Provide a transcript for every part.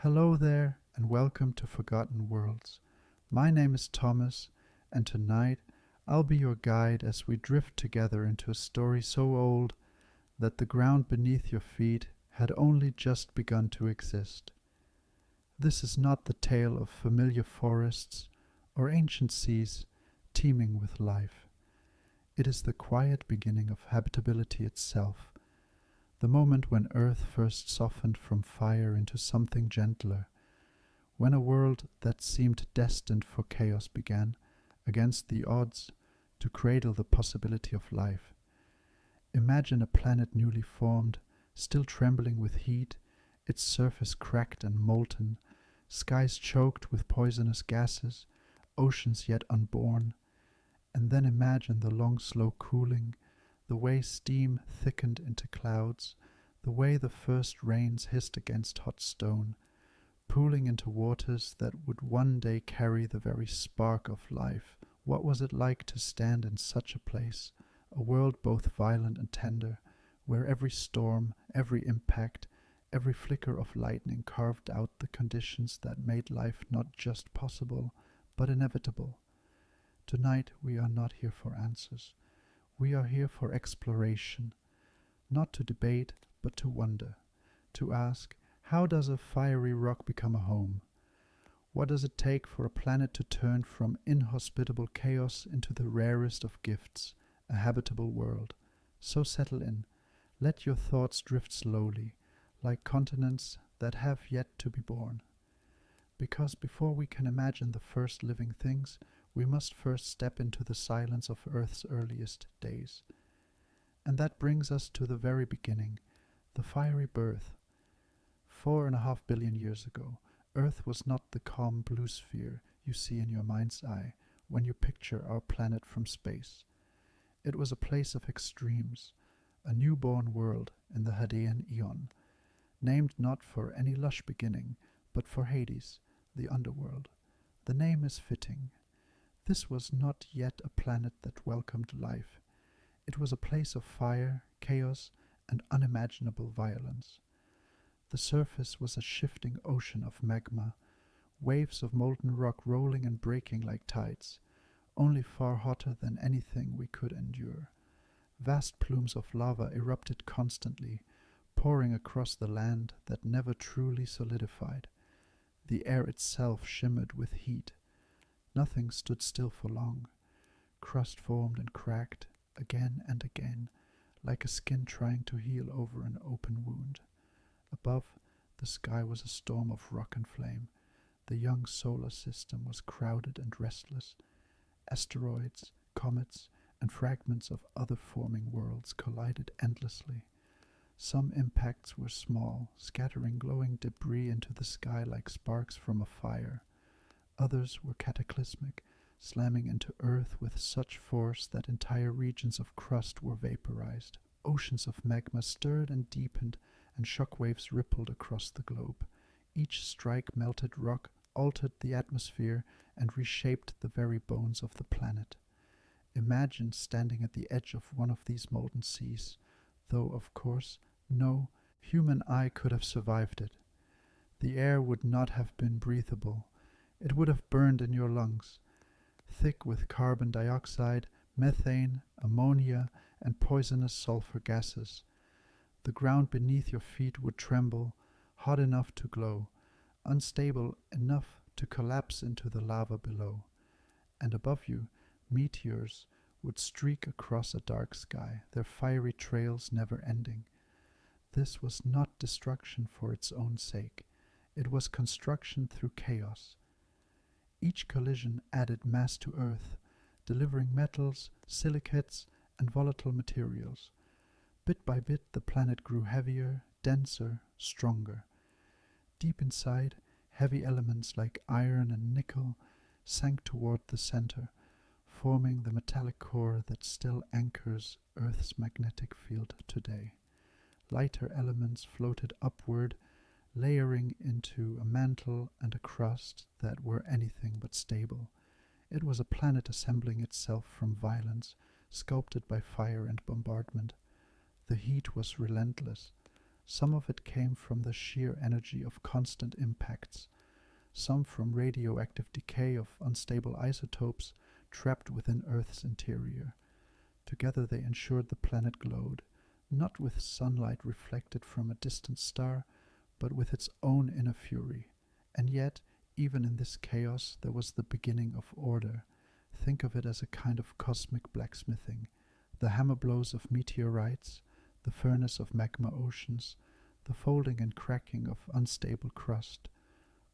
Hello there, and welcome to Forgotten Worlds. My name is Thomas, and tonight I'll be your guide as we drift together into a story so old that the ground beneath your feet had only just begun to exist. This is not the tale of familiar forests or ancient seas teeming with life. It is the quiet beginning of habitability itself, the moment when Earth first softened from fire into something gentler, when a world that seemed destined for chaos began, against the odds, to cradle the possibility of life. Imagine a planet newly formed, still trembling with heat, its surface cracked and molten, skies choked with poisonous gases, oceans yet unborn. And then imagine the long slow cooling, the way steam thickened into clouds, the way the first rains hissed against hot stone, pooling into waters that would one day carry the very spark of life. What was it like to stand in such a place, a world both violent and tender, where every storm, every impact, every flicker of lightning carved out the conditions that made life not just possible, but inevitable? Tonight we are not here for answers. We are here for exploration, not to debate, but to wonder, to ask, how does a fiery rock become a home? What does it take for a planet to turn from inhospitable chaos into the rarest of gifts, a habitable world? So settle in, let your thoughts drift slowly, like continents that have yet to be born. Because before we can imagine the first living things, we must first step into the silence of Earth's earliest days. And that brings us to the very beginning, the fiery birth. 4.5 billion years ago, Earth was not the calm blue sphere you see in your mind's eye when you picture our planet from space. It was a place of extremes, a newborn world in the Hadean Eon, named not for any lush beginning, but for Hades, the underworld. The name is fitting. This was not yet a planet that welcomed life. It was a place of fire, chaos, and unimaginable violence. The surface was a shifting ocean of magma, waves of molten rock rolling and breaking like tides, only far hotter than anything we could endure. Vast plumes of lava erupted constantly, pouring across the land that never truly solidified. The air itself shimmered with heat. Nothing stood still for long. Crust formed and cracked again and again, like a skin trying to heal over an open wound. Above, the sky was a storm of rock and flame. The young solar system was crowded and restless. Asteroids, comets, and fragments of other forming worlds collided endlessly. Some impacts were small, scattering glowing debris into the sky like sparks from a fire. Others were cataclysmic, slamming into Earth with such force that entire regions of crust were vaporized. Oceans of magma stirred and deepened, and shockwaves rippled across the globe. Each strike melted rock, altered the atmosphere, and reshaped the very bones of the planet. Imagine standing at the edge of one of these molten seas, though, of course, no human eye could have survived it. The air would not have been breathable. It would have burned in your lungs, thick with carbon dioxide, methane, ammonia, and poisonous sulfur gases. The ground beneath your feet would tremble, hot enough to glow, unstable enough to collapse into the lava below. And above you, meteors would streak across a dark sky, their fiery trails never ending. This was not destruction for its own sake. It was construction through chaos. Each collision added mass to Earth, delivering metals, silicates, and volatile materials. Bit by bit, the planet grew heavier, denser, stronger. Deep inside, heavy elements like iron and nickel sank toward the center, forming the metallic core that still anchors Earth's magnetic field today. Lighter elements floated upward, layering into a mantle and a crust that were anything but stable. It was a planet assembling itself from violence, sculpted by fire and bombardment. The heat was relentless. Some of it came from the sheer energy of constant impacts, some from radioactive decay of unstable isotopes trapped within Earth's interior. Together they ensured the planet glowed, not with sunlight reflected from a distant star, but with its own inner fury. And yet, even in this chaos, there was the beginning of order. Think of it as a kind of cosmic blacksmithing. The hammer blows of meteorites, the furnace of magma oceans, the folding and cracking of unstable crust.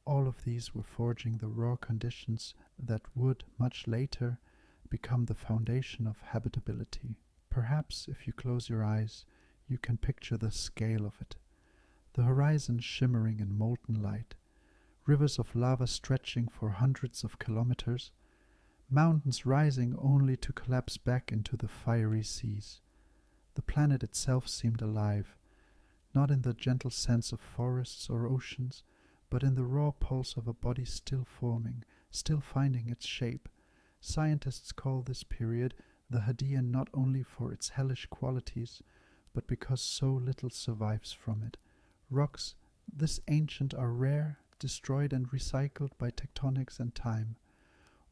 All of these were forging the raw conditions that would, much later, become the foundation of habitability. Perhaps, if you close your eyes, you can picture the scale of it. The horizon shimmering in molten light, rivers of lava stretching for hundreds of kilometers, mountains rising only to collapse back into the fiery seas. The planet itself seemed alive, not in the gentle sense of forests or oceans, but in the raw pulse of a body still forming, still finding its shape. Scientists call this period the Hadean not only for its hellish qualities, but because so little survives from it. Rocks this ancient are rare, destroyed and recycled by tectonics and time.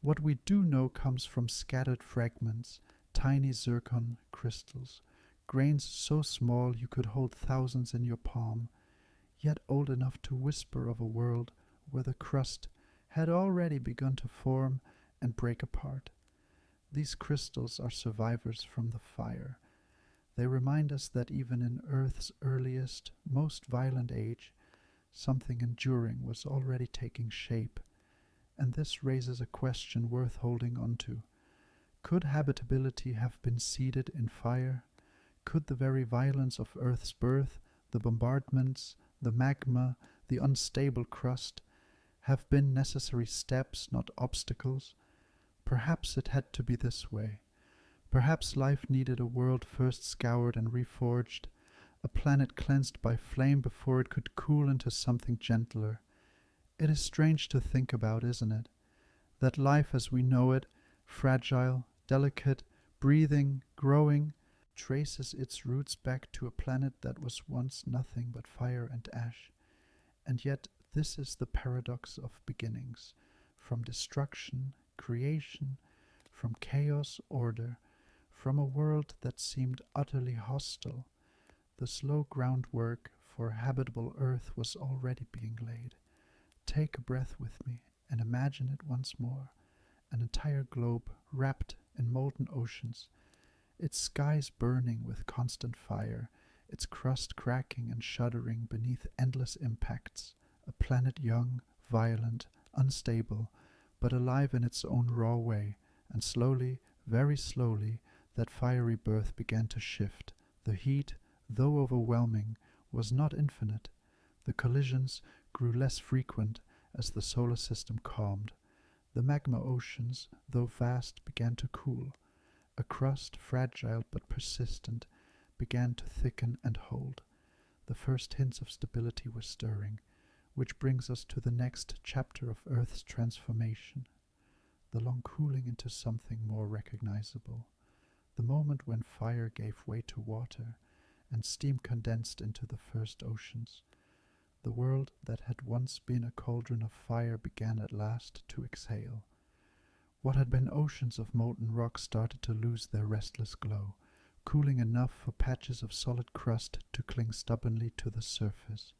What we do know comes from scattered fragments, tiny zircon crystals, grains so small you could hold thousands in your palm, yet old enough to whisper of a world where the crust had already begun to form and break apart. These crystals are survivors from the fire. They remind us that even in Earth's earliest, most violent age, something enduring was already taking shape, and this raises a question worth holding on to. Could habitability have been seeded in fire? Could the very violence of Earth's birth, the bombardments, the magma, the unstable crust, have been necessary steps, not obstacles? Perhaps it had to be this way. Perhaps life needed a world first scoured and reforged, a planet cleansed by flame before it could cool into something gentler. It is strange to think about, isn't it? That life as we know it, fragile, delicate, breathing, growing, traces its roots back to a planet that was once nothing but fire and ash. And yet this is the paradox of beginnings. From destruction, creation, from chaos, order, from a world that seemed utterly hostile, the slow groundwork for a habitable Earth was already being laid. Take a breath with me and imagine it once more, an entire globe wrapped in molten oceans, its skies burning with constant fire, its crust cracking and shuddering beneath endless impacts, a planet young, violent, unstable, but alive in its own raw way, and slowly, very slowly, that fiery birth began to shift. The heat, though overwhelming, was not infinite. The collisions grew less frequent as the solar system calmed. The magma oceans, though vast, began to cool. A crust, fragile but persistent, began to thicken and hold. The first hints of stability were stirring, which brings us to the next chapter of Earth's transformation, the long cooling into something more recognizable, the moment when fire gave way to water and steam condensed into the first oceans. The world that had once been a cauldron of fire began at last to exhale. What had been oceans of molten rock started to lose their restless glow, cooling enough for patches of solid crust to cling stubbornly to the surface.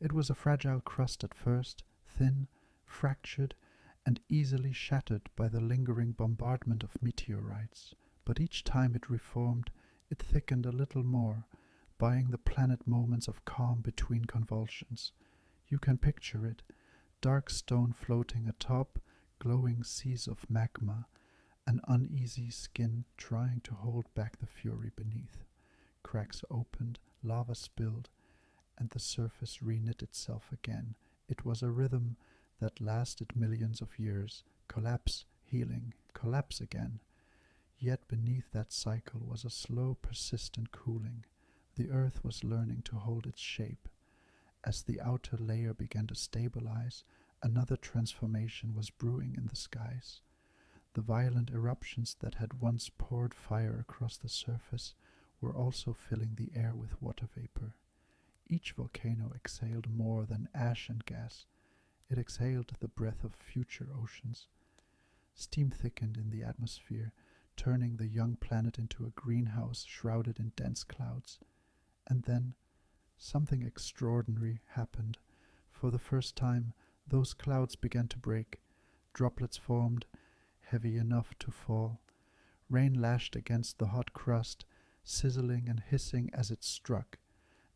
It was a fragile crust at first, thin, fractured, and easily shattered by the lingering bombardment of meteorites. But each time it reformed, it thickened a little more, buying the planet moments of calm between convulsions. You can picture it, dark stone floating atop glowing seas of magma, an uneasy skin trying to hold back the fury beneath. Cracks opened, lava spilled, and the surface reknit itself again. It was a rhythm that lasted millions of years. Collapse, healing, collapse again. Yet beneath that cycle was a slow, persistent cooling. The Earth was learning to hold its shape. As the outer layer began to stabilize, another transformation was brewing in the skies. The violent eruptions that had once poured fire across the surface were also filling the air with water vapor. Each volcano exhaled more than ash and gas. It exhaled the breath of future oceans. Steam thickened in the atmosphere, turning the young planet into a greenhouse shrouded in dense clouds. And then something extraordinary happened. For the first time, those clouds began to break. Droplets formed, heavy enough to fall. Rain lashed against the hot crust, sizzling and hissing as it struck.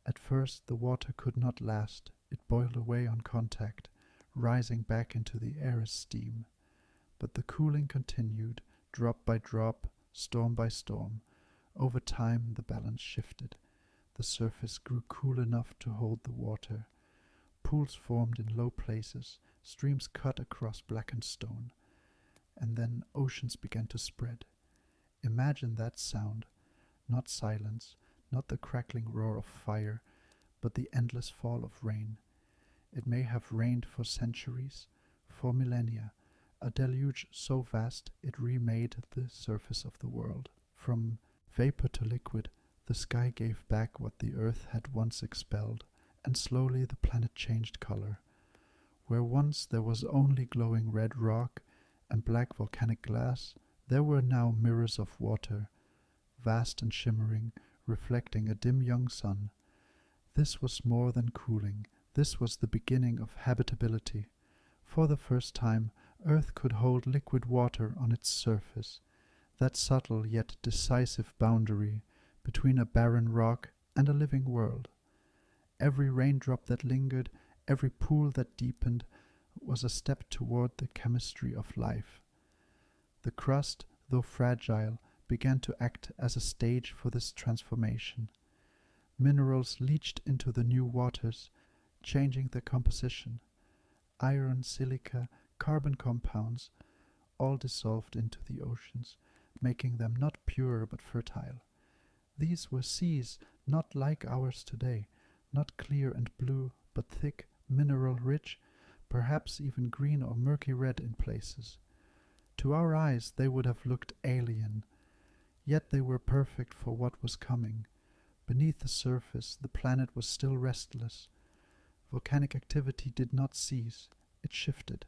At first the water could not last. It boiled away on contact, rising back into the air as steam. But the cooling continued, drop by drop, storm by storm. Over time the balance shifted. The surface grew cool enough to hold the water. Pools formed in low places, streams cut across blackened stone. And then oceans began to spread. Imagine that sound. Not silence, not the crackling roar of fire, but the endless fall of rain. It may have rained for centuries, for millennia, a deluge so vast it remade the surface of the world. From vapor to liquid, the sky gave back what the earth had once expelled, and slowly the planet changed color. Where once there was only glowing red rock and black volcanic glass, there were now mirrors of water, vast and shimmering, reflecting a dim young sun. This was more than cooling. This was the beginning of habitability. For the first time, Earth could hold liquid water on its surface, that subtle yet decisive boundary between a barren rock and a living world. Every raindrop that lingered, every pool that deepened, was a step toward the chemistry of life. The crust, though fragile, began to act as a stage for this transformation. Minerals leached into the new waters, changing their composition. Iron, silica, carbon compounds, all dissolved into the oceans, making them not pure but fertile. These were seas not like ours today, not clear and blue, but thick, mineral-rich, perhaps even green or murky red in places. To our eyes they would have looked alien, yet they were perfect for what was coming. Beneath the surface, the planet was still restless. Volcanic activity did not cease, it shifted.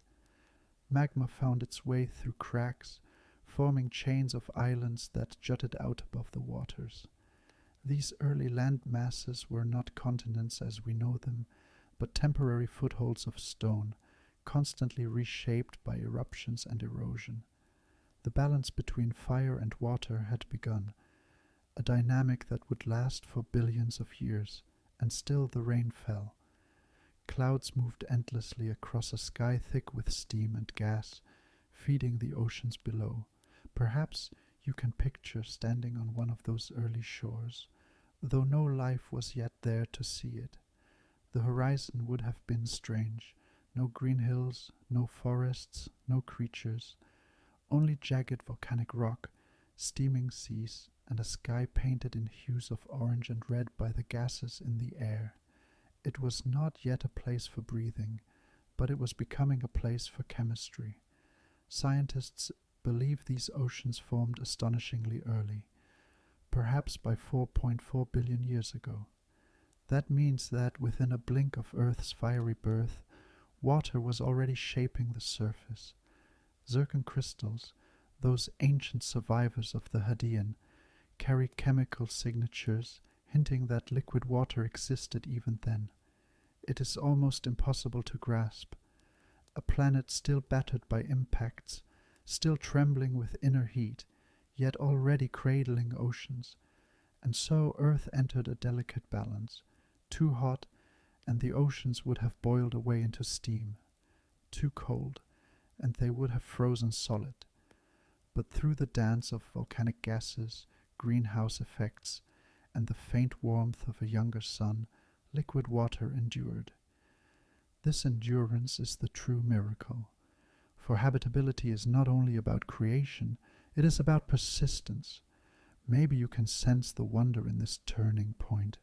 Magma found its way through cracks, forming chains of islands that jutted out above the waters. These early land masses were not continents as we know them, but temporary footholds of stone, constantly reshaped by eruptions and erosion. The balance between fire and water had begun, a dynamic that would last for billions of years, and still the rain fell. Clouds moved endlessly across a sky thick with steam and gas, feeding the oceans below. Perhaps you can picture standing on one of those early shores, though no life was yet there to see it. The horizon would have been strange. No green hills, no forests, no creatures, only jagged volcanic rock, steaming seas, and a sky painted in hues of orange and red by the gases in the air. It was not yet a place for breathing, but it was becoming a place for chemistry. Scientists believe these oceans formed astonishingly early, perhaps by 4.4 billion years ago. That means that within a blink of Earth's fiery birth, water was already shaping the surface. Zircon crystals, those ancient survivors of the Hadean, carry chemical signatures hinting that liquid water existed even then. It is almost impossible to grasp. A planet still battered by impacts, still trembling with inner heat, yet already cradling oceans. And so Earth entered a delicate balance. Too hot, and the oceans would have boiled away into steam. Too cold, and they would have frozen solid. But through the dance of volcanic gases, greenhouse effects, and the faint warmth of a younger sun, liquid water endured. This endurance is the true miracle. For habitability is not only about creation, it is about persistence. Maybe you can sense the wonder in this turning point.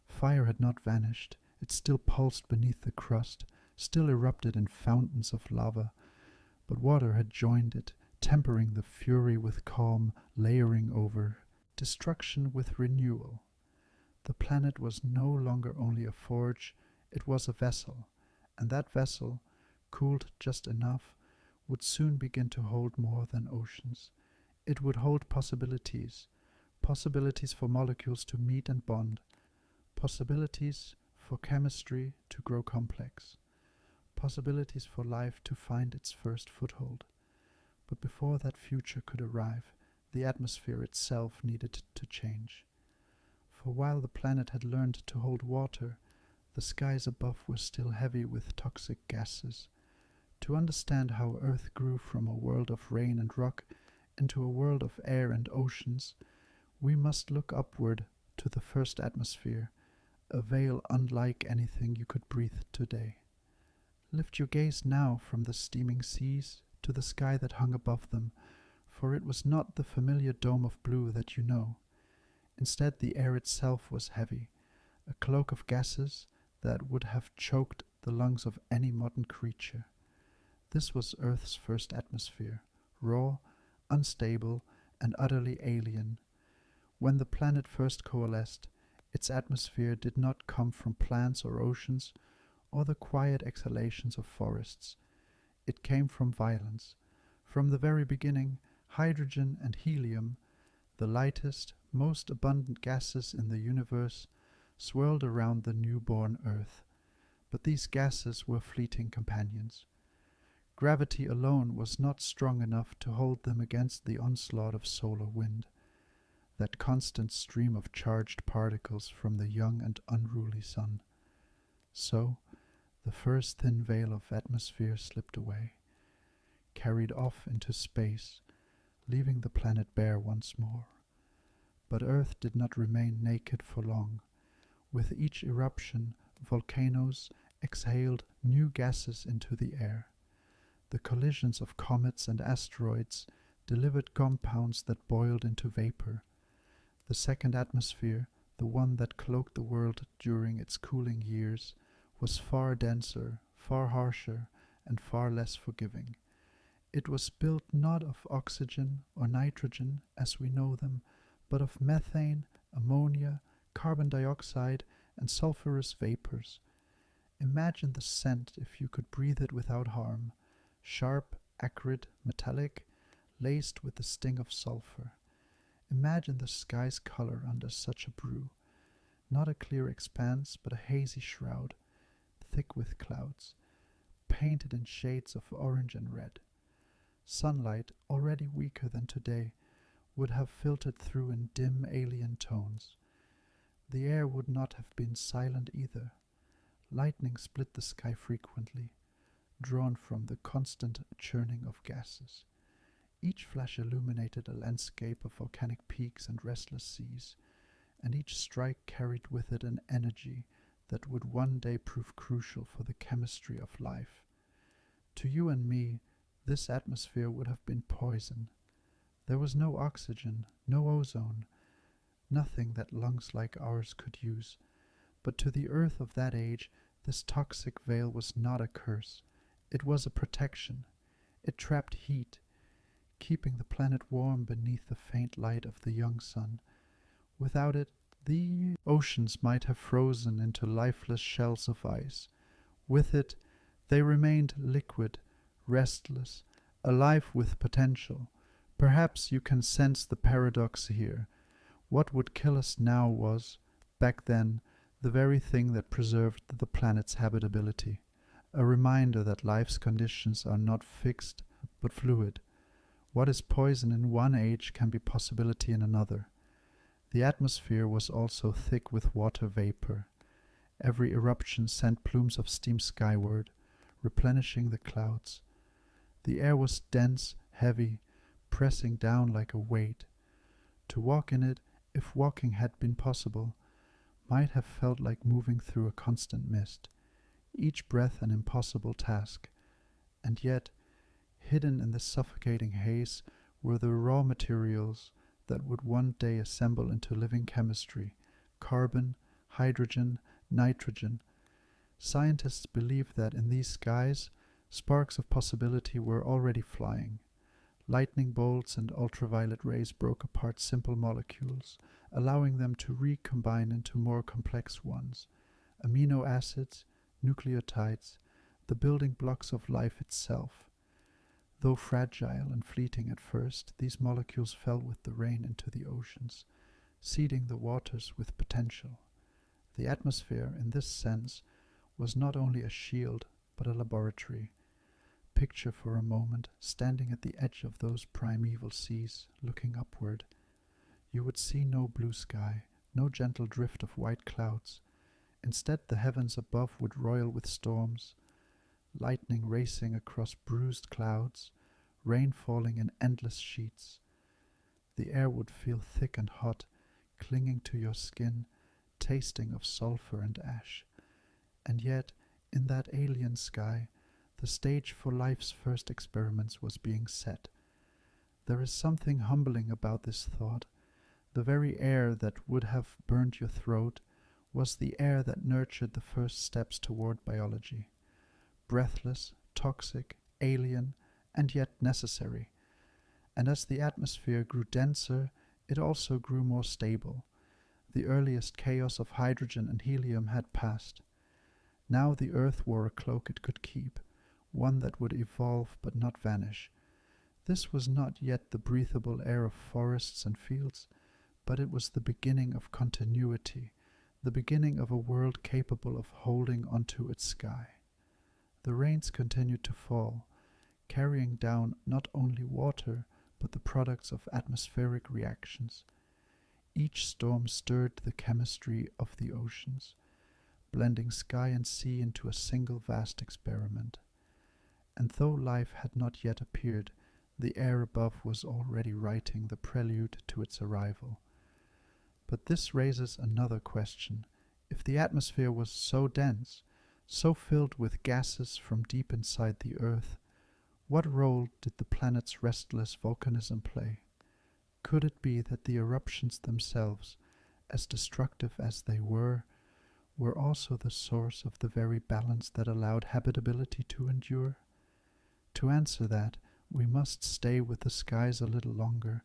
Fire had not vanished, it still pulsed beneath the crust, still erupted in fountains of lava, but water had joined it, tempering the fury with calm, layering over destruction with renewal. The planet was no longer only a forge, it was a vessel, and that vessel, cooled just enough, would soon begin to hold more than oceans. It would hold possibilities, possibilities for molecules to meet and bond, possibilities for chemistry to grow complex, possibilities for life to find its first foothold. But before that future could arrive, the atmosphere itself needed to change. For while the planet had learned to hold water, the skies above were still heavy with toxic gases. To understand how Earth grew from a world of rain and rock into a world of air and oceans, we must look upward to the first atmosphere, a veil unlike anything you could breathe today. Lift your gaze now from the steaming seas to the sky that hung above them, for it was not the familiar dome of blue that you know. Instead, the air itself was heavy, a cloak of gases that would have choked the lungs of any modern creature. This was Earth's first atmosphere, raw, unstable, and utterly alien. When the planet first coalesced, its atmosphere did not come from plants or oceans, or the quiet exhalations of forests. It came from violence. From the very beginning, hydrogen and helium, the lightest, most abundant gases in the universe, swirled around the newborn Earth. But these gases were fleeting companions. Gravity alone was not strong enough to hold them against the onslaught of solar wind, that constant stream of charged particles from the young and unruly sun. So, the first thin veil of atmosphere slipped away, carried off into space, leaving the planet bare once more. But Earth did not remain naked for long. With each eruption, volcanoes exhaled new gases into the air. The collisions of comets and asteroids delivered compounds that boiled into vapor. The second atmosphere, the one that cloaked the world during its cooling years, was far denser, far harsher, and far less forgiving. It was built not of oxygen or nitrogen as we know them, but of methane, ammonia, carbon dioxide, and sulfurous vapors. Imagine the scent if you could breathe it without harm, sharp, acrid, metallic, laced with the sting of sulfur. Imagine the sky's color under such a brew, not a clear expanse, but a hazy shroud, thick with clouds, painted in shades of orange and red. Sunlight, already weaker than today, would have filtered through in dim alien tones. The air would not have been silent either. Lightning split the sky frequently, drawn from the constant churning of gases. Each flash illuminated a landscape of volcanic peaks and restless seas, and each strike carried with it an energy that would one day prove crucial for the chemistry of life. To you and me, this atmosphere would have been poison. There was no oxygen, no ozone, nothing that lungs like ours could use. But to the Earth of that age, this toxic veil was not a curse. It was a protection. It trapped heat, keeping the planet warm beneath the faint light of the young sun. Without it, the oceans might have frozen into lifeless shells of ice. With it, they remained liquid, restless, alive with potential. Perhaps you can sense the paradox here. What would kill us now was, back then, the very thing that preserved the planet's habitability. A reminder that life's conditions are not fixed, but fluid. What is poison in one age can be possibility in another. The atmosphere was also thick with water vapor. Every eruption sent plumes of steam skyward, replenishing the clouds. The air was dense, heavy, pressing down like a weight. To walk in it, if walking had been possible, might have felt like moving through a constant mist, each breath an impossible task. And yet, hidden in the suffocating haze were the raw materials that would one day assemble into living chemistry: carbon, hydrogen, nitrogen. Scientists believed that in these skies, sparks of possibility were already flying. Lightning bolts and ultraviolet rays broke apart simple molecules, allowing them to recombine into more complex ones. Amino acids, nucleotides, the building blocks of life itself. Though fragile and fleeting at first, these molecules fell with the rain into the oceans, seeding the waters with potential. The atmosphere, in this sense, was not only a shield, but a laboratory. Picture for a moment, standing at the edge of those primeval seas, looking upward. You would see no blue sky, no gentle drift of white clouds. Instead, the heavens above would roil with storms, lightning racing across bruised clouds, rain falling in endless sheets. The air would feel thick and hot, clinging to your skin, tasting of sulfur and ash. And yet, in that alien sky, the stage for life's first experiments was being set. There is something humbling about this thought. The very air that would have burned your throat was the air that nurtured the first steps toward biology. Breathless, toxic, alien, and yet necessary. And as the atmosphere grew denser, it also grew more stable. The earliest chaos of hydrogen and helium had passed. Now the earth wore a cloak it could keep, one that would evolve but not vanish. This was not yet the breathable air of forests and fields, but it was the beginning of continuity, the beginning of a world capable of holding onto its sky. The rains continued to fall, carrying down not only water, but the products of atmospheric reactions. Each storm stirred the chemistry of the oceans, blending sky and sea into a single vast experiment. And though life had not yet appeared, the air above was already writing the prelude to its arrival. But this raises another question. If the atmosphere was so dense, so filled with gases from deep inside the earth, what role did the planet's restless volcanism play? Could it be that the eruptions themselves, as destructive as they were also the source of the very balance that allowed habitability to endure? To answer that, we must stay with the skies a little longer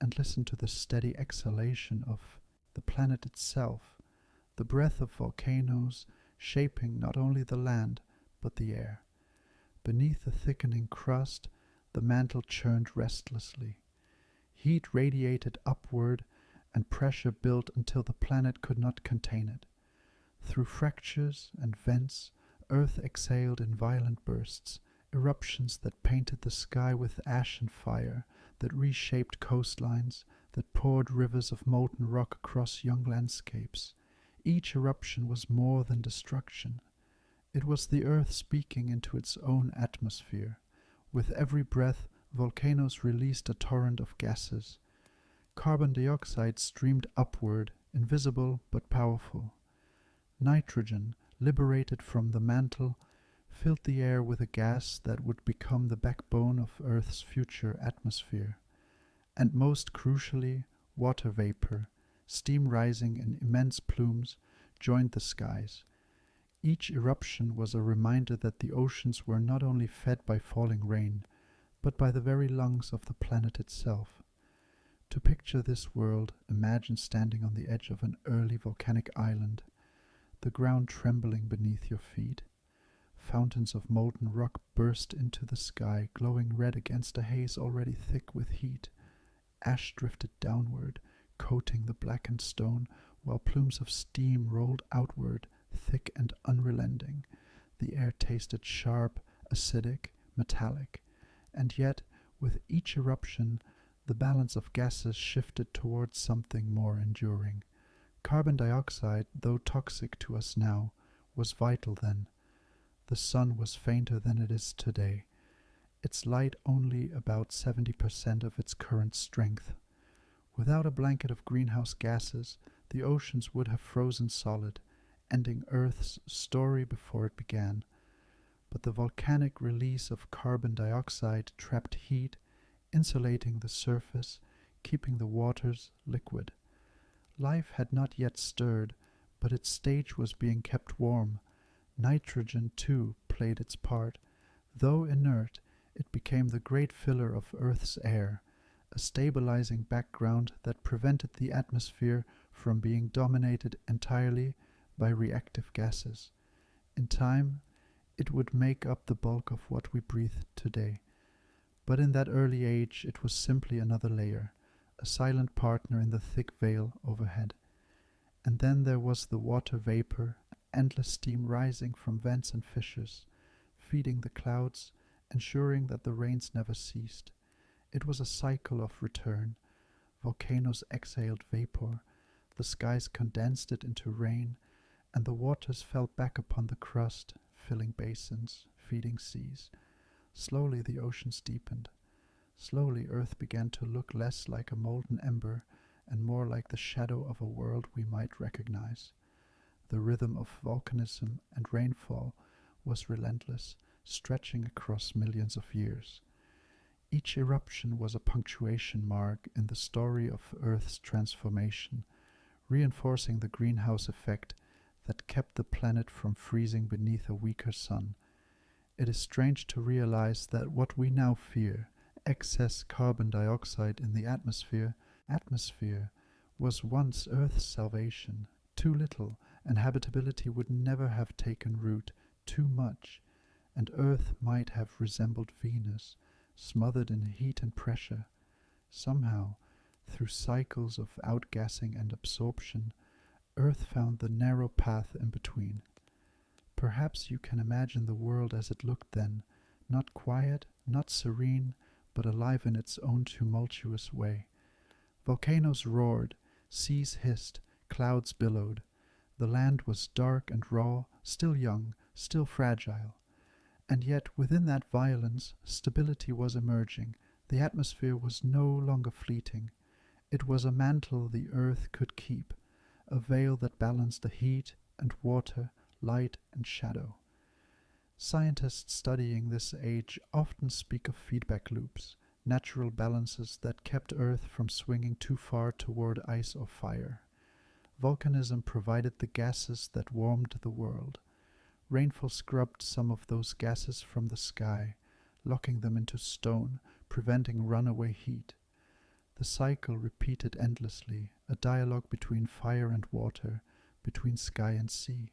and listen to the steady exhalation of the planet itself, the breath of volcanoes shaping not only the land but the air. Beneath the thickening crust, the mantle churned restlessly. Heat radiated upward, and pressure built until the planet could not contain it. Through fractures and vents, Earth exhaled in violent bursts, eruptions that painted the sky with ash and fire, that reshaped coastlines, that poured rivers of molten rock across young landscapes. Each eruption was more than destruction. It was the earth speaking into its own atmosphere. With every breath, volcanoes released a torrent of gases. Carbon dioxide streamed upward, invisible but powerful. Nitrogen, liberated from the mantle, filled the air with a gas that would become the backbone of Earth's future atmosphere. And most crucially, water vapor, steam rising in immense plumes, joined the skies. Each eruption was a reminder that the oceans were not only fed by falling rain, but by the very lungs of the planet itself. To picture this world, imagine standing on the edge of an early volcanic island, the ground trembling beneath your feet. Fountains of molten rock burst into the sky, glowing red against a haze already thick with heat. Ash drifted downward, coating the blackened stone, while plumes of steam rolled outward, thick and unrelenting. The air tasted sharp, acidic, metallic, and yet, with each eruption, the balance of gases shifted towards something more enduring. Carbon dioxide, though toxic to us now, was vital then. The sun was fainter than it is today, its light only about 70% of its current strength. Without a blanket of greenhouse gases, the oceans would have frozen solid, ending Earth's story before it began. But the volcanic release of carbon dioxide trapped heat, insulating the surface, keeping the waters liquid. Life had not yet stirred, but its stage was being kept warm. Nitrogen, too, played its part. Though inert, it became the great filler of Earth's air, a stabilizing background that prevented the atmosphere from being dominated entirely by reactive gases. In time, it would make up the bulk of what we breathe today. But in that early age, it was simply another layer, a silent partner in the thick veil overhead. And then there was the water vapor, endless steam rising from vents and fissures, feeding the clouds, ensuring that the rains never ceased. It was a cycle of return. Volcanoes exhaled vapor, the skies condensed it into rain, and the waters fell back upon the crust, filling basins, feeding seas. Slowly the oceans deepened. Slowly Earth began to look less like a molten ember and more like the shadow of a world we might recognize. The rhythm of volcanism and rainfall was relentless, stretching across millions of years. Each eruption was a punctuation mark in the story of Earth's transformation, reinforcing the greenhouse effect that kept the planet from freezing beneath a weaker sun. It is strange to realize that what we now fear, excess carbon dioxide in the atmosphere, was once Earth's salvation. Too little, and habitability would never have taken root. Too much, and Earth might have resembled Venus, smothered in heat and pressure. Somehow, through cycles of outgassing and absorption, Earth found the narrow path in between. Perhaps you can imagine the world as it looked then, not quiet, not serene, but alive in its own tumultuous way. Volcanoes roared, seas hissed, clouds billowed. The land was dark and raw, still young, still fragile. And yet within that violence, stability was emerging. The atmosphere was no longer fleeting. It was a mantle the earth could keep, a veil that balanced the heat and water, light and shadow. Scientists studying this age often speak of feedback loops, natural balances that kept Earth from swinging too far toward ice or fire. Volcanism provided the gases that warmed the world. Rainfall scrubbed some of those gases from the sky, locking them into stone, preventing runaway heat. The cycle repeated endlessly, a dialogue between fire and water, between sky and sea.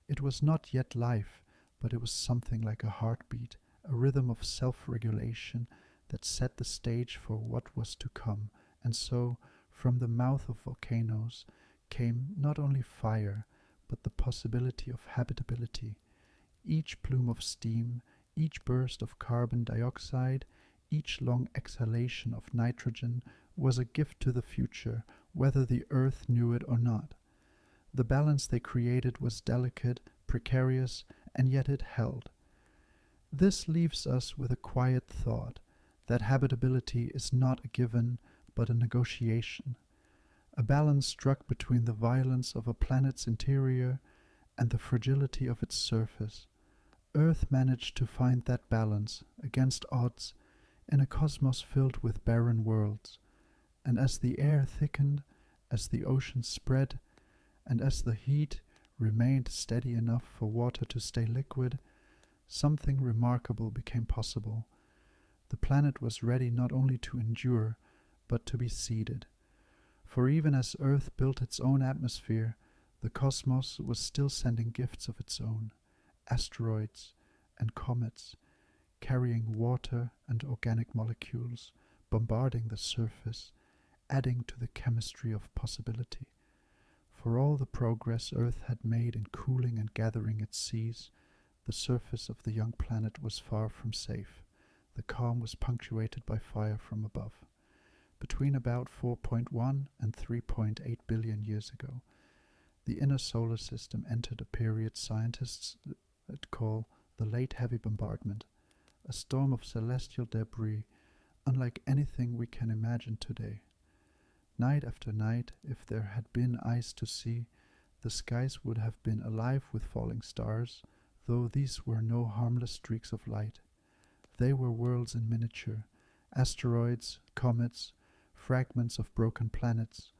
It was not yet life, but it was something like a heartbeat, a rhythm of self-regulation that set the stage for what was to come. And so, from the mouth of volcanoes, came not only fire, but the possibility of habitability. Each plume of steam, each burst of carbon dioxide, each long exhalation of nitrogen was a gift to the future, whether the Earth knew it or not. The balance they created was delicate, precarious, and yet it held. This leaves us with a quiet thought, that habitability is not a given, but a negotiation. A balance struck between the violence of a planet's interior and the fragility of its surface. Earth managed to find that balance, against odds, in a cosmos filled with barren worlds. And as the air thickened, as the oceans spread, and as the heat remained steady enough for water to stay liquid, something remarkable became possible. The planet was ready not only to endure, but to be seeded. For even as Earth built its own atmosphere, the cosmos was still sending gifts of its own, asteroids and comets, carrying water and organic molecules, bombarding the surface, adding to the chemistry of possibility. For all the progress Earth had made in cooling and gathering its seas, the surface of the young planet was far from safe. The calm was punctuated by fire from above. Between about 4.1 and 3.8 billion years ago, the inner solar system entered a period scientists call the Late Heavy Bombardment, a storm of celestial debris unlike anything we can imagine today. Night after night, if there had been eyes to see, the skies would have been alive with falling stars, though these were no harmless streaks of light. They were worlds in miniature, asteroids, comets, fragments of broken planets,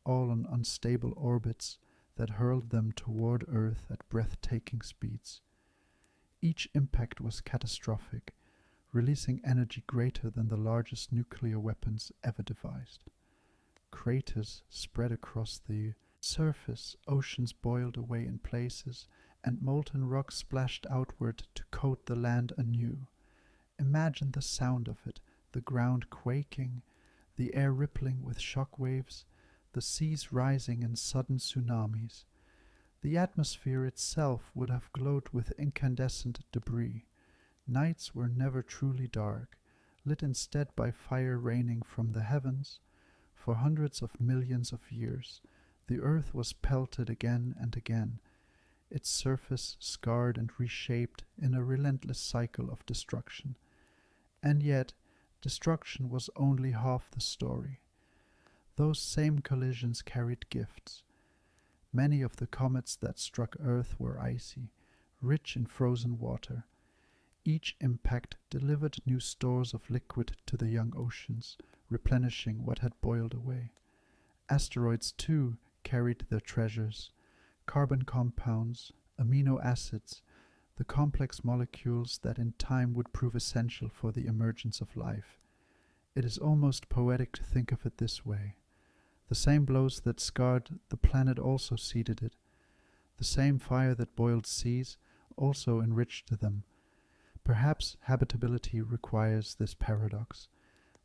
all on unstable orbits that hurled them toward Earth at breathtaking speeds. Each impact was catastrophic, releasing energy greater than the largest nuclear weapons ever devised. Craters spread across the surface, oceans boiled away in places, and molten rock splashed outward to coat the land anew. Imagine the sound of it, the ground quaking, the air rippling with shock waves, the seas rising in sudden tsunamis. The atmosphere itself would have glowed with incandescent debris. Nights were never truly dark, lit instead by fire raining from the heavens. For hundreds of millions of years, the earth was pelted again and again, its surface scarred and reshaped in a relentless cycle of destruction. And yet, destruction was only half the story. Those same collisions carried gifts. Many of the comets that struck Earth were icy, rich in frozen water. Each impact delivered new stores of liquid to the young oceans, replenishing what had boiled away. Asteroids, too, carried their treasures: carbon compounds, amino acids, the complex molecules that in time would prove essential for the emergence of life. It is almost poetic to think of it this way. The same blows that scarred the planet also seeded it. The same fire that boiled seas also enriched them. Perhaps habitability requires this paradox,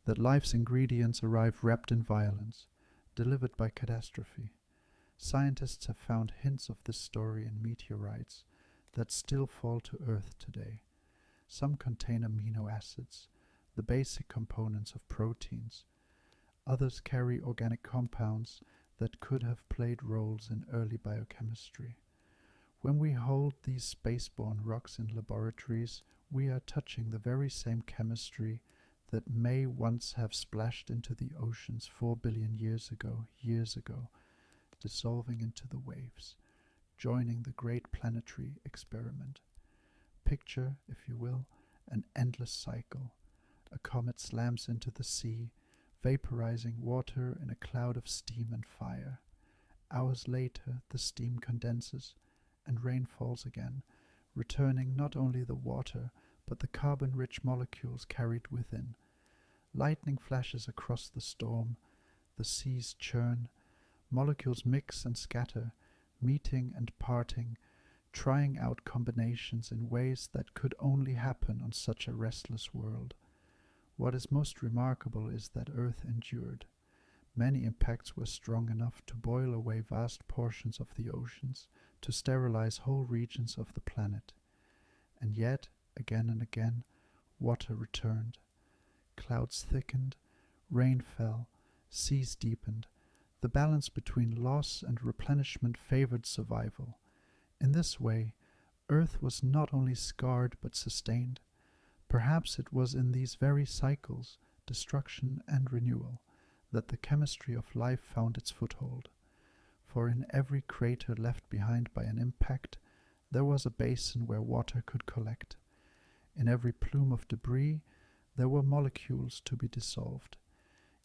that life's ingredients arrive wrapped in violence, delivered by catastrophe. Scientists have found hints of this story in meteorites that still fall to Earth today. Some contain amino acids, the basic components of proteins. Others carry organic compounds that could have played roles in early biochemistry. When we hold these spaceborne rocks in laboratories, we are touching the very same chemistry that may once have splashed into the oceans 4 billion years ago, dissolving into the waves, joining the great planetary experiment. Picture, if you will, an endless cycle. A comet slams into the sea, vaporizing water in a cloud of steam and fire. Hours later, the steam condenses, and rain falls again, returning not only the water, but the carbon-rich molecules carried within. Lightning flashes across the storm, the seas churn, molecules mix and scatter, meeting and parting, trying out combinations in ways that could only happen on such a restless world. What is most remarkable is that Earth endured. Many impacts were strong enough to boil away vast portions of the oceans, to sterilize whole regions of the planet. And yet, again and again, water returned. Clouds thickened, rain fell, seas deepened. The balance between loss and replenishment favored survival. In this way, Earth was not only scarred but sustained. Perhaps it was in these very cycles, destruction and renewal, that the chemistry of life found its foothold. For in every crater left behind by an impact, there was a basin where water could collect. In every plume of debris, there were molecules to be dissolved.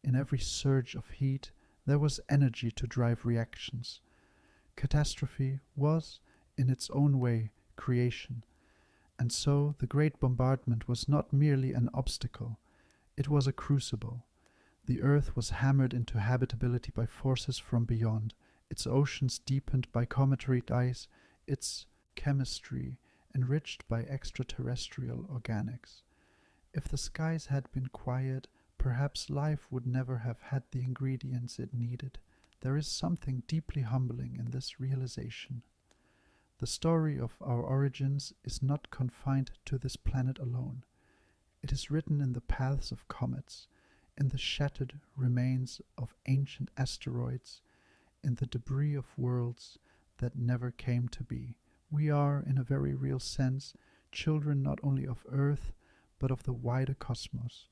In every surge of heat, there was energy to drive reactions. Catastrophe was, in its own way, creation. And so the great bombardment was not merely an obstacle, it was a crucible. The earth was hammered into habitability by forces from beyond, its oceans deepened by cometary ice, its chemistry enriched by extraterrestrial organics. If the skies had been quiet, perhaps life would never have had the ingredients it needed. There is something deeply humbling in this realization. The story of our origins is not confined to this planet alone. It is written in the paths of comets, in the shattered remains of ancient asteroids, in the debris of worlds that never came to be. We are, in a very real sense, children not only of Earth, but of the wider cosmos.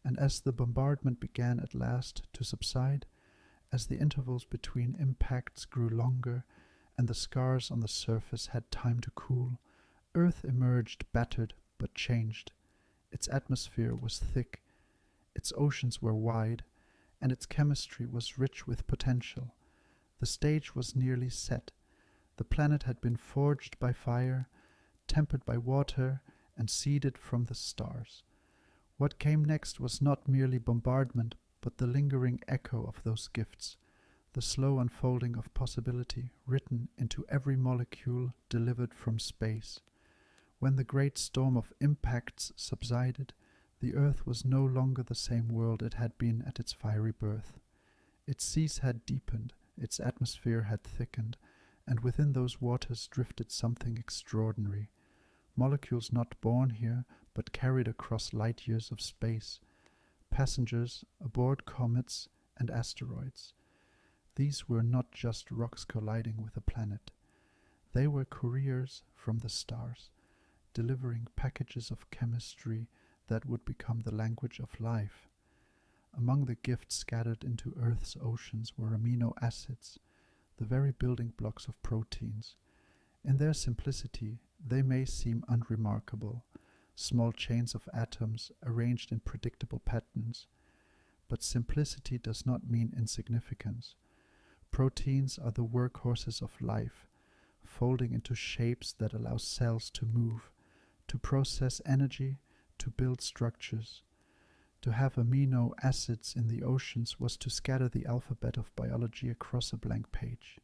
And as the bombardment began at last to subside, as the intervals between impacts grew longer, and the scars on the surface had time to cool, Earth emerged battered but changed. Its atmosphere was thick, its oceans were wide, and its chemistry was rich with potential. The stage was nearly set. The planet had been forged by fire, tempered by water, and seeded from the stars. What came next was not merely bombardment, but the lingering echo of those gifts, the slow unfolding of possibility written into every molecule delivered from space. When the great storm of impacts subsided, the Earth was no longer the same world it had been at its fiery birth. Its seas had deepened, its atmosphere had thickened, and within those waters drifted something extraordinary. Molecules not born here, but carried across light years of space. Passengers aboard comets and asteroids. These were not just rocks colliding with a planet. They were couriers from the stars, delivering packages of chemistry that would become the language of life. Among the gifts scattered into Earth's oceans were amino acids, the very building blocks of proteins. In their simplicity, they may seem unremarkable, small chains of atoms arranged in predictable patterns. But simplicity does not mean insignificance. Proteins are the workhorses of life, folding into shapes that allow cells to move, to process energy, to build structures. To have amino acids in the oceans was to scatter the alphabet of biology across a blank page.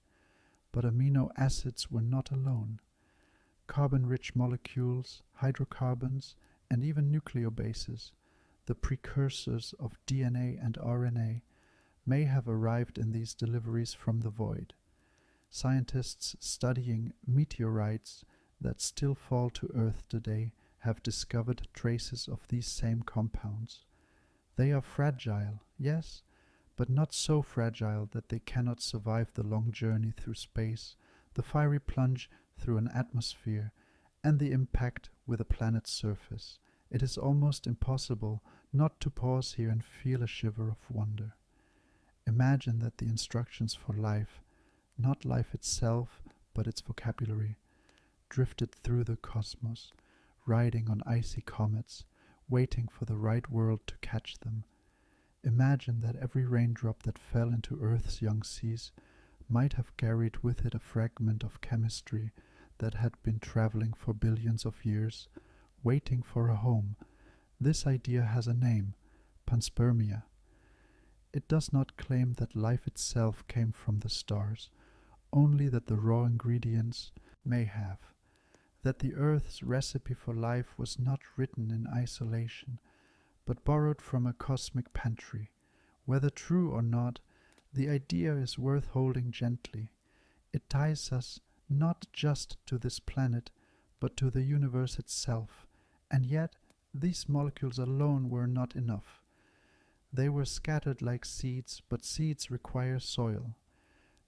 But amino acids were not alone. Carbon-rich molecules, hydrocarbons, and even nucleobases, the precursors of DNA and RNA, may have arrived in these deliveries from the void. Scientists studying meteorites that still fall to Earth today have discovered traces of these same compounds. They are fragile, yes, but not so fragile that they cannot survive the long journey through space, the fiery plunge through an atmosphere, and the impact with a planet's surface. It is almost impossible not to pause here and feel a shiver of wonder. Imagine that the instructions for life, not life itself, but its vocabulary, drifted through the cosmos, riding on icy comets, waiting for the right world to catch them. Imagine that every raindrop that fell into Earth's young seas might have carried with it a fragment of chemistry that had been traveling for billions of years, waiting for a home. This idea has a name, panspermia. It does not claim that life itself came from the stars, only that the raw ingredients may have. That the Earth's recipe for life was not written in isolation, but borrowed from a cosmic pantry. Whether true or not, the idea is worth holding gently. It ties us not just to this planet, but to the universe itself. And yet, these molecules alone were not enough. They were scattered like seeds, but seeds require soil.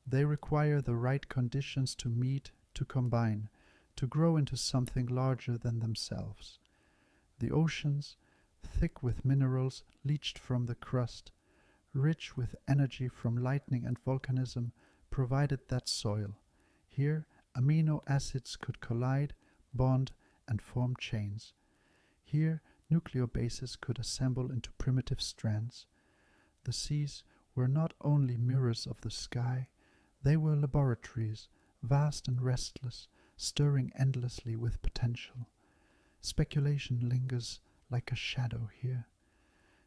They require the right conditions to meet, to combine, to grow into something larger than themselves. The oceans, thick with minerals leached from the crust, rich with energy from lightning and volcanism, provided that soil. Here, amino acids could collide, bond, and form chains. Here, nucleobases could assemble into primitive strands. The seas were not only mirrors of the sky, they were laboratories, vast and restless, stirring endlessly with potential. Speculation lingers like a shadow here.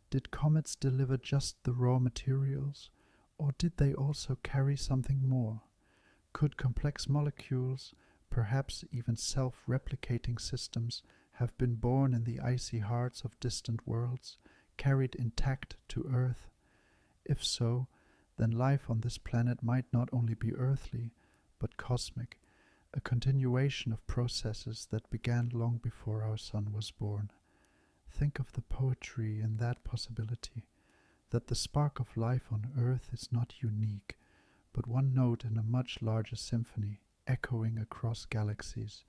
Did comets deliver just the raw materials, or did they also carry something more? Could complex molecules, perhaps even self-replicating systems, have been born in the icy hearts of distant worlds, carried intact to Earth? If so, then life on this planet might not only be earthly, but cosmic, a continuation of processes that began long before our sun was born. Think of the poetry in that possibility, that the spark of life on Earth is not unique, but one note in a much larger symphony, echoing across galaxies,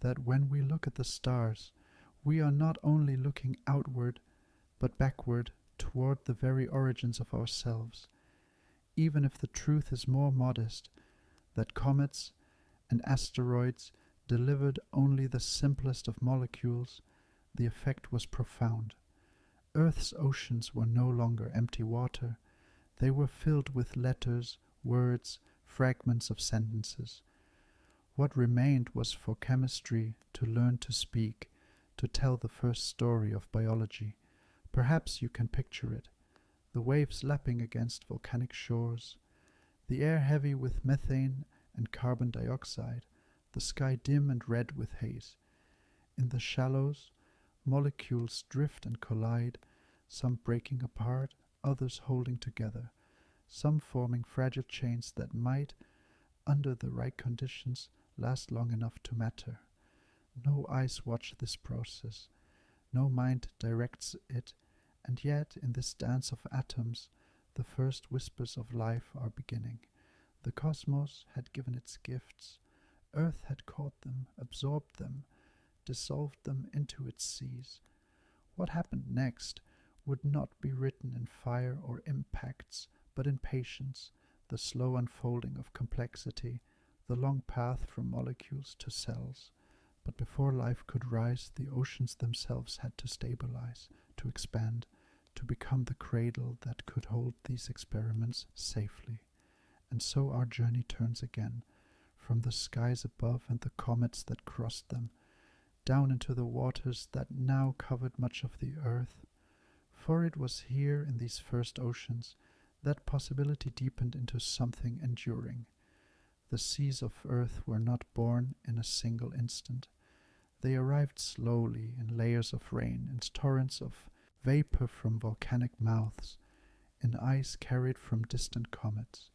that when we look at the stars, we are not only looking outward, but backward toward the very origins of ourselves. Even if the truth is more modest, that comets and asteroids delivered only the simplest of molecules, the effect was profound. Earth's oceans were no longer empty water. They were filled with letters, words, fragments of sentences. What remained was for chemistry to learn to speak, to tell the first story of biology. Perhaps you can picture it, the waves lapping against volcanic shores, the air heavy with methane and carbon dioxide, the sky dim and red with haze. In the shallows, molecules drift and collide, some breaking apart, others holding together, some forming fragile chains that might, under the right conditions, last long enough to matter. No eyes watch this process, no mind directs it, and yet in this dance of atoms, the first whispers of life are beginning. The cosmos had given its gifts. Earth had caught them, absorbed them, dissolved them into its seas. What happened next would not be written in fire or impacts, but in patience, the slow unfolding of complexity, the long path from molecules to cells. But before life could rise, the oceans themselves had to stabilize, to expand, to become the cradle that could hold these experiments safely. And so our journey turns again, from the skies above and the comets that crossed them, down into the waters that now covered much of the earth. For it was here in these first oceans that possibility deepened into something enduring. The seas of earth were not born in a single instant. They arrived slowly in layers of rain, in torrents of vapor from volcanic mouths, in ice carried from distant comets.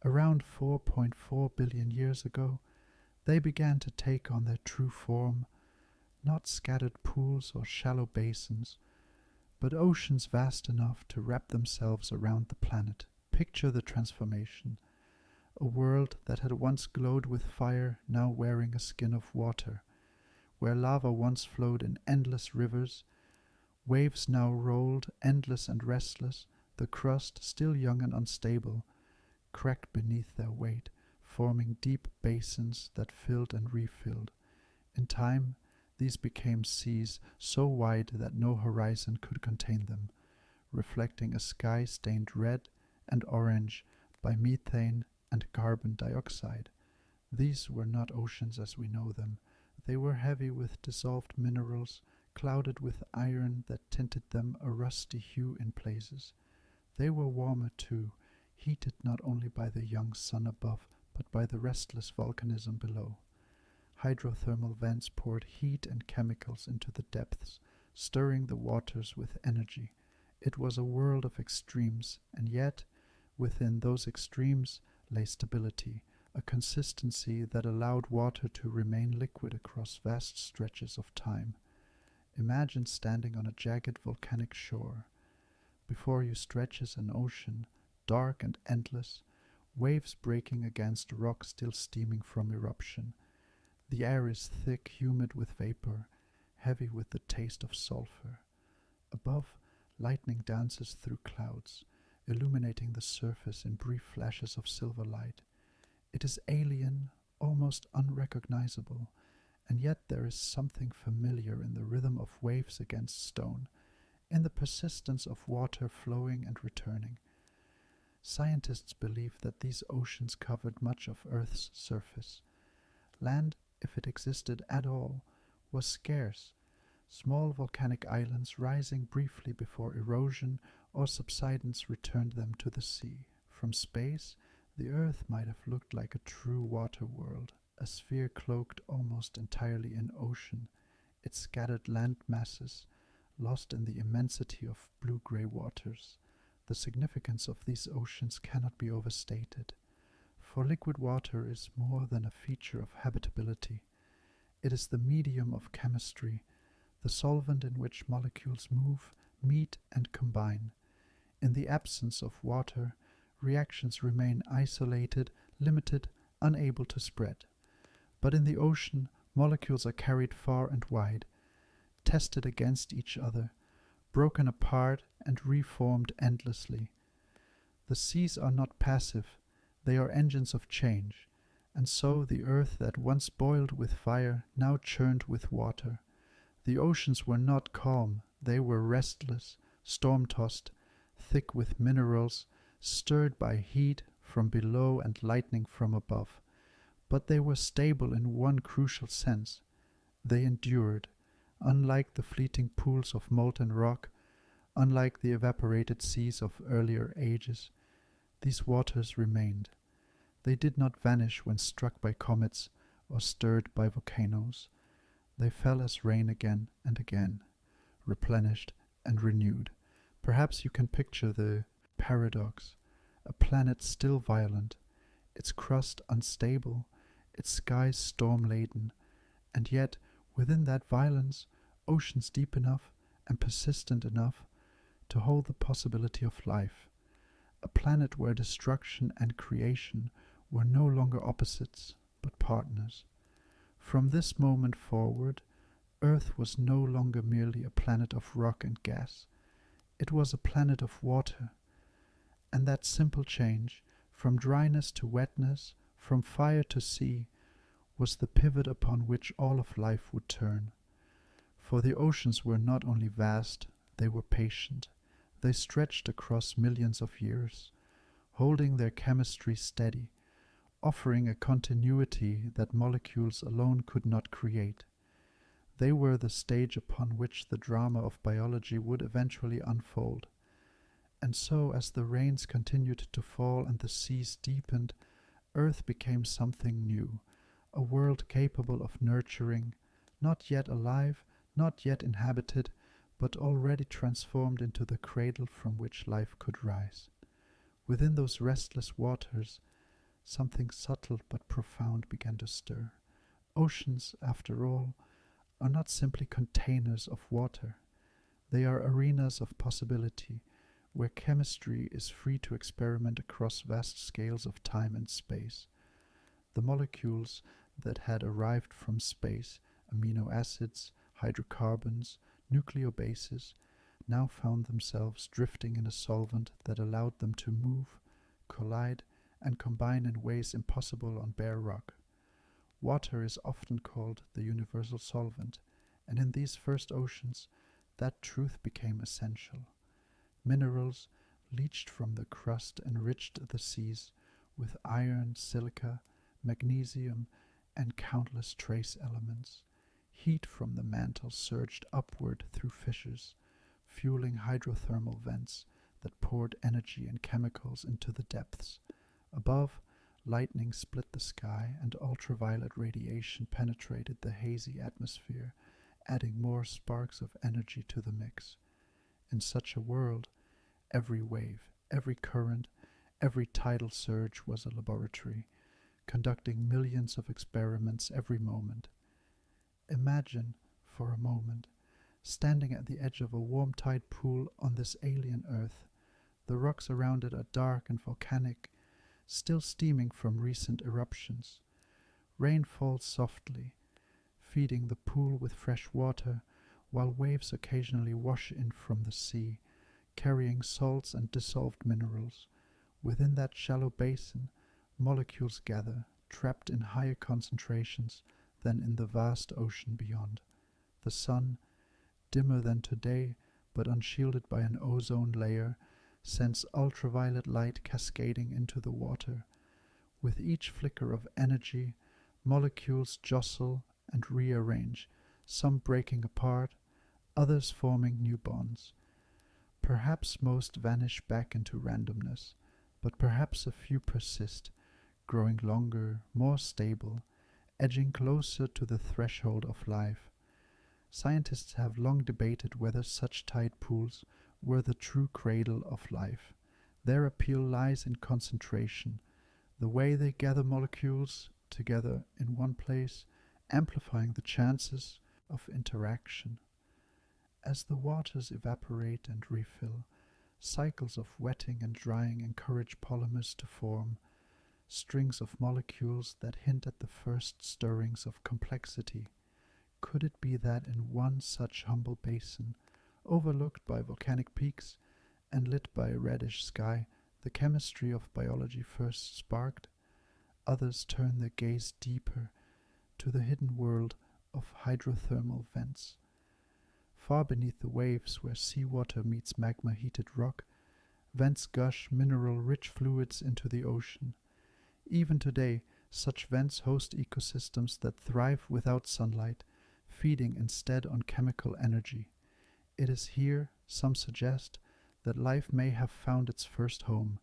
Around 4.4 billion years ago, they began to take on their true form, not scattered pools or shallow basins, but oceans vast enough to wrap themselves around the planet. Picture the transformation. A world that had once glowed with fire, now wearing a skin of water. Where lava once flowed in endless rivers, waves now rolled, endless and restless, the crust, still young and unstable, cracked beneath their weight, forming deep basins that filled and refilled. In time, these became seas so wide that no horizon could contain them, reflecting a sky stained red and orange by methane and carbon dioxide. These were not oceans as we know them. They were heavy with dissolved minerals, clouded with iron that tinted them a rusty hue in places. They were warmer too, heated not only by the young sun above, but by the restless volcanism below. Hydrothermal vents poured heat and chemicals into the depths, stirring the waters with energy. It was a world of extremes, and yet, within those extremes lay stability, a consistency that allowed water to remain liquid across vast stretches of time. Imagine standing on a jagged volcanic shore. Before you stretches an ocean, dark and endless, waves breaking against rock still steaming from eruption. The air is thick, humid with vapor, heavy with the taste of sulfur. Above, lightning dances through clouds, illuminating the surface in brief flashes of silver light. It is alien, almost unrecognizable, and yet there is something familiar in the rhythm of waves against stone, in the persistence of water flowing and returning. Scientists believe that these oceans covered much of Earth's surface. Land, if it existed at all, was scarce, small volcanic islands rising briefly before erosion or subsidence returned them to the sea. From space, the Earth might have looked like a true water world, a sphere cloaked almost entirely in ocean, its scattered land masses lost in the immensity of blue-gray waters. The significance of these oceans cannot be overstated, for liquid water is more than a feature of habitability. It is the medium of chemistry, the solvent in which molecules move, meet, and combine. In the absence of water, reactions remain isolated, limited, unable to spread. But in the ocean, molecules are carried far and wide, tested against each other, broken apart and reformed endlessly. The seas are not passive, they are engines of change, and so the earth that once boiled with fire now churned with water. The oceans were not calm, they were restless, storm-tossed, thick with minerals, stirred by heat from below and lightning from above. But they were stable in one crucial sense. They endured. Unlike the fleeting pools of molten rock, Unlike the evaporated seas of earlier ages, these waters remained. They did not vanish when struck by comets or stirred by volcanoes. They fell as rain again and again, replenished and renewed. Perhaps you can picture the paradox. A planet still violent, its crust unstable, its skies storm-laden, and yet, within that violence, oceans deep enough and persistent enough to hold the possibility of life. A planet where destruction and creation were no longer opposites, but partners. From this moment forward, Earth was no longer merely a planet of rock and gas. It was a planet of water. And that simple change, from dryness to wetness, from fire to sea, was the pivot upon which all of life would turn. For the oceans were not only vast, they were patient. They stretched across millions of years, holding their chemistry steady, offering a continuity that molecules alone could not create. They were the stage upon which the drama of biology would eventually unfold. And so, as the rains continued to fall and the seas deepened, Earth became something new, a world capable of nurturing, not yet alive, not yet inhabited, but already transformed into the cradle from which life could rise. Within those restless waters, something subtle but profound began to stir. Oceans, after all, are not simply containers of water. They are arenas of possibility, where chemistry is free to experiment across vast scales of time and space. The molecules that had arrived from space, amino acids, hydrocarbons, nucleobases, now found themselves drifting in a solvent that allowed them to move, collide, and combine in ways impossible on bare rock. Water is often called the universal solvent, and in these first oceans, that truth became essential. Minerals leached from the crust enriched the seas with iron, silica, magnesium, and countless trace elements. Heat from the mantle surged upward through fissures, fueling hydrothermal vents that poured energy and chemicals into the depths. Above, lightning split the sky, and ultraviolet radiation penetrated the hazy atmosphere, adding more sparks of energy to the mix. In such a world, every wave, every current, every tidal surge was a laboratory, conducting millions of experiments every moment. Imagine, for a moment, standing at the edge of a warm tide pool on this alien Earth. The rocks around it are dark and volcanic, still steaming from recent eruptions. Rain falls softly, feeding the pool with fresh water, while waves occasionally wash in from the sea, carrying salts and dissolved minerals. Within that shallow basin, molecules gather, trapped in higher concentrations than in the vast ocean beyond. The sun, dimmer than today, but unshielded by an ozone layer, sends ultraviolet light cascading into the water. With each flicker of energy, molecules jostle and rearrange, some breaking apart, others forming new bonds. Perhaps most vanish back into randomness, but perhaps a few persist, growing longer, more stable, edging closer to the threshold of life. Scientists have long debated whether such tide pools were the true cradle of life. Their appeal lies in concentration, the way they gather molecules together in one place, amplifying the chances of interaction. As the waters evaporate and refill, cycles of wetting and drying encourage polymers to form, strings of molecules that hint at the first stirrings of complexity. Could it be that in one such humble basin, overlooked by volcanic peaks and lit by a reddish sky, the chemistry of biology first sparked? Others turn their gaze deeper to the hidden world of hydrothermal vents. Far beneath the waves, where seawater meets magma-heated rock, vents gush mineral-rich fluids into the ocean. Even today, such vents host ecosystems that thrive without sunlight, feeding instead on chemical energy. It is here Some suggest that life may have found its first home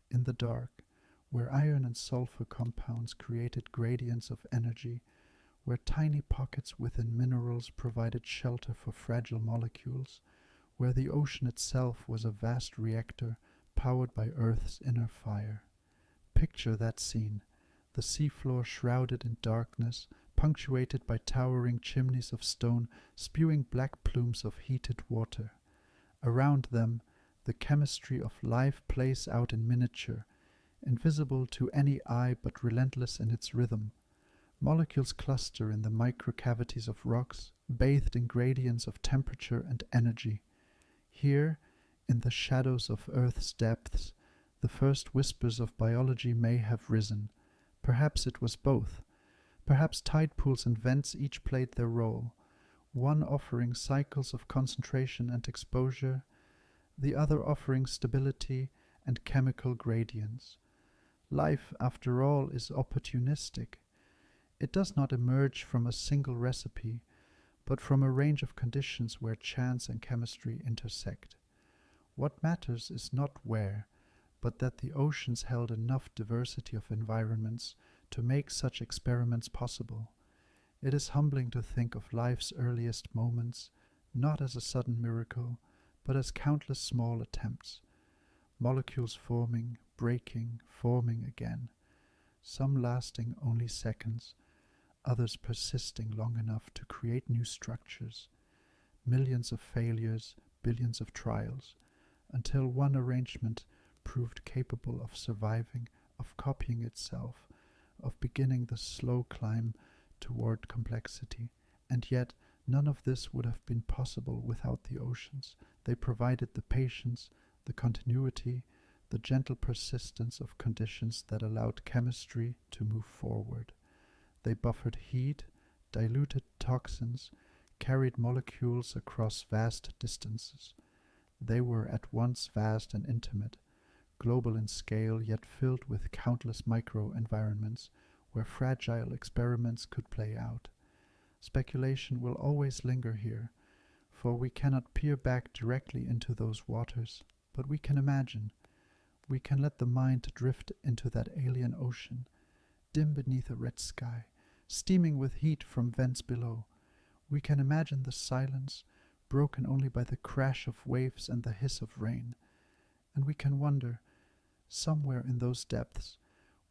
in the dark, where iron and sulfur compounds created gradients of energy, where tiny pockets within minerals provided shelter for fragile molecules, where the ocean itself was a vast reactor powered by Earth's inner fire. Picture that scene, the seafloor shrouded in darkness, punctuated by towering chimneys of stone spewing black plumes of heated water. Around them, the chemistry of life plays out in miniature, invisible to any eye but relentless in its rhythm. Molecules cluster in the microcavities of rocks, bathed in gradients of temperature and energy. Here, in the shadows of Earth's depths, the first whispers of biology may have risen. Perhaps it was both. Perhaps tide pools and vents each played their role, one offering cycles of concentration and exposure, the other offering stability and chemical gradients. Life, after all, is opportunistic. It does not emerge from a single recipe, but from a range of conditions where chance and chemistry intersect. What matters is not where, but that the oceans held enough diversity of environments to make such experiments possible. It is humbling to think of life's earliest moments not as a sudden miracle, but as countless small attempts, molecules forming, breaking, forming again, some lasting only seconds, others persisting long enough to create new structures, millions of failures, billions of trials, until one arrangement proved capable of surviving, of copying itself, of beginning the slow climb toward complexity. And yet none of this would have been possible without the oceans. They provided the patience, the continuity, the gentle persistence of conditions that allowed chemistry to move forward. They buffered heat, diluted toxins, carried molecules across vast distances. They were at once vast and intimate, global in scale, yet filled with countless micro-environments where fragile experiments could play out. Speculation will always linger here, for we cannot peer back directly into those waters, but we can imagine. We can let the mind drift into that alien ocean, dim beneath a red sky, steaming with heat from vents below. We can imagine the silence, broken only by the crash of waves and the hiss of rain. And we can wonder, somewhere in those depths,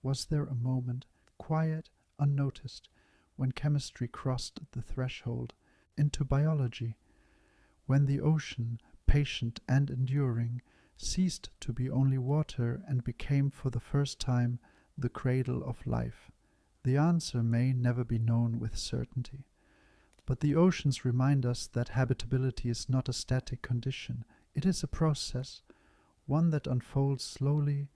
was there a moment, quiet, unnoticed, when chemistry crossed the threshold into biology, when the ocean, patient and enduring, ceased to be only water and became for the first time the cradle of life? The answer may never be known with certainty, but the oceans remind us that habitability is not a static condition. It is a process, one that unfolds slowly,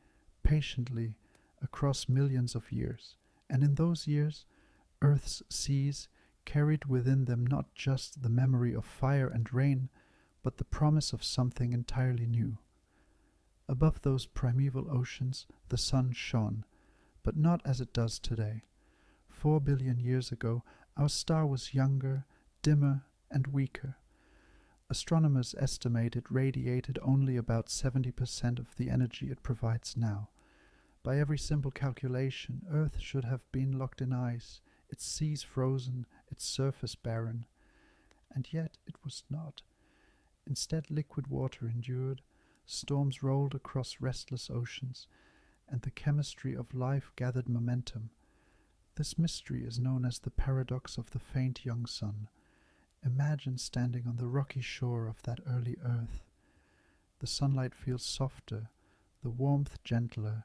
patiently, across millions of years. And in those years, Earth's seas carried within them not just the memory of fire and rain, but the promise of something entirely new. Above those primeval oceans, the sun shone, but not as it does today. 4 billion years ago, our star was younger, dimmer, and weaker. Astronomers estimate it radiated only about 70% of the energy it provides now. By every simple calculation, Earth should have been locked in ice, its seas frozen, its surface barren. And yet it was not. Instead, liquid water endured, storms rolled across restless oceans, and the chemistry of life gathered momentum. This mystery is known as the paradox of the faint young sun. Imagine standing on the rocky shore of that early Earth. The sunlight feels softer, the warmth gentler,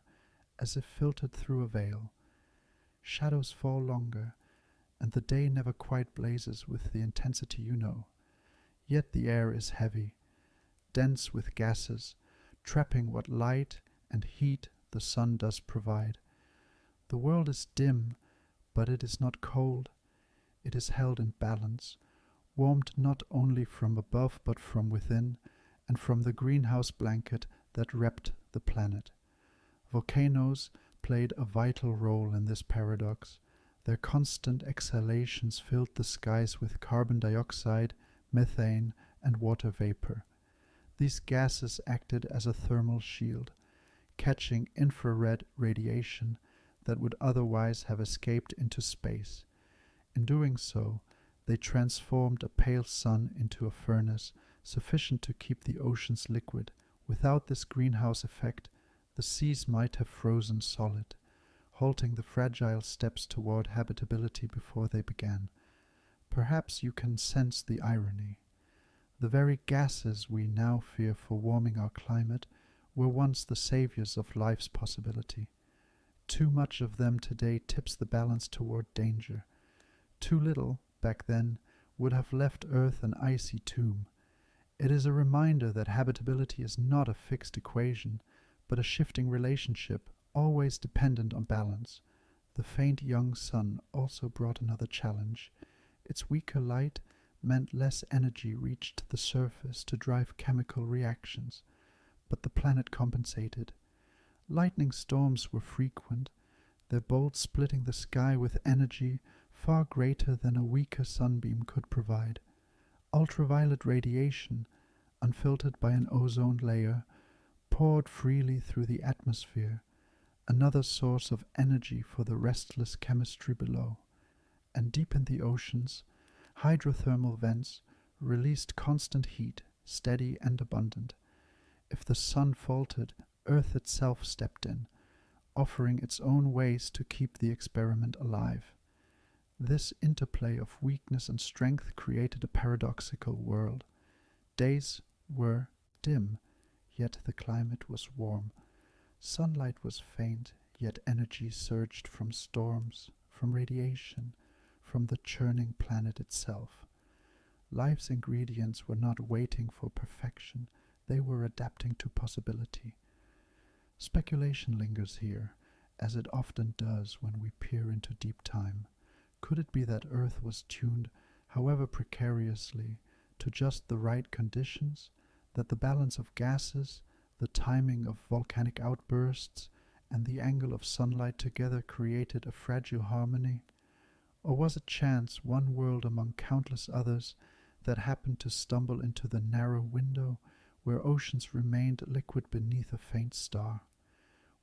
as if filtered through a veil. Shadows fall longer, and the day never quite blazes with the intensity you know. Yet the air is heavy, dense with gases, trapping what light and heat the sun does provide. The world is dim, but it is not cold. It is held in balance, warmed not only from above but from within, and from the greenhouse blanket that wrapped the planet. Volcanoes played a vital role in this paradox. Their constant exhalations filled the skies with carbon dioxide, methane, and water vapor. These gases acted as a thermal shield, catching infrared radiation that would otherwise have escaped into space. In doing so, they transformed a pale sun into a furnace sufficient to keep the oceans liquid. Without this greenhouse effect, the seas might have frozen solid, halting the fragile steps toward habitability before they began. Perhaps you can sense the irony. The very gases we now fear for warming our climate were once the saviors of life's possibility. Too much of them today tips the balance toward danger. Too little, back then, would have left Earth an icy tomb. It is a reminder that habitability is not a fixed equation, but a shifting relationship, always dependent on balance. The faint young sun also brought another challenge. Its weaker light meant less energy reached the surface to drive chemical reactions, but the planet compensated. Lightning storms were frequent, their bolts splitting the sky with energy far greater than a weaker sunbeam could provide. Ultraviolet radiation, unfiltered by an ozone layer, poured freely through the atmosphere, another source of energy for the restless chemistry below. And deep in the oceans, hydrothermal vents released constant heat, steady and abundant. If the sun faltered, Earth itself stepped in, offering its own ways to keep the experiment alive. This interplay of weakness and strength created a paradoxical world. Days were dim, yet the climate was warm. Sunlight was faint, yet energy surged from storms, from radiation, from the churning planet itself. Life's ingredients were not waiting for perfection, they were adapting to possibility. Speculation lingers here, as it often does when we peer into deep time. Could it be that Earth was tuned, however precariously, to just the right conditions, that the balance of gases, the timing of volcanic outbursts, and the angle of sunlight together created a fragile harmony? Or was it chance, one world among countless others, that happened to stumble into the narrow window where oceans remained liquid beneath a faint star?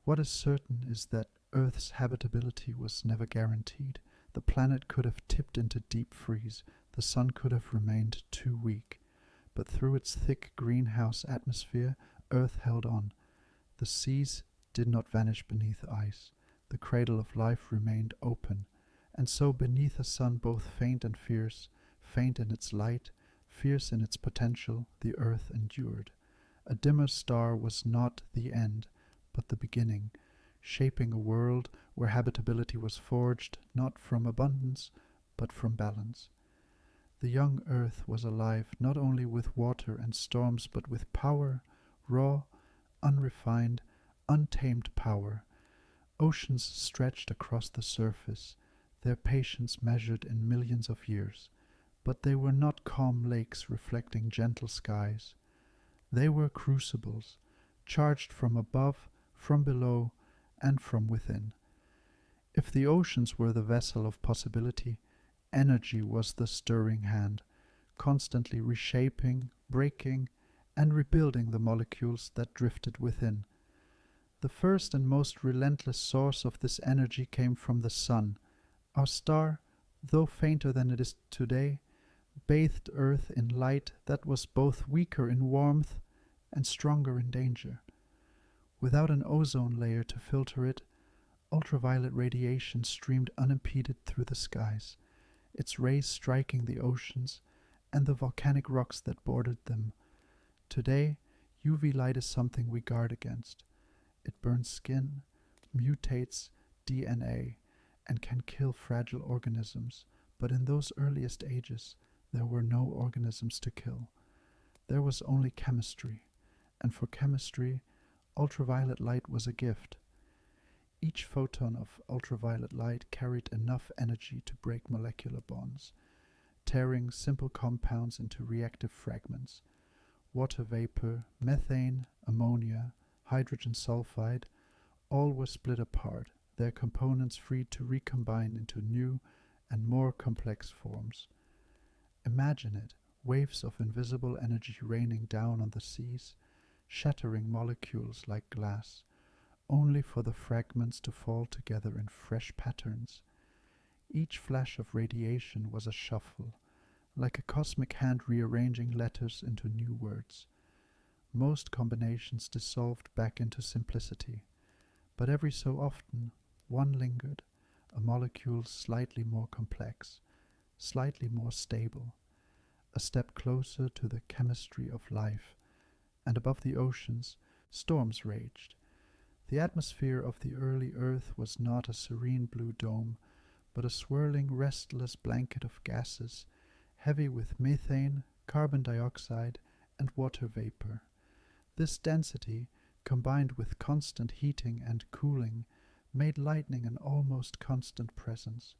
What is certain is that Earth's habitability was never guaranteed. The planet could have tipped into deep freeze, the sun could have remained too weak. But through its thick greenhouse atmosphere, Earth held on. The seas did not vanish beneath ice. The cradle of life remained open. And so beneath a sun both faint and fierce, faint in its light, fierce in its potential, the Earth endured. A dimmer star was not the end, but the beginning, shaping a world where habitability was forged not from abundance, but from balance. The young Earth was alive not only with water and storms, but with power, raw, unrefined, untamed power. Oceans stretched across the surface, their patience measured in millions of years, but they were not calm lakes reflecting gentle skies. They were crucibles, charged from above, from below, and from within. If the oceans were the vessel of possibility, energy was the stirring hand, constantly reshaping, breaking, and rebuilding the molecules that drifted within. The first and most relentless source of this energy came from the sun. Our star, though fainter than it is today, bathed Earth in light that was both weaker in warmth and stronger in danger. Without an ozone layer to filter it, ultraviolet radiation streamed unimpeded through the skies, its rays striking the oceans and the volcanic rocks that bordered them. Today, UV light is something we guard against. It burns skin, mutates DNA, and can kill fragile organisms, but in those earliest ages, there were no organisms to kill. There was only chemistry, and for chemistry, ultraviolet light was a gift. Each photon of ultraviolet light carried enough energy to break molecular bonds, tearing simple compounds into reactive fragments. Water vapor, methane, ammonia, hydrogen sulfide, all were split apart, their components freed to recombine into new and more complex forms. Imagine it, waves of invisible energy raining down on the seas, shattering molecules like glass, only for the fragments to fall together in fresh patterns. Each flash of radiation was a shuffle, like a cosmic hand rearranging letters into new words. Most combinations dissolved back into simplicity, but every so often one lingered, a molecule slightly more complex, slightly more stable, a step closer to the chemistry of life. And above the oceans, storms raged. The atmosphere of the early Earth was not a serene blue dome, but a swirling, restless blanket of gases, heavy with methane, carbon dioxide, and water vapor. This density, combined with constant heating and cooling, made lightning an almost constant presence.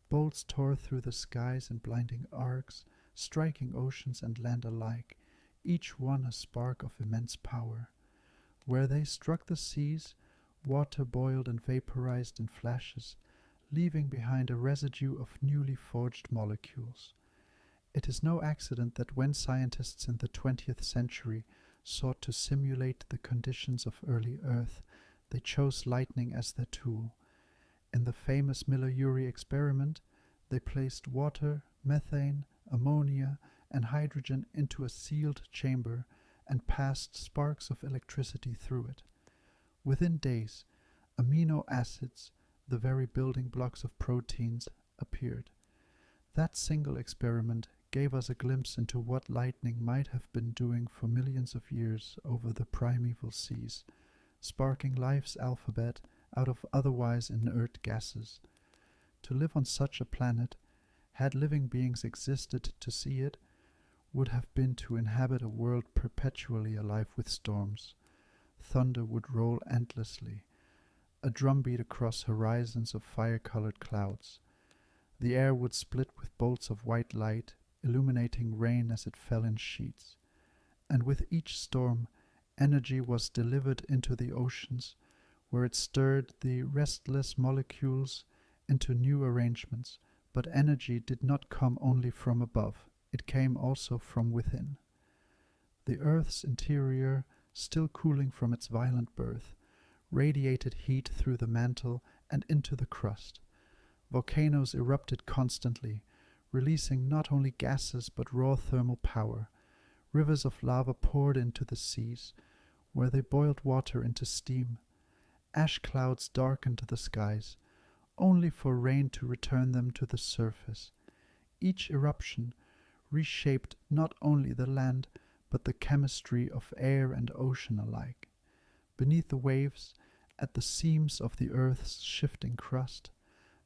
Bolts tore through the skies in blinding arcs, striking oceans and land alike, each one a spark of immense power. Where they struck the seas, water boiled and vaporized in flashes, leaving behind a residue of newly forged molecules. It is no accident that when scientists in the 20th century sought to simulate the conditions of early Earth, they chose lightning as their tool. In the famous Miller-Urey experiment, they placed water, methane, ammonia, and hydrogen into a sealed chamber and passed sparks of electricity through it. Within days, amino acids, the very building blocks of proteins, appeared. That single experiment gave us a glimpse into what lightning might have been doing for millions of years over the primeval seas, sparking life's alphabet out of otherwise inert gases. To live on such a planet, had living beings existed to see it, would have been to inhabit a world perpetually alive with storms. Thunder would roll endlessly, a drumbeat across horizons of fire-colored clouds. The air would split with bolts of white light, illuminating rain as it fell in sheets. And with each storm, energy was delivered into the oceans, where it stirred the restless molecules into new arrangements. But energy did not come only from above, it came also from within. The Earth's interior, still cooling from its violent birth, radiated heat through the mantle and into the crust. Volcanoes erupted constantly, releasing not only gases but raw thermal power. Rivers of lava poured into the seas, where they boiled water into steam. Ash clouds darkened the skies, only for rain to return them to the surface. Each eruption reshaped not only the land, but the chemistry of air and ocean alike. Beneath the waves, at the seams of the Earth's shifting crust,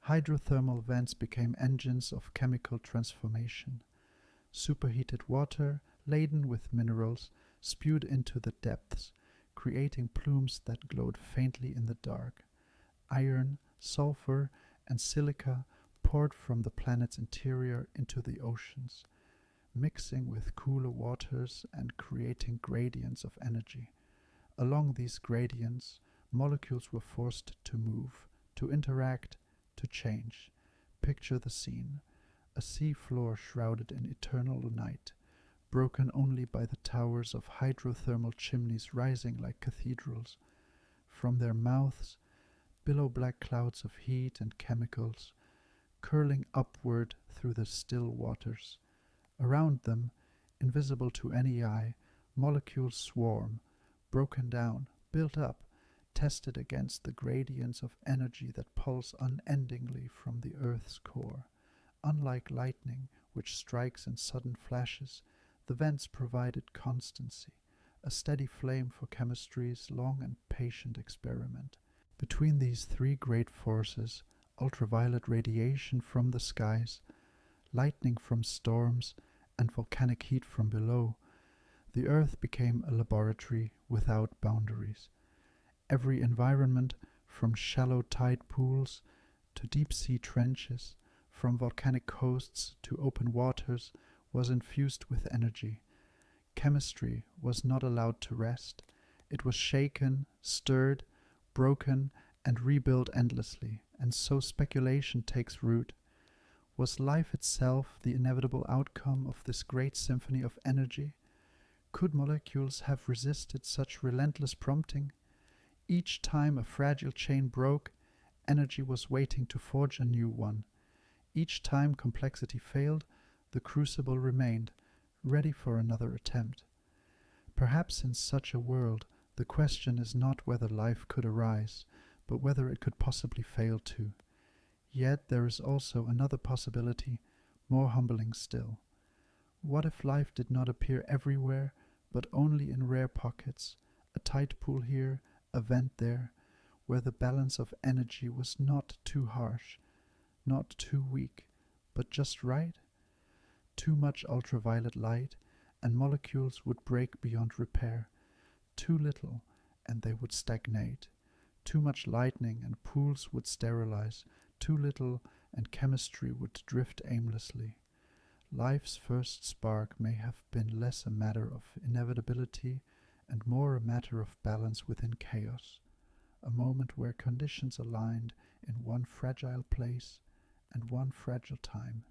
hydrothermal vents became engines of chemical transformation. Superheated water, laden with minerals, spewed into the depths, creating plumes that glowed faintly in the dark. Iron, sulfur, and silica poured from the planet's interior into the oceans, mixing with cooler waters and creating gradients of energy. Along these gradients, molecules were forced to move, to interact, to change. Picture the scene: a sea floor shrouded in eternal night, broken only by the towers of hydrothermal chimneys rising like cathedrals. From their mouths, billow black clouds of heat and chemicals, curling upward through the still waters. Around them, invisible to any eye, molecules swarm, broken down, built up, tested against the gradients of energy that pulse unendingly from the Earth's core. Unlike lightning, which strikes in sudden flashes, the vents provided constancy, a steady flame for chemistry's long and patient experiment. Between these three great forces, ultraviolet radiation from the skies, lightning from storms, and volcanic heat from below, the Earth became a laboratory without boundaries. Every environment, from shallow tide pools to deep-sea trenches, from volcanic coasts to open waters, was infused with energy. Chemistry was not allowed to rest. It was shaken, stirred, broken, and rebuilt endlessly, and so speculation takes root. Was life itself the inevitable outcome of this great symphony of energy? Could molecules have resisted such relentless prompting? Each time a fragile chain broke, energy was waiting to forge a new one. Each time complexity failed, the crucible remained, ready for another attempt. Perhaps in such a world, the question is not whether life could arise, but whether it could possibly fail to. Yet there is also another possibility, more humbling still. What if life did not appear everywhere, but only in rare pockets, a tide pool here, a vent there, where the balance of energy was not too harsh, not too weak, but just right? Too much ultraviolet light, and molecules would break beyond repair. Too little, and they would stagnate. Too much lightning, and pools would sterilize. Too little, and chemistry would drift aimlessly. Life's first spark may have been less a matter of inevitability and more a matter of balance within chaos, a moment where conditions aligned in one fragile place and one fragile time.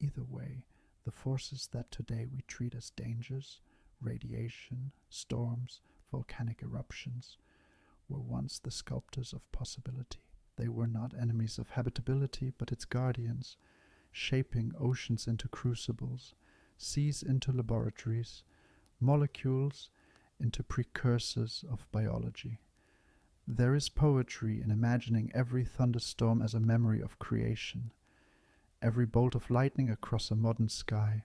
Either way, the forces that today we treat as dangers, radiation, storms, volcanic eruptions, were once the sculptors of possibility. They were not enemies of habitability, but its guardians, shaping oceans into crucibles, seas into laboratories, molecules into precursors of biology. There is poetry in imagining every thunderstorm as a memory of creation. Every bolt of lightning across a modern sky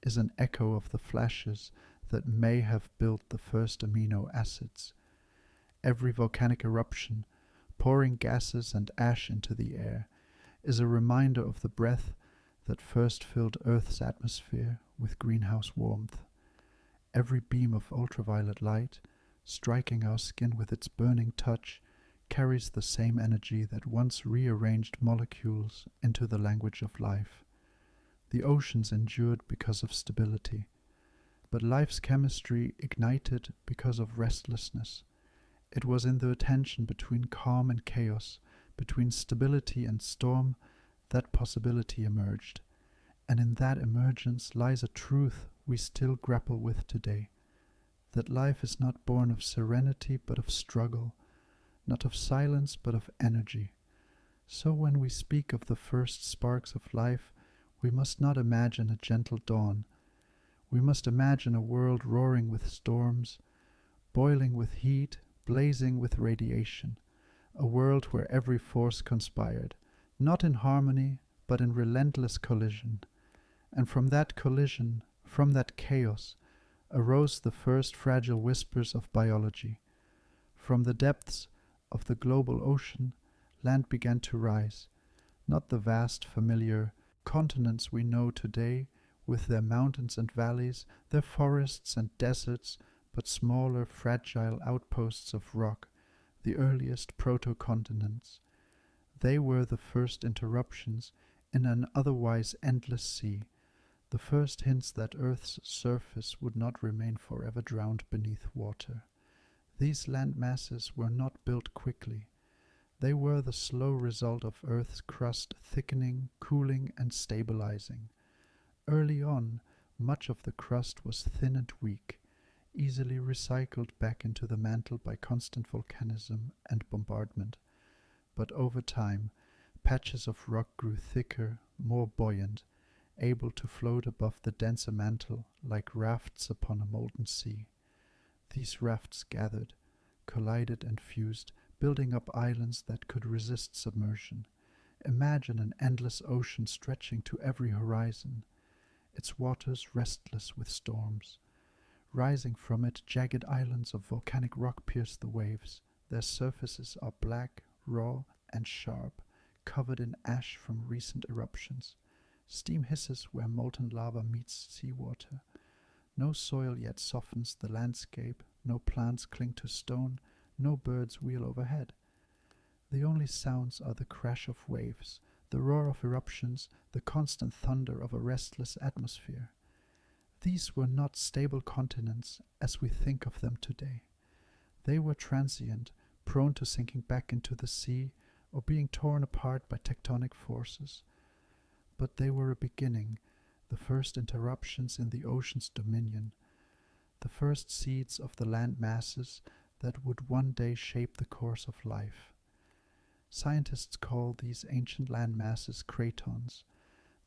is an echo of the flashes that may have built the first amino acids. Every volcanic eruption, pouring gases and ash into the air, is a reminder of the breath that first filled Earth's atmosphere with greenhouse warmth. Every beam of ultraviolet light, striking our skin with its burning touch, carries the same energy that once rearranged molecules into the language of life. The oceans endured because of stability, but life's chemistry ignited because of restlessness. It was in the tension between calm and chaos, between stability and storm, that possibility emerged. And in that emergence lies a truth we still grapple with today, that life is not born of serenity but of struggle, not of silence but of energy. So when we speak of the first sparks of life, we must not imagine a gentle dawn. We must imagine a world roaring with storms, boiling with heat, blazing with radiation, a world where every force conspired, not in harmony, but in relentless collision. And from that collision, from that chaos, arose the first fragile whispers of biology. From the depths of the global ocean, land began to rise, not the vast familiar continents we know today, with their mountains and valleys, their forests and deserts, but smaller, fragile outposts of rock, the earliest proto-continents. They were the first interruptions in an otherwise endless sea, the first hints that Earth's surface would not remain forever drowned beneath water. These land masses were not built quickly. They were the slow result of Earth's crust thickening, cooling, and stabilizing. Early on, much of the crust was thin and weak, easily recycled back into the mantle by constant volcanism and bombardment. But over time, patches of rock grew thicker, more buoyant, able to float above the denser mantle like rafts upon a molten sea. These rafts gathered, collided and fused, building up islands that could resist submersion. Imagine an endless ocean stretching to every horizon, its waters restless with storms. Rising from it, jagged islands of volcanic rock pierce the waves. Their surfaces are black, raw, and sharp, covered in ash from recent eruptions. Steam hisses where molten lava meets seawater. No soil yet softens the landscape, no plants cling to stone, no birds wheel overhead. The only sounds are the crash of waves, the roar of eruptions, the constant thunder of a restless atmosphere. These were not stable continents as we think of them today. They were transient, prone to sinking back into the sea or being torn apart by tectonic forces. But they were a beginning, the first interruptions in the ocean's dominion, the first seeds of the land masses that would one day shape the course of life. Scientists call these ancient land masses cratons,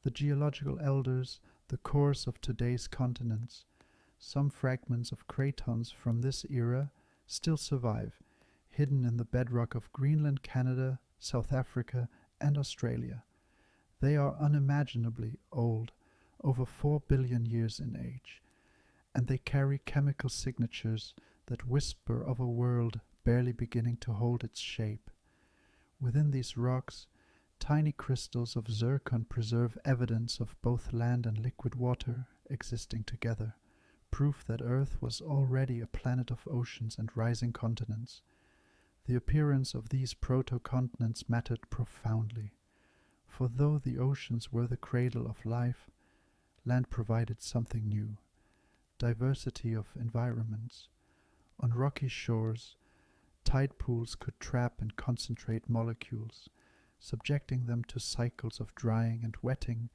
the geological elders, the cores of today's continents. Some fragments of cratons from this era still survive, hidden in the bedrock of Greenland, Canada, South Africa, and Australia. They are unimaginably old, over 4 billion years in age, and they carry chemical signatures that whisper of a world barely beginning to hold its shape. Within these rocks, tiny crystals of zircon preserve evidence of both land and liquid water existing together, proof that Earth was already a planet of oceans and rising continents. The appearance of these proto-continents mattered profoundly, for though the oceans were the cradle of life, land provided something new: diversity of environments. On rocky shores, tide pools could trap and concentrate molecules, subjecting them to cycles of drying and wetting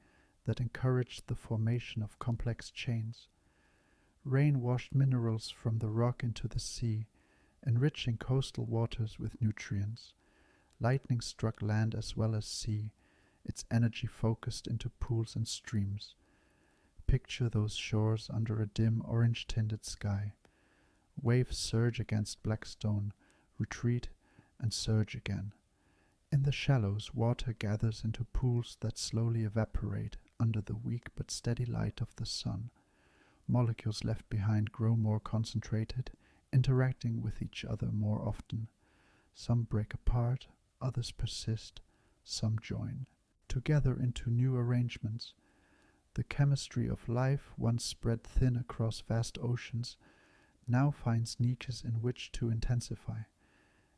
that encouraged the formation of complex chains. Rain washed minerals from the rock into the sea, enriching coastal waters with nutrients. Lightning struck land as well as sea, its energy focused into pools and streams. Picture those shores under a dim orange-tinted sky. Waves surge against black stone, retreat, and surge again. In the shallows, water gathers into pools that slowly evaporate under the weak but steady light of the sun. Molecules left behind grow more concentrated, interacting with each other more often. Some break apart, others persist, some join together into new arrangements. The chemistry of life, once spread thin across vast oceans, now finds niches in which to intensify.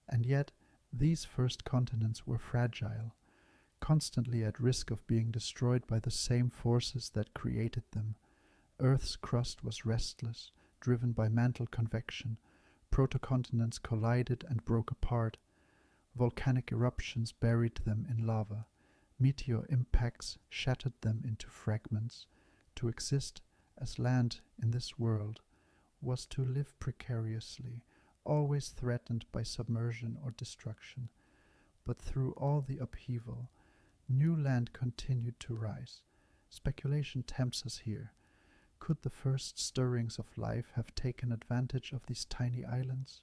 And yet, these first continents were fragile, constantly at risk of being destroyed by the same forces that created them. Earth's crust was restless, driven by mantle convection. Protocontinents collided and broke apart. Volcanic eruptions buried them in lava. Meteor impacts shattered them into fragments. To exist as land in this world was to live precariously, always threatened by submersion or destruction. But through all the upheaval, new land continued to rise. Speculation tempts us here. Could the first stirrings of life have taken advantage of these tiny islands?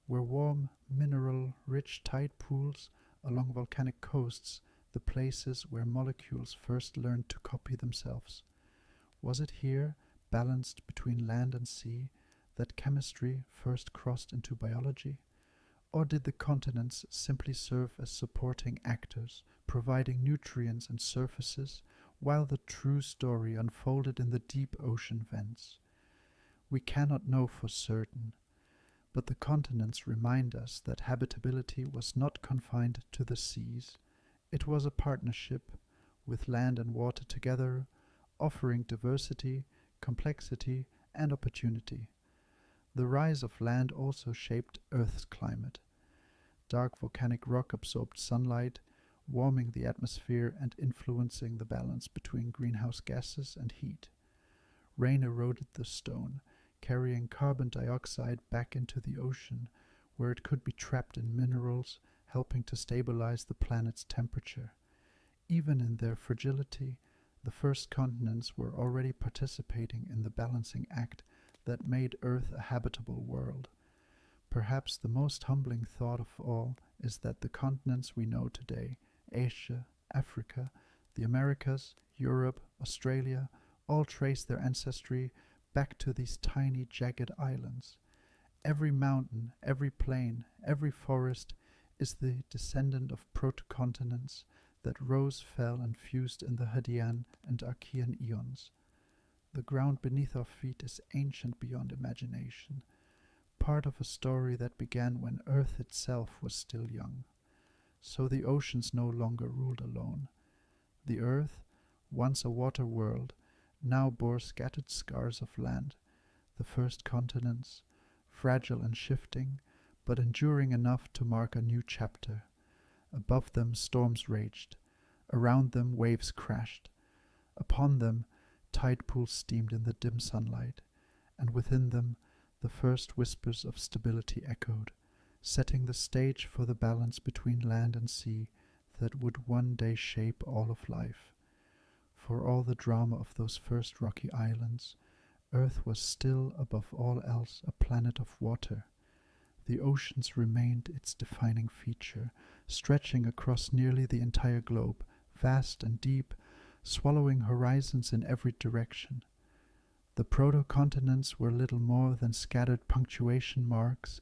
Were warm, mineral-rich tide pools along volcanic coasts the places where molecules first learned to copy themselves? Was it here, balanced between land and sea, that chemistry first crossed into biology? Or did the continents simply serve as supporting actors, providing nutrients and surfaces, while the true story unfolded in the deep ocean vents? We cannot know for certain, but the continents remind us that habitability was not confined to the seas. It was a partnership, with land and water together, offering diversity, complexity, and opportunity. The rise of land also shaped Earth's climate. Dark volcanic rock absorbed sunlight, warming the atmosphere and influencing the balance between greenhouse gases and heat. Rain eroded the stone, carrying carbon dioxide back into the ocean, where it could be trapped in minerals, helping to stabilize the planet's temperature. Even in their fragility, the first continents were already participating in the balancing act that made Earth a habitable world. Perhaps the most humbling thought of all is that the continents we know today, Asia, Africa, the Americas, Europe, Australia, all trace their ancestry back to these tiny jagged islands. Every mountain, every plain, every forest is the descendant of protocontinents that rose, fell, and fused in the Hadean and Archean eons. The ground beneath our feet is ancient beyond imagination, part of a story that began when Earth itself was still young. So the oceans no longer ruled alone. The Earth, once a water world, now bore scattered scars of land, the first continents, fragile and shifting, but enduring enough to mark a new chapter. Above them storms raged. Around them waves crashed. Upon them tide pools steamed in the dim sunlight, and within them the first whispers of stability echoed, setting the stage for the balance between land and sea that would one day shape all of life. For all the drama of those first rocky islands, Earth was still, above all else, a planet of water. The oceans remained its defining feature, stretching across nearly the entire globe, vast and deep, swallowing horizons in every direction. The proto-continents were little more than scattered punctuation marks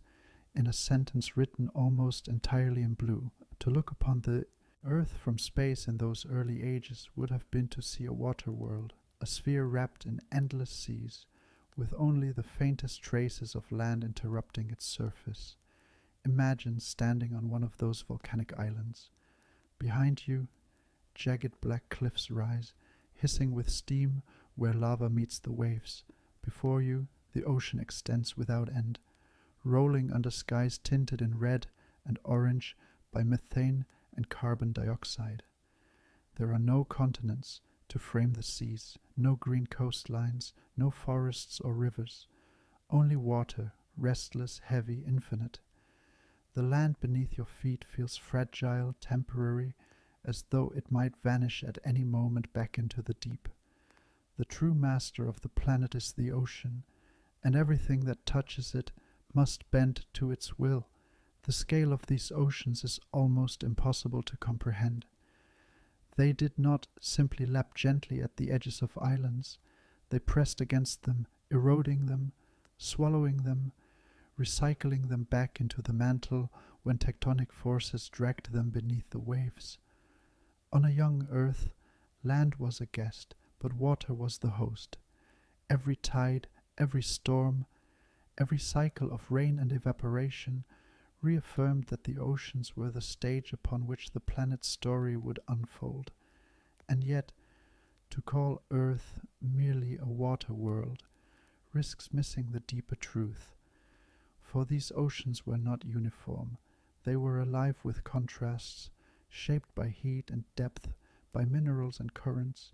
in a sentence written almost entirely in blue. To look upon the Earth from space in those early ages would have been to see a water world, a sphere wrapped in endless seas, with only the faintest traces of land interrupting its surface. Imagine standing on one of those volcanic islands. Behind you, jagged black cliffs rise, hissing with steam where lava meets the waves. Before you, the ocean extends without end, rolling under skies tinted in red and orange by methane and carbon dioxide. There are no continents to frame the seas, no green coastlines, no forests or rivers, only water, restless, heavy, infinite. The land beneath your feet feels fragile, temporary, as though it might vanish at any moment back into the deep. The true master of the planet is the ocean, and everything that touches it must bend to its will. The scale of these oceans is almost impossible to comprehend. They did not simply lap gently at the edges of islands. They pressed against them, eroding them, swallowing them, recycling them back into the mantle when tectonic forces dragged them beneath the waves. On a young Earth, land was a guest, but water was the host. Every tide, every storm, every cycle of rain and evaporation reaffirmed that the oceans were the stage upon which the planet's story would unfold. And yet, to call Earth merely a water world risks missing the deeper truth. For these oceans were not uniform. They were alive with contrasts, shaped by heat and depth, by minerals and currents.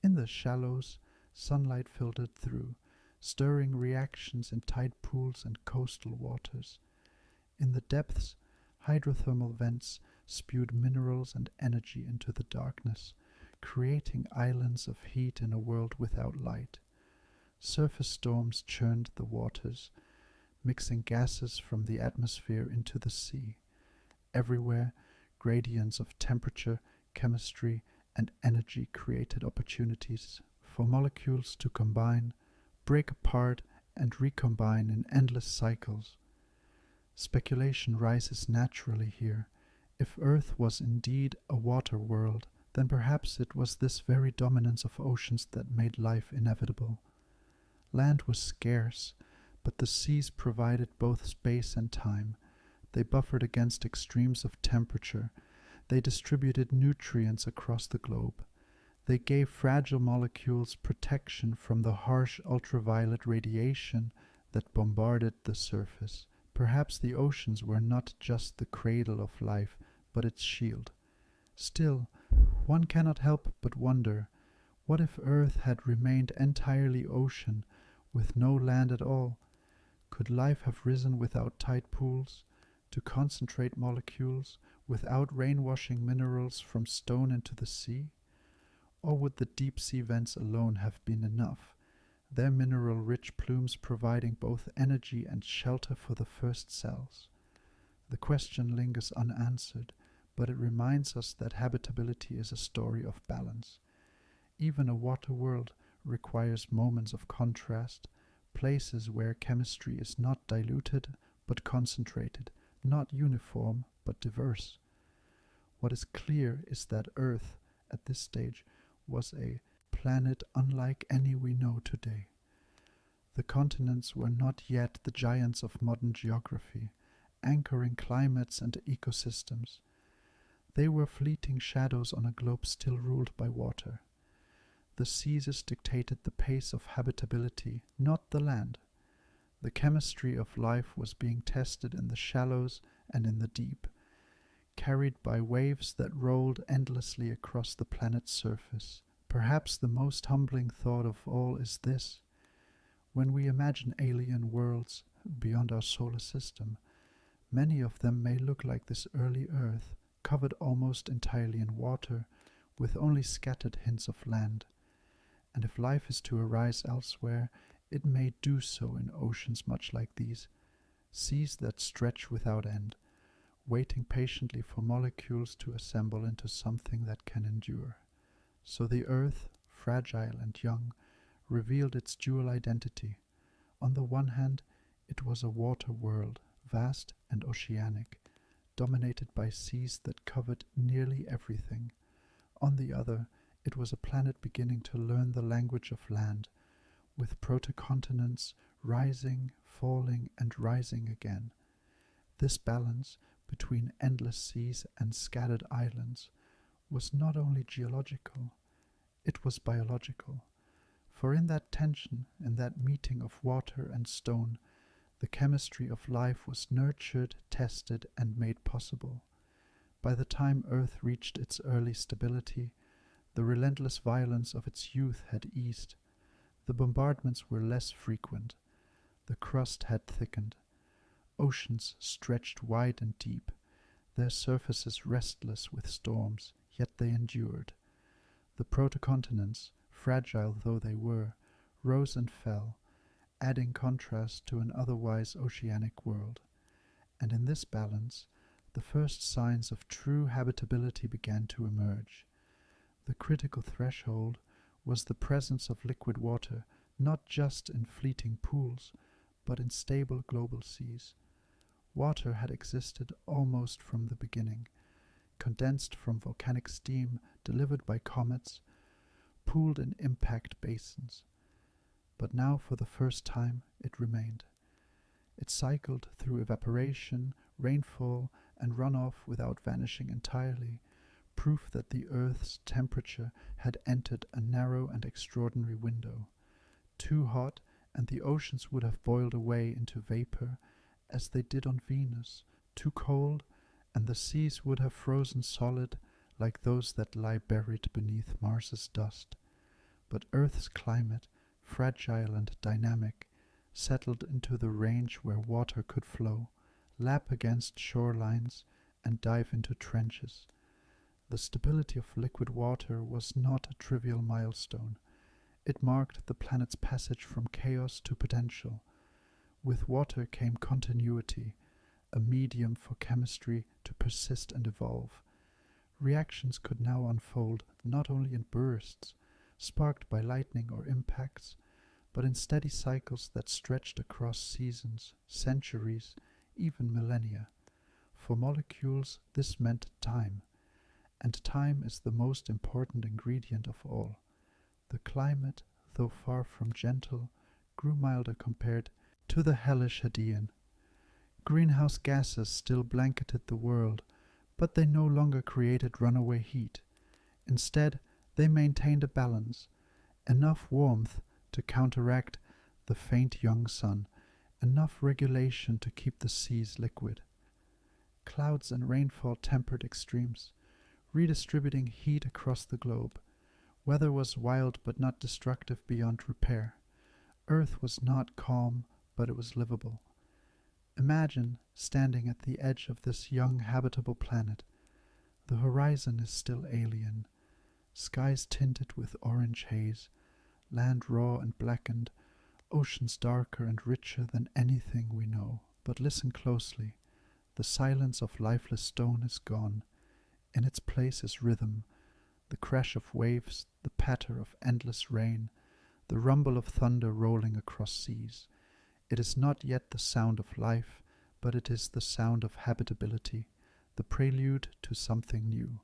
In the shallows, sunlight filtered through, stirring reactions in tide pools and coastal waters. In the depths, hydrothermal vents spewed minerals and energy into the darkness, creating islands of heat in a world without light. Surface storms churned the waters, mixing gases from the atmosphere into the sea. Everywhere, gradients of temperature, chemistry, and energy created opportunities for molecules to combine, break apart, and recombine in endless cycles. Speculation rises naturally here. If Earth was indeed a water world, then perhaps it was this very dominance of oceans that made life inevitable. Land was scarce, but the seas provided both space and time. They buffered against extremes of temperature. They distributed nutrients across the globe. They gave fragile molecules protection from the harsh ultraviolet radiation that bombarded the surface. Perhaps the oceans were not just the cradle of life, but its shield. Still, one cannot help but wonder, what if Earth had remained entirely ocean, with no land at all? Could life have risen without tide pools, to concentrate molecules, without rain-washing minerals from stone into the sea? Or would the deep-sea vents alone have been enough, their mineral-rich plumes providing both energy and shelter for the first cells? The question lingers unanswered, but it reminds us that habitability is a story of balance. Even a water world requires moments of contrast, places where chemistry is not diluted but concentrated, not uniform but diverse. What is clear is that Earth, at this stage, was a planet unlike any we know today. The continents were not yet the giants of modern geography, anchoring climates and ecosystems. They were fleeting shadows on a globe still ruled by water. The seas dictated the pace of habitability, not the land. The chemistry of life was being tested in the shallows and in the deep. carried by waves that rolled endlessly across the planet's surface. Perhaps the most humbling thought of all is this: when we imagine alien worlds beyond our solar system, many of them may look like this early Earth, covered almost entirely in water, with only scattered hints of land. And if life is to arise elsewhere, it may do so in oceans much like these, seas that stretch without end, waiting patiently for molecules to assemble into something that can endure. So the Earth, fragile and young, revealed its dual identity. On the one hand, it was a water world, vast and oceanic, dominated by seas that covered nearly everything. On the other, it was a planet beginning to learn the language of land, with protocontinents rising, falling, and rising again. This balance between endless seas and scattered islands was not only geological, it was biological. For in that tension, in that meeting of water and stone, the chemistry of life was nurtured, tested, and made possible. By the time Earth reached its early stability, the relentless violence of its youth had eased. The bombardments were less frequent. The crust had thickened. Oceans stretched wide and deep, their surfaces restless with storms, yet they endured. The protocontinents, fragile though they were, rose and fell, adding contrast to an otherwise oceanic world. And in this balance, the first signs of true habitability began to emerge. The critical threshold was the presence of liquid water, not just in fleeting pools, but in stable global seas. Water had existed almost from the beginning, condensed from volcanic steam delivered by comets, pooled in impact basins. But now for the first time it remained. It cycled through evaporation, rainfall, and runoff without vanishing entirely, proof that the Earth's temperature had entered a narrow and extraordinary window. Too hot, and the oceans would have boiled away into vapor, as they did on Venus. Too cold, and the seas would have frozen solid, like those that lie buried beneath Mars's dust. But Earth's climate, fragile and dynamic, settled into the range where water could flow, lap against shorelines, and dive into trenches. The stability of liquid water was not a trivial milestone. It marked the planet's passage from chaos to potential. With water came continuity, a medium for chemistry to persist and evolve. Reactions could now unfold not only in bursts, sparked by lightning or impacts, but in steady cycles that stretched across seasons, centuries, even millennia. For molecules, this meant time, and time is the most important ingredient of all. The climate, though far from gentle, grew milder compared to the hellish Hadean. Greenhouse gases still blanketed the world, but they no longer created runaway heat. Instead, they maintained a balance, enough warmth to counteract the faint young sun, enough regulation to keep the seas liquid. Clouds and rainfall tempered extremes, redistributing heat across the globe. Weather was wild but not destructive beyond repair. Earth was not calm, but it was livable. Imagine standing at the edge of this young habitable planet. The horizon is still alien, skies tinted with orange haze, land raw and blackened, oceans darker and richer than anything we know. But listen closely. The silence of lifeless stone is gone. In its place is rhythm, the crash of waves, the patter of endless rain, the rumble of thunder rolling across seas. It is not yet the sound of life, but it is the sound of habitability, the prelude to something new.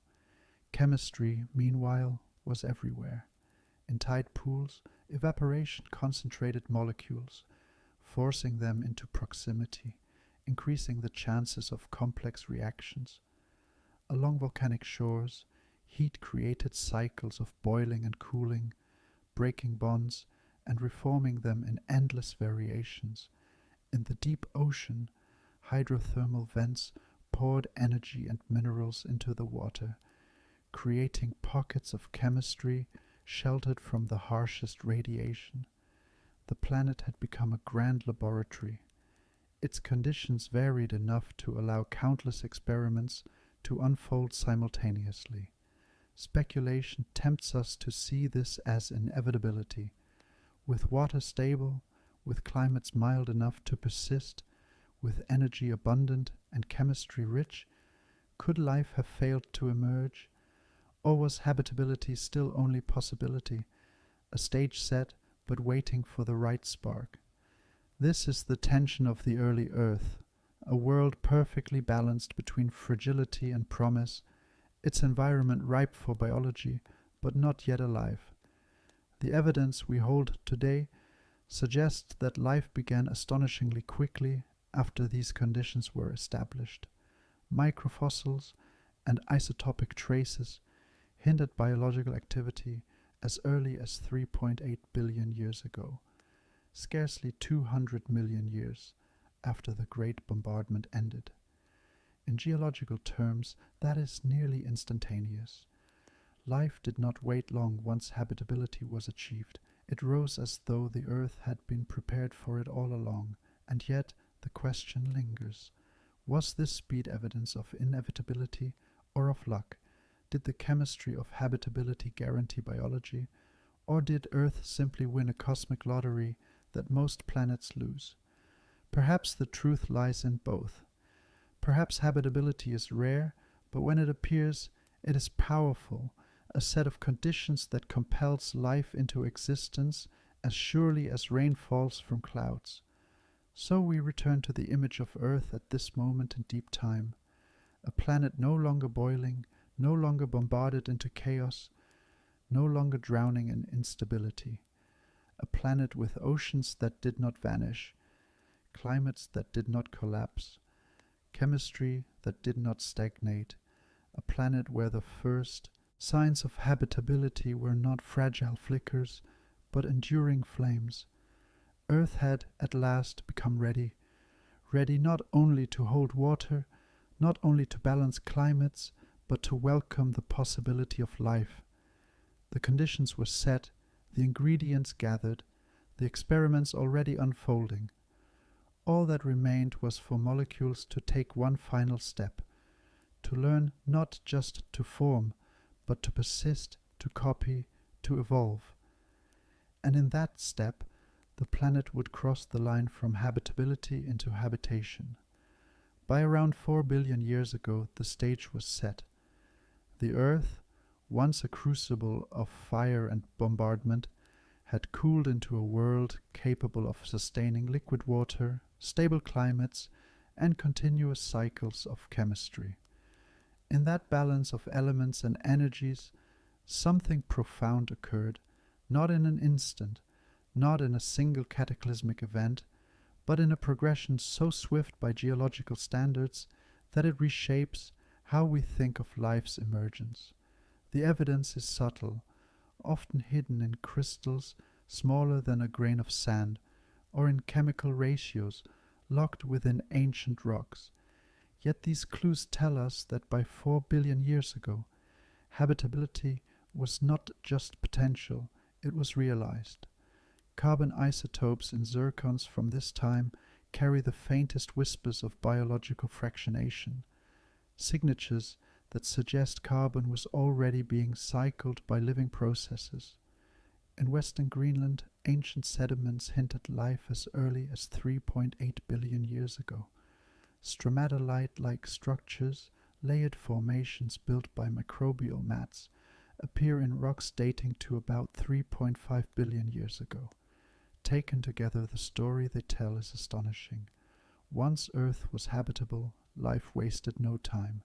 Chemistry, meanwhile, was everywhere. In tide pools, evaporation concentrated molecules, forcing them into proximity, increasing the chances of complex reactions. Along volcanic shores, heat created cycles of boiling and cooling, breaking bonds and reforming them in endless variations. In the deep ocean, hydrothermal vents poured energy and minerals into the water, creating pockets of chemistry sheltered from the harshest radiation. The planet had become a grand laboratory. Its conditions varied enough to allow countless experiments to unfold simultaneously. Speculation tempts us to see this as inevitability. With water stable, with climates mild enough to persist, with energy abundant and chemistry rich, could life have failed to emerge? Or was habitability still only possibility, a stage set but waiting for the right spark? This is the tension of the early Earth, a world perfectly balanced between fragility and promise, its environment ripe for biology, but not yet alive. The evidence we hold today suggests that life began astonishingly quickly after these conditions were established. Microfossils and isotopic traces hint at biological activity as early as 3.8 billion years ago, scarcely 200 million years after the Great Bombardment ended. In geological terms, that is nearly instantaneous. Life did not wait long once habitability was achieved. It rose as though the Earth had been prepared for it all along, and yet the question lingers. Was this speed evidence of inevitability or of luck? Did the chemistry of habitability guarantee biology, or did Earth simply win a cosmic lottery that most planets lose? Perhaps the truth lies in both. Perhaps habitability is rare, but when it appears, it is powerful, a set of conditions that compels life into existence as surely as rain falls from clouds. So we return to the image of Earth at this moment in deep time, a planet no longer boiling, no longer bombarded into chaos, no longer drowning in instability, a planet with oceans that did not vanish, climates that did not collapse, chemistry that did not stagnate, a planet where the first signs of habitability were not fragile flickers, but enduring flames. Earth had at last become ready not only to hold water, not only to balance climates, but to welcome the possibility of life. The conditions were set, the ingredients gathered, the experiments already unfolding. All that remained was for molecules to take one final step, to learn not just to form, but to persist, to copy, to evolve. And in that step, the planet would cross the line from habitability into habitation. By around 4 billion years ago, the stage was set. The Earth, once a crucible of fire and bombardment, had cooled into a world capable of sustaining liquid water, stable climates, and continuous cycles of chemistry. In that balance of elements and energies, something profound occurred, not in an instant, not in a single cataclysmic event, but in a progression so swift by geological standards that it reshapes how we think of life's emergence. The evidence is subtle, often hidden in crystals smaller than a grain of sand, or in chemical ratios locked within ancient rocks. Yet these clues tell us that by 4 billion years ago, habitability was not just potential, it was realized. Carbon isotopes in zircons from this time carry the faintest whispers of biological fractionation, signatures that suggest carbon was already being cycled by living processes. In western Greenland, ancient sediments hint at life as early as 3.8 billion years ago. Stromatolite-like structures, layered formations built by microbial mats, appear in rocks dating to about 3.5 billion years ago. Taken together, the story they tell is astonishing. Once Earth was habitable, life wasted no time.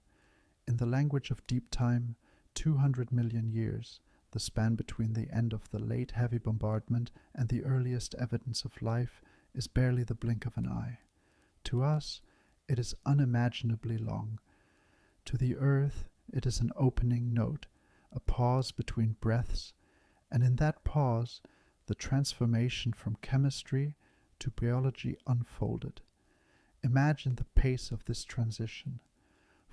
In the language of deep time, 200 million years, the span between the end of the late heavy bombardment and the earliest evidence of life, is barely the blink of an eye. To us, it is unimaginably long. To the Earth, it is an opening note, a pause between breaths, and in that pause, the transformation from chemistry to biology unfolded. Imagine the pace of this transition.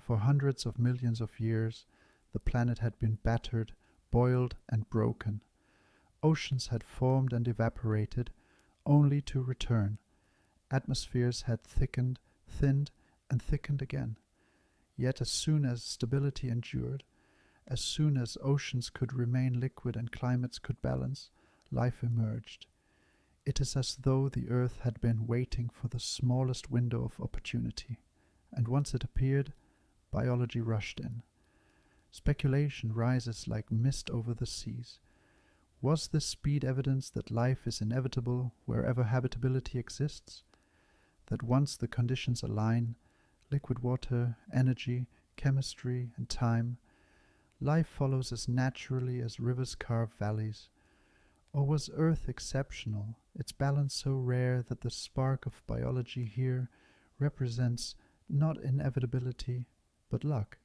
For hundreds of millions of years, the planet had been battered, boiled, and broken. Oceans had formed and evaporated, only to return. Atmospheres had thickened, thinned, and thickened again. Yet as soon as stability endured, as soon as oceans could remain liquid and climates could balance, life emerged. It is as though the earth had been waiting for the smallest window of opportunity, and once it appeared, biology rushed in. Speculation rises like mist over the seas. Was this speed evidence that life is inevitable wherever habitability exists? That once the conditions align, liquid water, energy, chemistry, and time, life follows as naturally as rivers carve valleys? Or was Earth exceptional, its balance so rare that the spark of biology here represents not inevitability, but luck?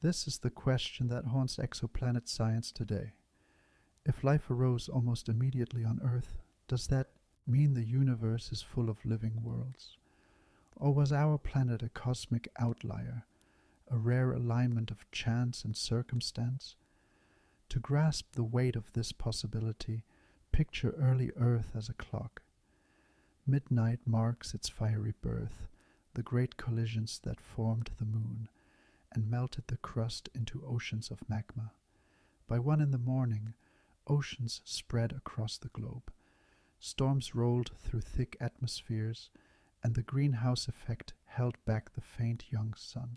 This is the question that haunts exoplanet science today. If life arose almost immediately on Earth, does that mean the universe is full of living worlds? Or was our planet a cosmic outlier, a rare alignment of chance and circumstance? To grasp the weight of this possibility, picture early Earth as a clock. Midnight marks its fiery birth, the great collisions that formed the moon and melted the crust into oceans of magma. By 1 in the morning, oceans spread across the globe. Storms rolled through thick atmospheres, and the greenhouse effect held back the faint young sun.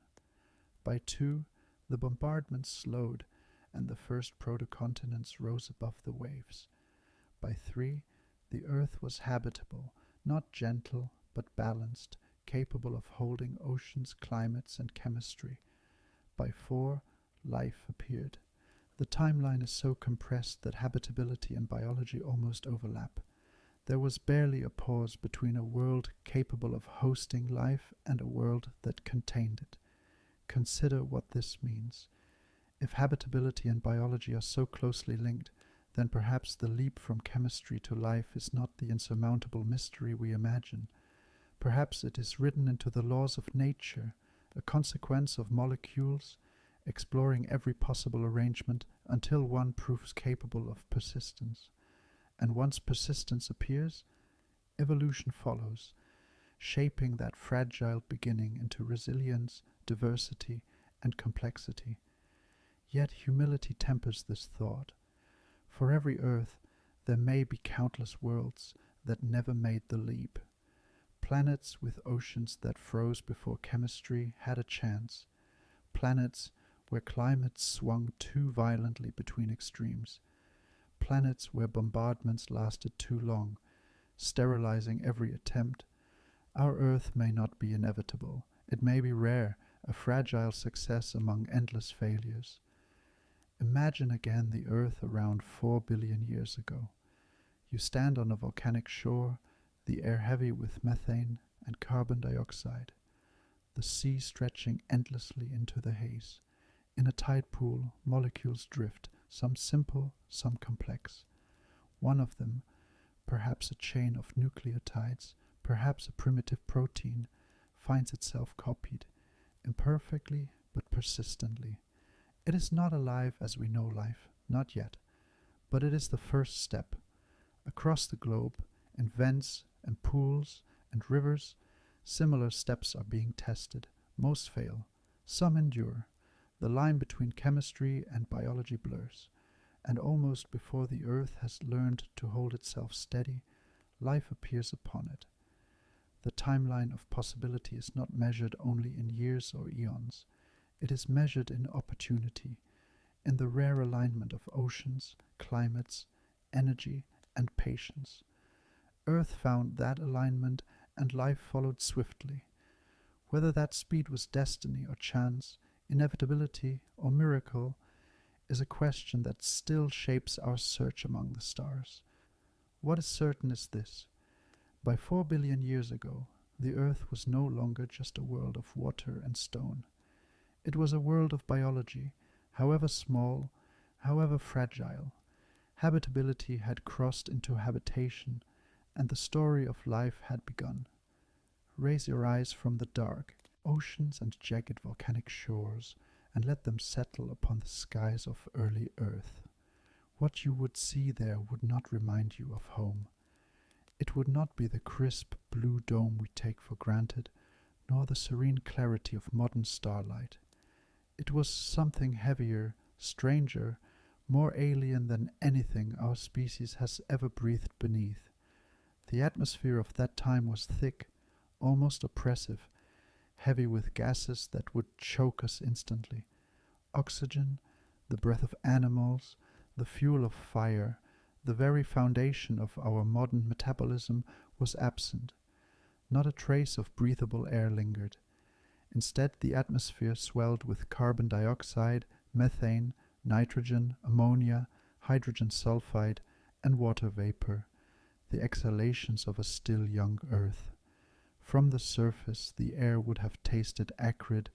By 2, the bombardment slowed, and the first protocontinents rose above the waves. By 3, the earth was habitable, not gentle, but balanced, capable of holding oceans, climates, and chemistry. By 4, life appeared. The timeline is so compressed that habitability and biology almost overlap. There was barely a pause between a world capable of hosting life and a world that contained it. Consider what this means. If habitability and biology are so closely linked, then perhaps the leap from chemistry to life is not the insurmountable mystery we imagine. Perhaps it is written into the laws of nature, a consequence of molecules, exploring every possible arrangement until one proves capable of persistence. And once persistence appears, evolution follows, shaping that fragile beginning into resilience, diversity, and complexity. Yet humility tempers this thought. For every Earth, there may be countless worlds that never made the leap. Planets with oceans that froze before chemistry had a chance. Planets where climates swung too violently between extremes. Planets where bombardments lasted too long, sterilizing every attempt. Our Earth may not be inevitable. It may be rare, a fragile success among endless failures. Imagine again the Earth around 4 billion years ago. You stand on a volcanic shore, the air heavy with methane and carbon dioxide, the sea stretching endlessly into the haze. In a tide pool, molecules drift, some simple, some complex. One of them, perhaps a chain of nucleotides, perhaps a primitive protein, finds itself copied, imperfectly but persistently. It is not alive as we know life, not yet, but it is the first step. Across the globe, in vents and pools and rivers, similar steps are being tested. Most fail, some endure. The line between chemistry and biology blurs, and almost before the Earth has learned to hold itself steady, life appears upon it. The timeline of possibility is not measured only in years or eons. It is measured in opportunity, in the rare alignment of oceans, climates, energy, and patience. Earth found that alignment, and life followed swiftly. Whether that speed was destiny or chance, inevitability or miracle, is a question that still shapes our search among the stars. What is certain is this: by 4 billion years ago, the Earth was no longer just a world of water and stone. It was a world of biology, however small, however fragile. Habitability had crossed into habitation, and the story of life had begun. Raise your eyes from the dark oceans and jagged volcanic shores, and let them settle upon the skies of early Earth. What you would see there would not remind you of home. It would not be the crisp blue dome we take for granted, nor the serene clarity of modern starlight. It was something heavier, stranger, more alien than anything our species has ever breathed beneath. The atmosphere of that time was thick, almost oppressive, heavy with gases that would choke us instantly. Oxygen, the breath of animals, the fuel of fire, the very foundation of our modern metabolism was absent. Not a trace of breathable air lingered. Instead, the atmosphere swelled with carbon dioxide, methane, nitrogen, ammonia, hydrogen sulfide, and water vapor, the exhalations of a still young Earth. From the surface, the air would have tasted acrid,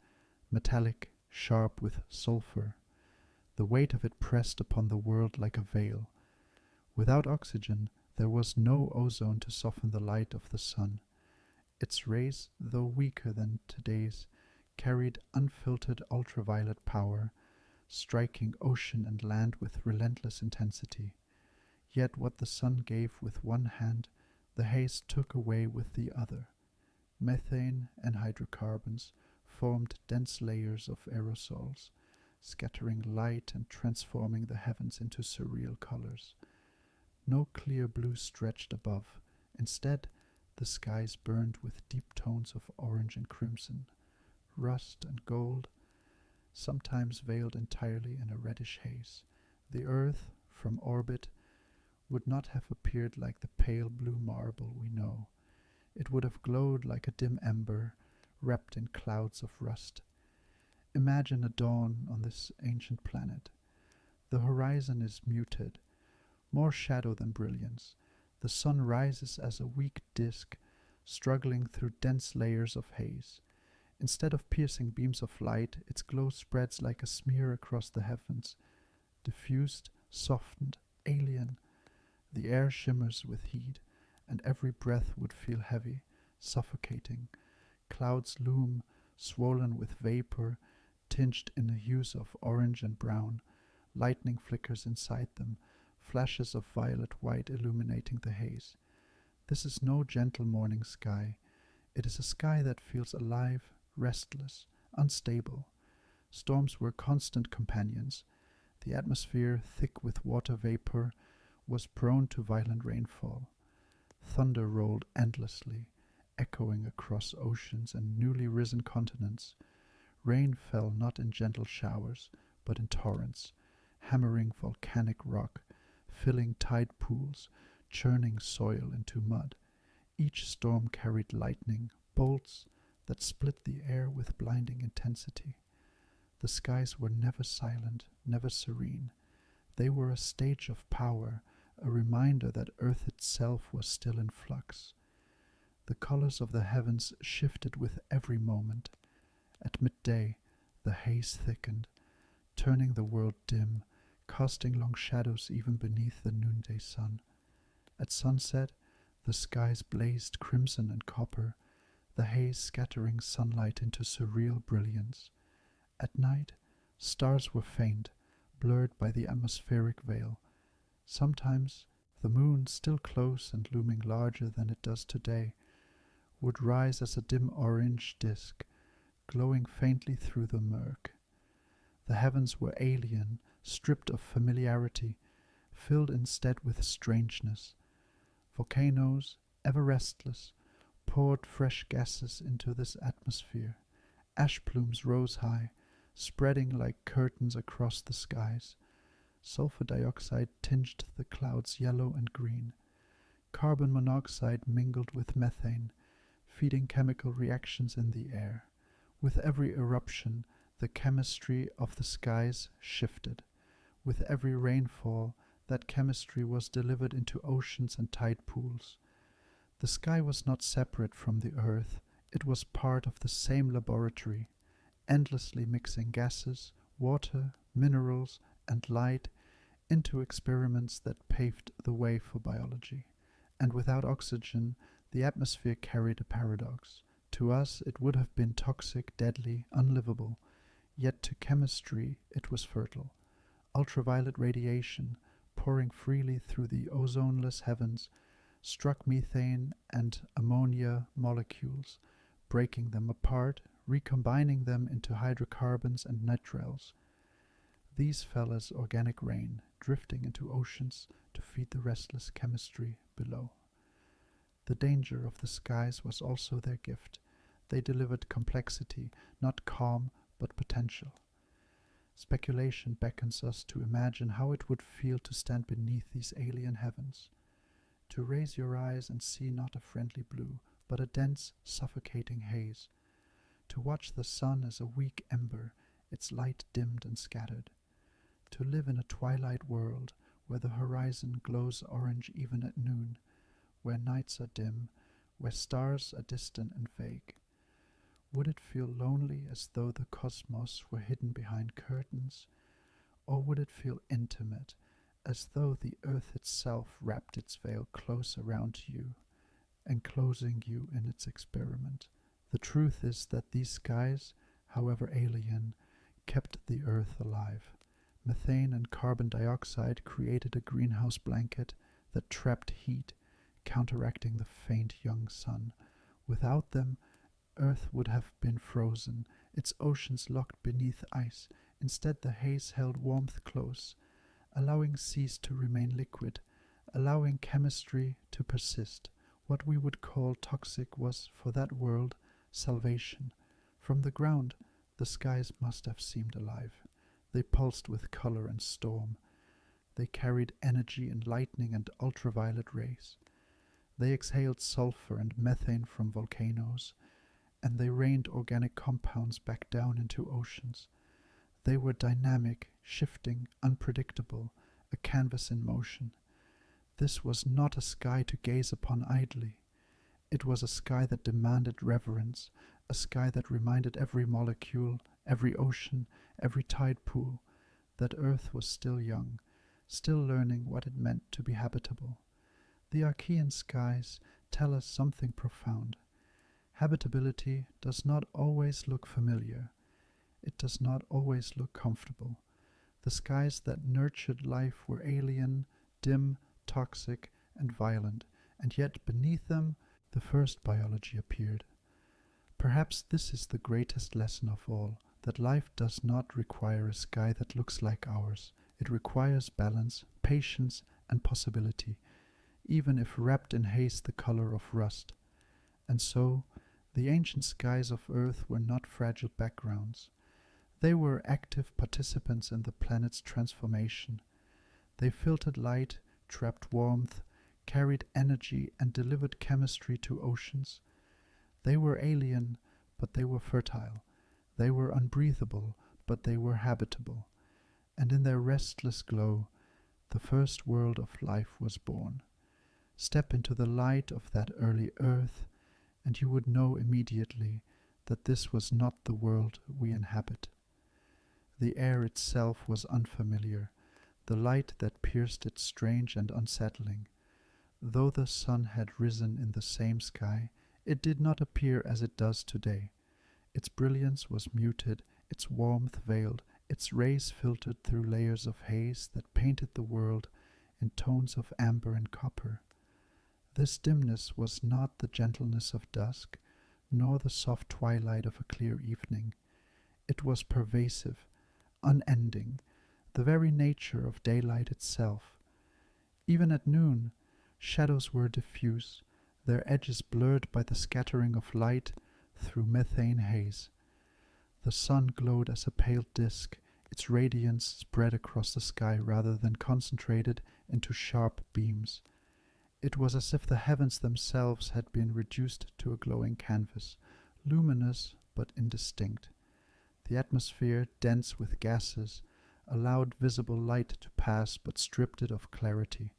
metallic, sharp with sulfur. The weight of it pressed upon the world like a veil. Without oxygen, there was no ozone to soften the light of the sun. Its rays, though weaker than today's, carried unfiltered ultraviolet power, striking ocean and land with relentless intensity. Yet what the sun gave with one hand, the haze took away with the other. Methane and hydrocarbons formed dense layers of aerosols, scattering light and transforming the heavens into surreal colors. No clear blue stretched above. Instead, the skies burned with deep tones of orange and crimson, rust and gold, sometimes veiled entirely in a reddish haze. The earth, from orbit, would not have appeared like the pale blue marble we know. It would have glowed like a dim ember, wrapped in clouds of rust. Imagine a dawn on this ancient planet. The horizon is muted, more shadow than brilliance. The sun rises as a weak disk, struggling through dense layers of haze. Instead of piercing beams of light, its glow spreads like a smear across the heavens, diffused, softened, alien. The air shimmers with heat, and every breath would feel heavy, suffocating. Clouds loom, swollen with vapor, tinged in the hues of orange and brown. Lightning flickers inside them, flashes of violet-white illuminating the haze. This is no gentle morning sky. It is a sky that feels alive, restless, unstable. Storms were constant companions. The atmosphere, thick with water vapor, was prone to violent rainfall. Thunder rolled endlessly, echoing across oceans and newly risen continents. Rain fell not in gentle showers, but in torrents, hammering volcanic rock, filling tide pools, churning soil into mud. Each storm carried lightning, bolts that split the air with blinding intensity. The skies were never silent, never serene. They were a stage of power, a reminder that Earth itself was still in flux. The colors of the heavens shifted with every moment. At midday, the haze thickened, turning the world dim, casting long shadows even beneath the noonday sun. At sunset, the skies blazed crimson and copper, the haze scattering sunlight into surreal brilliance. At night, stars were faint, blurred by the atmospheric veil. Sometimes, the moon, still close and looming larger than it does today, would rise as a dim orange disk, glowing faintly through the murk. The heavens were alien, stripped of familiarity, filled instead with strangeness. Volcanoes, ever restless, poured fresh gases into this atmosphere. Ash plumes rose high, spreading like curtains across the skies. Sulfur dioxide tinged the clouds yellow and green. Carbon monoxide mingled with methane, feeding chemical reactions in the air. With every eruption, the chemistry of the skies shifted. With every rainfall, that chemistry was delivered into oceans and tide pools. The sky was not separate from the earth. It was part of the same laboratory, endlessly mixing gases, water, minerals, and light into experiments that paved the way for biology. And without oxygen, the atmosphere carried a paradox. To us it would have been toxic, deadly, unlivable, yet to chemistry it was fertile. Ultraviolet radiation, pouring freely through the ozoneless heavens, struck methane and ammonia molecules, breaking them apart, recombining them into hydrocarbons and nitriles. These fell as organic rain, drifting into oceans to feed the restless chemistry below. The danger of the skies was also their gift. They delivered complexity, not calm, but potential. Speculation beckons us to imagine how it would feel to stand beneath these alien heavens, to raise your eyes and see not a friendly blue, but a dense, suffocating haze, to watch the sun as a weak ember, its light dimmed and scattered, to live in a twilight world where the horizon glows orange even at noon, where nights are dim, where stars are distant and vague. Would it feel lonely as though the cosmos were hidden behind curtains, or would it feel intimate, as though the earth itself wrapped its veil close around you, enclosing you in its experiment? The truth is that these skies, however alien, kept the earth alive. Methane and carbon dioxide created a greenhouse blanket that trapped heat, counteracting the faint young sun. Without them, Earth would have been frozen, its oceans locked beneath ice. Instead, the haze held warmth close, allowing seas to remain liquid, allowing chemistry to persist. What we would call toxic was, for that world, salvation. From the ground, the skies must have seemed alive. They pulsed with color and storm. They carried energy and lightning and ultraviolet rays. They exhaled sulfur and methane from volcanoes, and they rained organic compounds back down into oceans. They were dynamic, shifting, unpredictable, a canvas in motion. This was not a sky to gaze upon idly. It was a sky that demanded reverence, a sky that reminded every molecule, every ocean, every tide pool, that Earth was still young, still learning what it meant to be habitable. The Archean skies tell us something profound. Habitability does not always look familiar. It does not always look comfortable. The skies that nurtured life were alien, dim, toxic, and violent, and yet beneath them the first biology appeared. Perhaps this is the greatest lesson of all, that life does not require a sky that looks like ours. It requires balance, patience, and possibility, even if wrapped in haze the color of rust. And so, the ancient skies of Earth were not fragile backgrounds. They were active participants in the planet's transformation. They filtered light, trapped warmth, carried energy, and delivered chemistry to oceans. They were alien, but they were fertile. They were unbreathable, but they were habitable. And in their restless glow, the first world of life was born. Step into the light of that early Earth, and you would know immediately that this was not the world we inhabit. The air itself was unfamiliar, the light that pierced it strange and unsettling. Though the sun had risen in the same sky, it did not appear as it does today. Its brilliance was muted, its warmth veiled, its rays filtered through layers of haze that painted the world in tones of amber and copper. This dimness was not the gentleness of dusk, nor the soft twilight of a clear evening. It was pervasive, unending, the very nature of daylight itself. Even at noon, shadows were diffuse, their edges blurred by the scattering of light through methane haze. The sun glowed as a pale disk, its radiance spread across the sky rather than concentrated into sharp beams. It was as if the heavens themselves had been reduced to a glowing canvas, luminous but indistinct. The atmosphere, dense with gases, allowed visible light to pass but stripped it of clarity.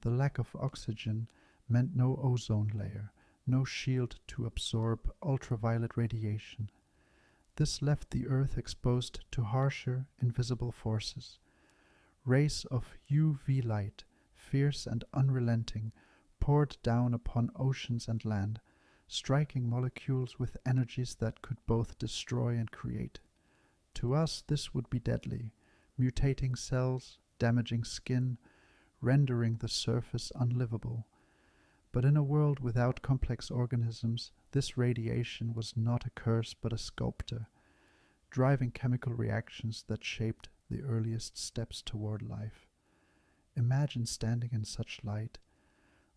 The lack of oxygen meant no ozone layer, no shield to absorb ultraviolet radiation. This left the Earth exposed to harsher, invisible forces. Rays of UV light, fierce and unrelenting, poured down upon oceans and land, striking molecules with energies that could both destroy and create. To us, this would be deadly, mutating cells, damaging skin, rendering the surface unlivable. But in a world without complex organisms, this radiation was not a curse but a sculptor, driving chemical reactions that shaped the earliest steps toward life. Imagine standing in such light.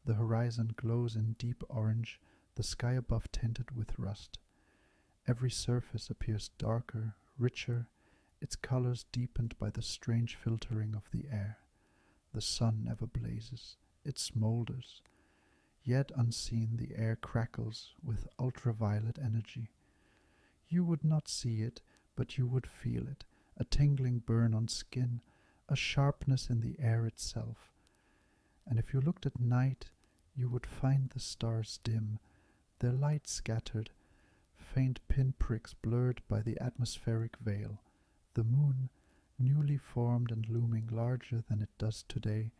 The horizon glows in deep orange, the sky above tinted with rust. Every surface appears darker, richer, its colors deepened by the strange filtering of the air. The sun never blazes, it smolders. Yet unseen the air crackles with ultraviolet energy. You would not see it, but you would feel it, a tingling burn on skin, a sharpness in the air itself. And if you looked at night, you would find the stars dim, their light scattered, faint pinpricks blurred by the atmospheric veil. The moon, newly formed and looming larger than it does today,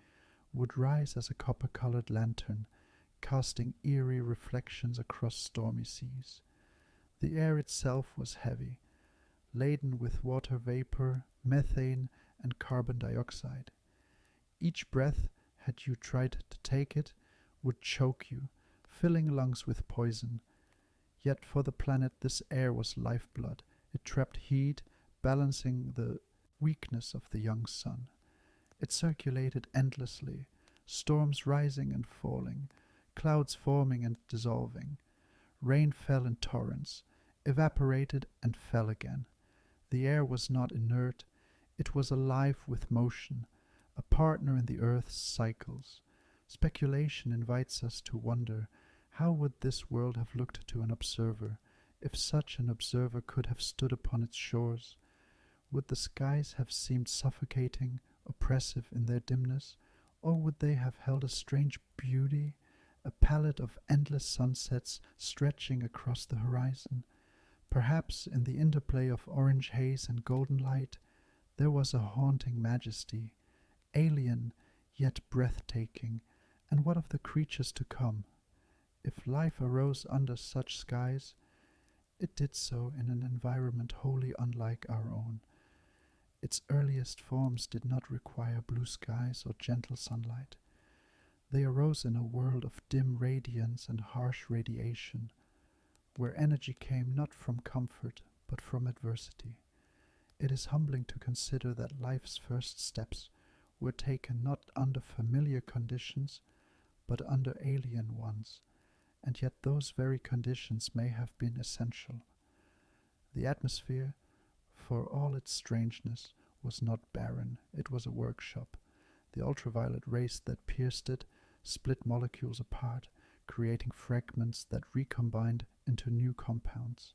would rise as a copper-colored lantern, casting eerie reflections across stormy seas. The air itself was heavy, laden with water vapor, methane, and carbon dioxide. Each breath, had you tried to take it, would choke you, filling lungs with poison. Yet for the planet this air was lifeblood. It trapped heat, balancing the weakness of the young sun. It circulated endlessly, storms rising and falling, clouds forming and dissolving. Rain fell in torrents, evaporated and fell again. The air was not inert, it was alive with motion, a partner in the earth's cycles. Speculation invites us to wonder, how would this world have looked to an observer, if such an observer could have stood upon its shores? Would the skies have seemed suffocating, oppressive in their dimness, or would they have held a strange beauty, a palette of endless sunsets stretching across the horizon? Perhaps in the interplay of orange haze and golden light, there was a haunting majesty, alien yet breathtaking. And what of the creatures to come? If life arose under such skies, it did so in an environment wholly unlike our own. Its earliest forms did not require blue skies or gentle sunlight. They arose in a world of dim radiance and harsh radiation, where energy came not from comfort but from adversity. It is humbling to consider that life's first steps were taken not under familiar conditions, but under alien ones, and yet those very conditions may have been essential. The atmosphere, for all its strangeness, was not barren, it was a workshop. The ultraviolet rays that pierced it split molecules apart, creating fragments that recombined into new compounds.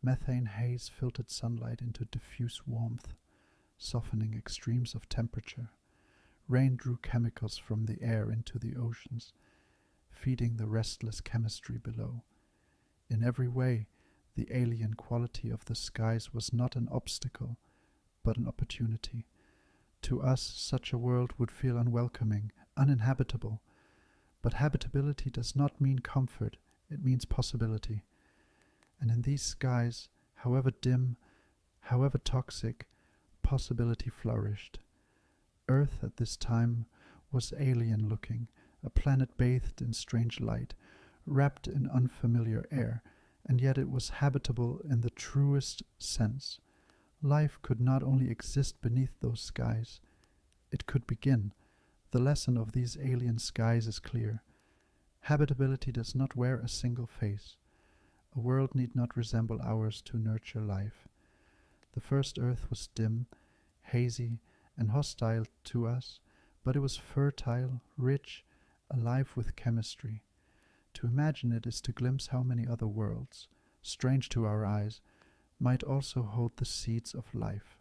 Methane haze filtered sunlight into diffuse warmth, softening extremes of temperature. Rain drew chemicals from the air into the oceans, feeding the restless chemistry below. In every way, the alien quality of the skies was not an obstacle, but an opportunity. To us, such a world would feel unwelcoming, uninhabitable. But habitability does not mean comfort, it means possibility. And in these skies, however dim, however toxic, possibility flourished. Earth at this time was alien-looking, a planet bathed in strange light, wrapped in unfamiliar air, and yet it was habitable in the truest sense. Life could not only exist beneath those skies, it could begin. The lesson of these alien skies is clear. Habitability does not wear a single face. A world need not resemble ours to nurture life. The first Earth was dim, hazy, and hostile to us, but it was fertile, rich, alive with chemistry. To imagine it is to glimpse how many other worlds, strange to our eyes, might also hold the seeds of life.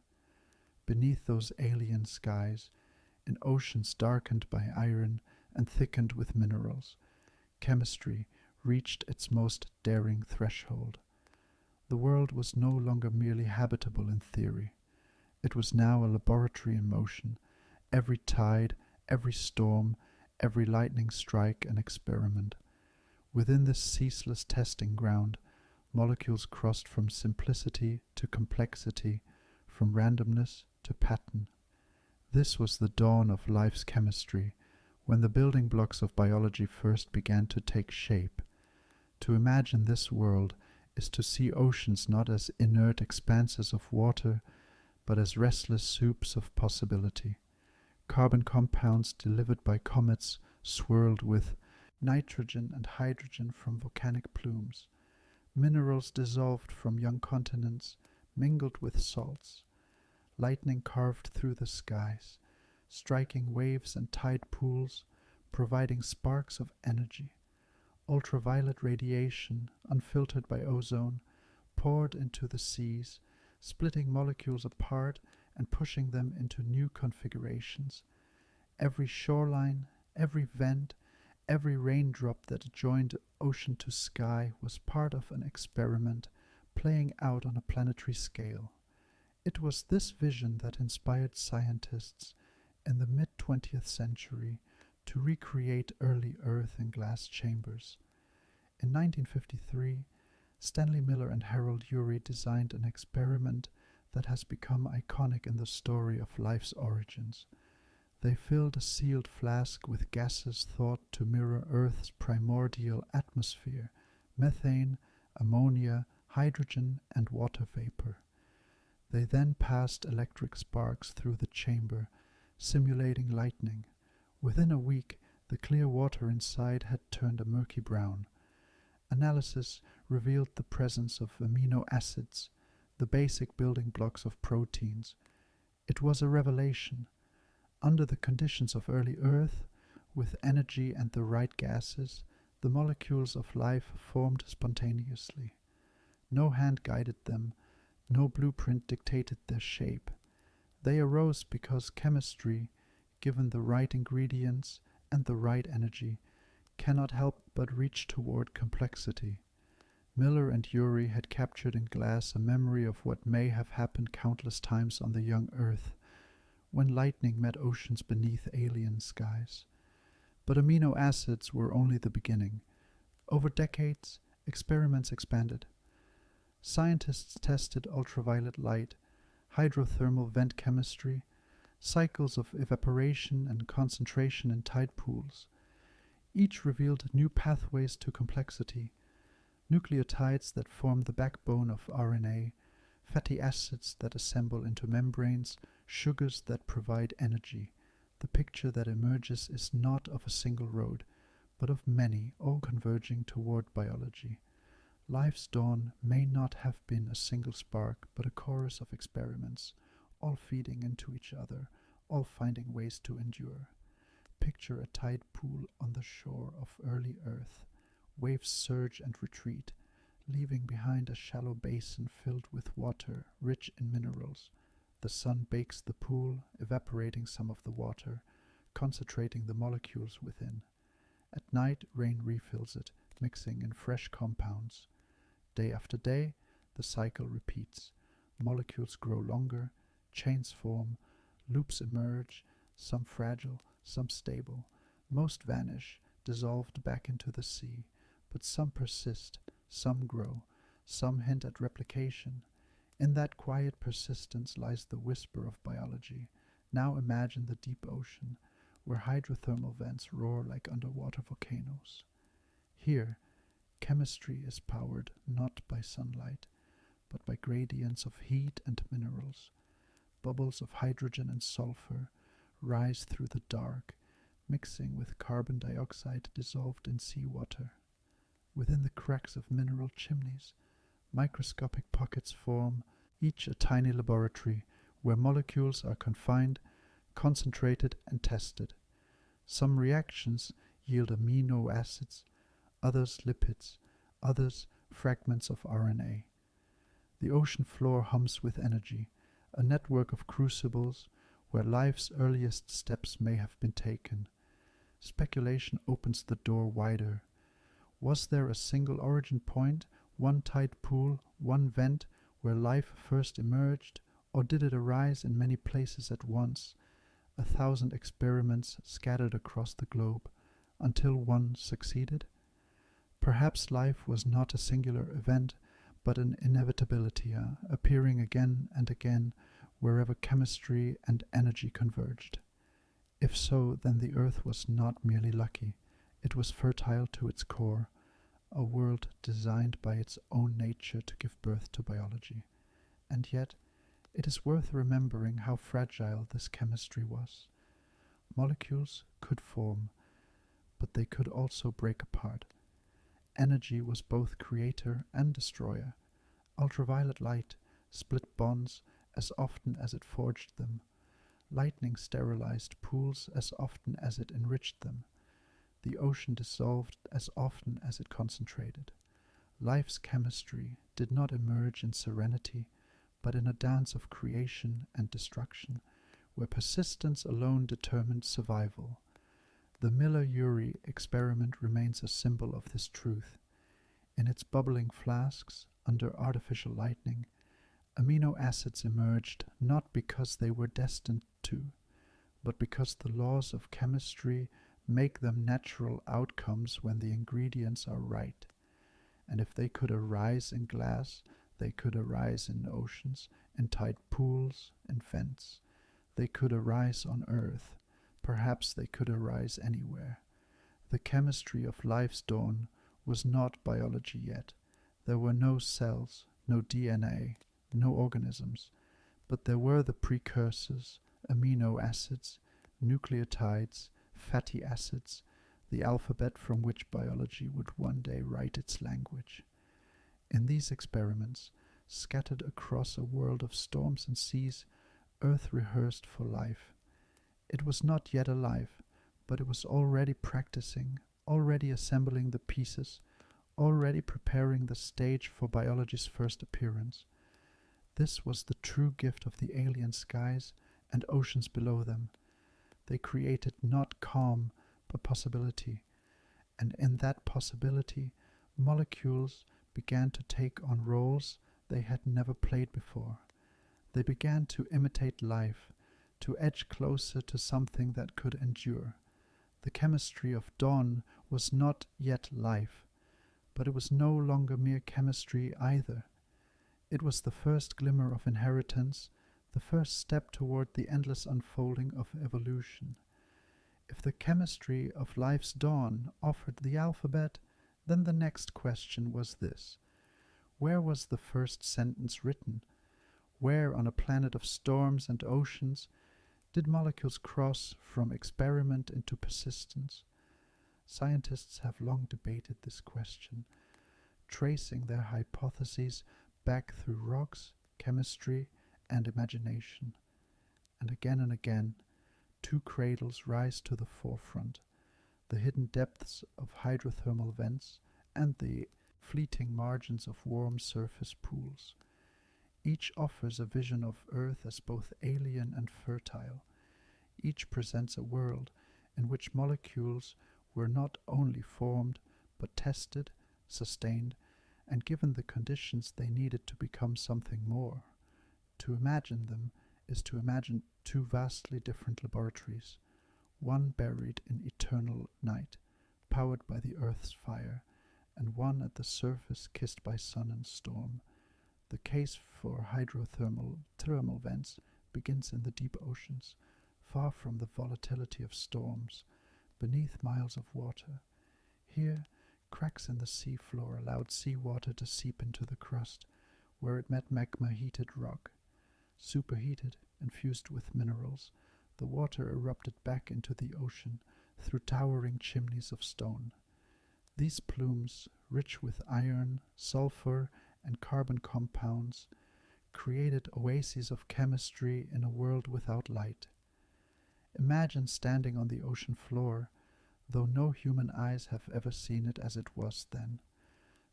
Beneath those alien skies, in oceans darkened by iron and thickened with minerals, chemistry reached its most daring threshold. The world was no longer merely habitable in theory. It was now a laboratory in motion, every tide, every storm, every lightning strike an experiment. Within this ceaseless testing ground, molecules crossed from simplicity to complexity, from randomness to pattern. This was the dawn of life's chemistry, when the building blocks of biology first began to take shape. To imagine this world is to see oceans not as inert expanses of water, but as restless soups of possibility. Carbon compounds delivered by comets swirled with nitrogen and hydrogen from volcanic plumes, minerals dissolved from young continents mingled with salts, lightning carved through the skies, striking waves and tide pools, providing sparks of energy. Ultraviolet radiation, unfiltered by ozone, poured into the seas, splitting molecules apart and pushing them into new configurations. Every shoreline, every vent, every raindrop that joined ocean to sky was part of an experiment playing out on a planetary scale. It was this vision that inspired scientists in the mid-20th century to recreate early Earth in glass chambers. In 1953, Stanley Miller and Harold Urey designed an experiment that has become iconic in the story of life's origins. They filled a sealed flask with gases thought to mirror Earth's primordial atmosphere, methane, ammonia, hydrogen, and water vapor. They then passed electric sparks through the chamber, simulating lightning. Within a week, the clear water inside had turned a murky brown. Analysis revealed the presence of amino acids, the basic building blocks of proteins. It was a revelation. Under the conditions of early Earth, with energy and the right gases, the molecules of life formed spontaneously. No hand guided them, no blueprint dictated their shape. They arose because chemistry, given the right ingredients and the right energy, cannot help but reach toward complexity. Miller and Urey had captured in glass a memory of what may have happened countless times on the young Earth, when lightning met oceans beneath alien skies. But amino acids were only the beginning. Over decades, experiments expanded. Scientists tested ultraviolet light, hydrothermal vent chemistry, cycles of evaporation and concentration in tide pools. Each revealed new pathways to complexity, nucleotides that form the backbone of RNA, fatty acids that assemble into membranes, sugars that provide energy. The picture that emerges is not of a single road, but of many, all converging toward biology. Life's dawn may not have been a single spark, but a chorus of experiments, all feeding into each other, all finding ways to endure. Picture a tide pool on the shore of early Earth. Waves surge and retreat, leaving behind a shallow basin filled with water, rich in minerals. The sun bakes the pool, evaporating some of the water, concentrating the molecules within. At night, rain refills it, mixing in fresh compounds. Day after day, the cycle repeats. Molecules grow longer, chains form, loops emerge, some fragile, some stable. Most vanish, dissolved back into the sea, but some persist, some grow, some hint at replication. In that quiet persistence lies the whisper of biology. Now imagine the deep ocean, where hydrothermal vents roar like underwater volcanoes. Here, chemistry is powered not by sunlight, but by gradients of heat and minerals. Bubbles of hydrogen and sulfur rise through the dark, mixing with carbon dioxide dissolved in seawater. Within the cracks of mineral chimneys, microscopic pockets form, each a tiny laboratory where molecules are confined, concentrated, and tested. Some reactions yield amino acids, others lipids, others fragments of RNA. The ocean floor hums with energy, a network of crucibles where life's earliest steps may have been taken. Speculation opens the door wider. Was there a single origin point, one tide pool, one vent, where life first emerged, or did it arise in many places at once, 1,000 experiments scattered across the globe, until one succeeded? Perhaps life was not a singular event, but an inevitability, appearing again and again wherever chemistry and energy converged. If so, then the Earth was not merely lucky, it was fertile to its core, a world designed by its own nature to give birth to biology. And yet, it is worth remembering how fragile this chemistry was. Molecules could form, but they could also break apart. Energy was both creator and destroyer. Ultraviolet light split bonds as often as it forged them. Lightning sterilized pools as often as it enriched them. The ocean dissolved as often as it concentrated. Life's chemistry did not emerge in serenity, but in a dance of creation and destruction, where persistence alone determined survival. The Miller-Urey experiment remains a symbol of this truth. In its bubbling flasks, under artificial lighting, amino acids emerged not because they were destined to, but because the laws of chemistry make them natural outcomes when the ingredients are right. And if they could arise in glass, they could arise in oceans, in tide pools, in vents. They could arise on Earth. Perhaps they could arise anywhere. The chemistry of life's dawn was not biology yet. There were no cells, no DNA, no organisms, but there were the precursors, amino acids, nucleotides, fatty acids, the alphabet from which biology would one day write its language. In these experiments, scattered across a world of storms and seas, Earth rehearsed for life. It was not yet alive, but it was already practicing, already assembling the pieces, already preparing the stage for biology's first appearance. This was the true gift of the alien skies and oceans below them. They created not calm, but possibility, and in that possibility, molecules began to take on roles they had never played before. They began to imitate life, to edge closer to something that could endure. The chemistry of dawn was not yet life, but it was no longer mere chemistry either. It was the first glimmer of inheritance, the first step toward the endless unfolding of evolution. If the chemistry of life's dawn offered the alphabet, then the next question was this: where was the first sentence written? Where, on a planet of storms and oceans, did molecules cross from experiment into persistence? Scientists have long debated this question, tracing their hypotheses back through rocks, chemistry, and imagination. And again, two cradles rise to the forefront: the hidden depths of hydrothermal vents and the fleeting margins of warm surface pools. Each offers a vision of Earth as both alien and fertile. Each presents a world in which molecules were not only formed, but tested, sustained, and given the conditions they needed to become something more. To imagine them is to imagine two vastly different laboratories, one buried in eternal night, powered by the Earth's fire, and one at the surface kissed by sun and storm. The case for thermal vents begins in the deep oceans, far from the volatility of storms, beneath miles of water. Here, cracks in the sea floor allowed seawater to seep into the crust, where it met magma-heated rock. Superheated, infused with minerals, the water erupted back into the ocean through towering chimneys of stone. These plumes, rich with iron, sulfur, and carbon compounds, created oases of chemistry in a world without light. Imagine standing on the ocean floor, though no human eyes have ever seen it as it was then.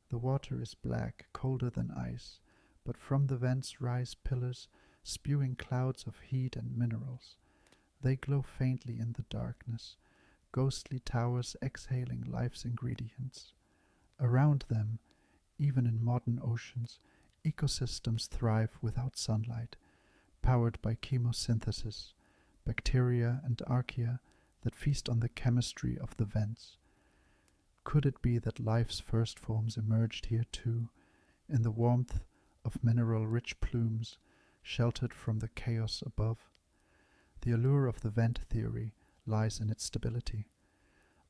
The water is black, colder than ice, but from the vents rise pillars spewing clouds of heat and minerals. They glow faintly in the darkness, ghostly towers exhaling life's ingredients. Around them, even in modern oceans, ecosystems thrive without sunlight, powered by chemosynthesis, bacteria and archaea that feast on the chemistry of the vents. could it be that life's first forms emerged here too, in the warmth of mineral-rich plumes, sheltered from the chaos above? The allure of the vent theory lies in its stability.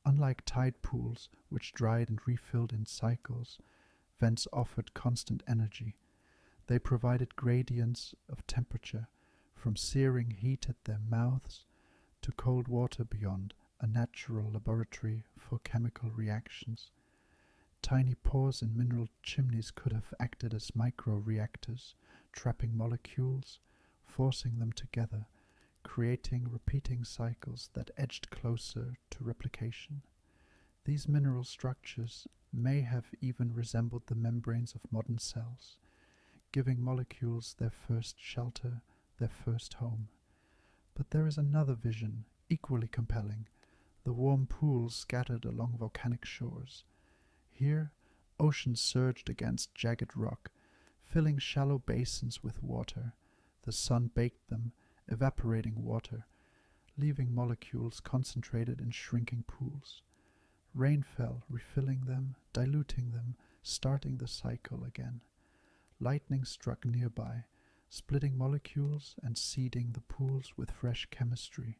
Unlike tide pools, which dried and refilled in cycles, vents offered constant energy. They provided gradients of temperature, from searing heat at their mouths to cold water beyond, a natural laboratory for chemical reactions. Tiny pores in mineral chimneys could have acted as micro-reactors, trapping molecules, forcing them together, creating repeating cycles that edged closer to replication. These mineral structures may have even resembled the membranes of modern cells, giving molecules their first shelter, their first home. But there is another vision, equally compelling, the warm pools scattered along volcanic shores. Here, oceans surged against jagged rock, filling shallow basins with water. The sun baked them, evaporating water, leaving molecules concentrated in shrinking pools. Rain fell, refilling them, diluting them, starting the cycle again. Lightning struck nearby, splitting molecules and seeding the pools with fresh chemistry.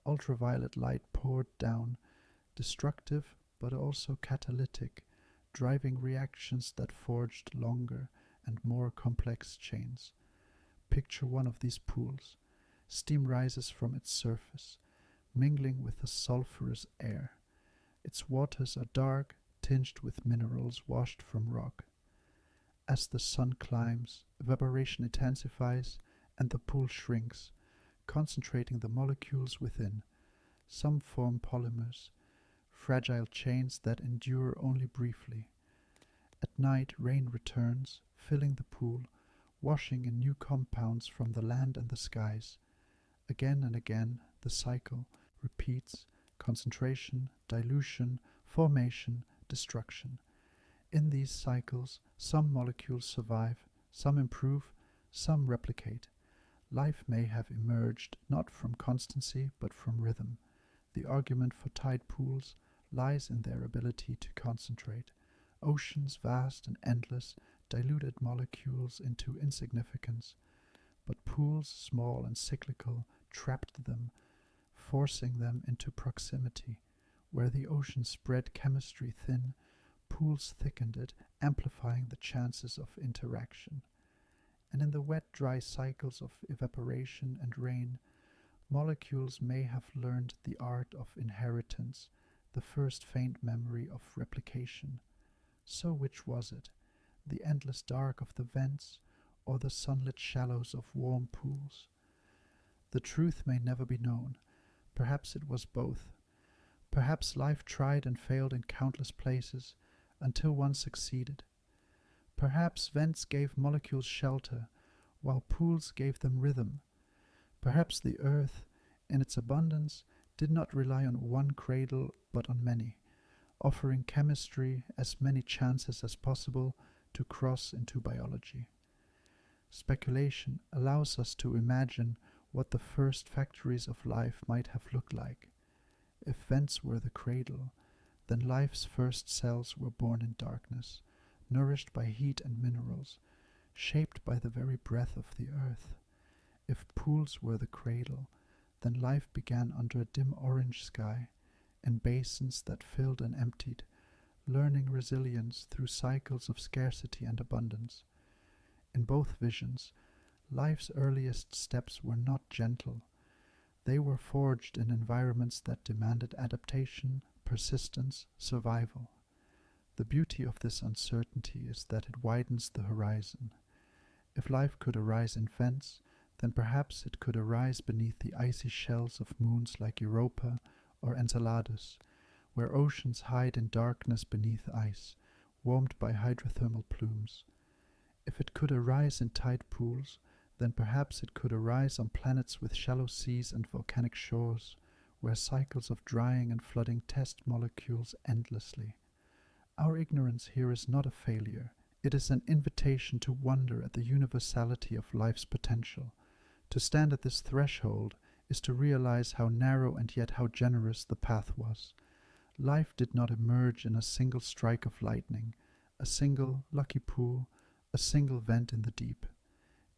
Ultraviolet light poured down, destructive but also catalytic, driving reactions that forged longer and more complex chains. Picture one of these pools. Steam rises from its surface, mingling with the sulfurous air. Its waters are dark, tinged with minerals washed from rock. As the sun climbs, evaporation intensifies and the pool shrinks, concentrating the molecules within. Some form polymers, fragile chains that endure only briefly. At night, rain returns, filling the pool, washing in new compounds from the land and the skies. Again and again, the cycle repeats: concentration, dilution, formation, destruction. In these cycles, some molecules survive, some improve, some replicate. Life may have emerged not from constancy but from rhythm. The argument for tide pools lies in their ability to concentrate. Oceans vast and endless diluted molecules into insignificance, but pools small and cyclical trapped them, forcing them into proximity. Where the ocean spread chemistry thin, pools thickened it, amplifying the chances of interaction. And in the wet-dry cycles of evaporation and rain, molecules may have learned the art of inheritance, the first faint memory of replication. So which was it, the endless dark of the vents, or the sunlit shallows of warm pools? The truth may never be known. Perhaps it was both. Perhaps life tried and failed in countless places, until one succeeded. Perhaps vents gave molecules shelter, while pools gave them rhythm. Perhaps the earth, in its abundance, did not rely on one cradle but on many, offering chemistry as many chances as possible to cross into biology. Speculation allows us to imagine what the first factories of life might have looked like. If vents were the cradle, then life's first cells were born in darkness, nourished by heat and minerals, shaped by the very breath of the earth. If pools were the cradle, then life began under a dim orange sky, in basins that filled and emptied, learning resilience through cycles of scarcity and abundance. In both visions, life's earliest steps were not gentle. They were forged in environments that demanded adaptation, persistence, survival. The beauty of this uncertainty is that it widens the horizon. If life could arise in vents, then perhaps it could arise beneath the icy shells of moons like Europa or Enceladus, where oceans hide in darkness beneath ice, warmed by hydrothermal plumes. If it could arise in tide pools, then perhaps it could arise on planets with shallow seas and volcanic shores, where cycles of drying and flooding test molecules endlessly. Our ignorance here is not a failure. It is an invitation to wonder at the universality of life's potential. To stand at this threshold is to realize how narrow and yet how generous the path was. Life did not emerge in a single strike of lightning, a single lucky pool, a single vent in the deep.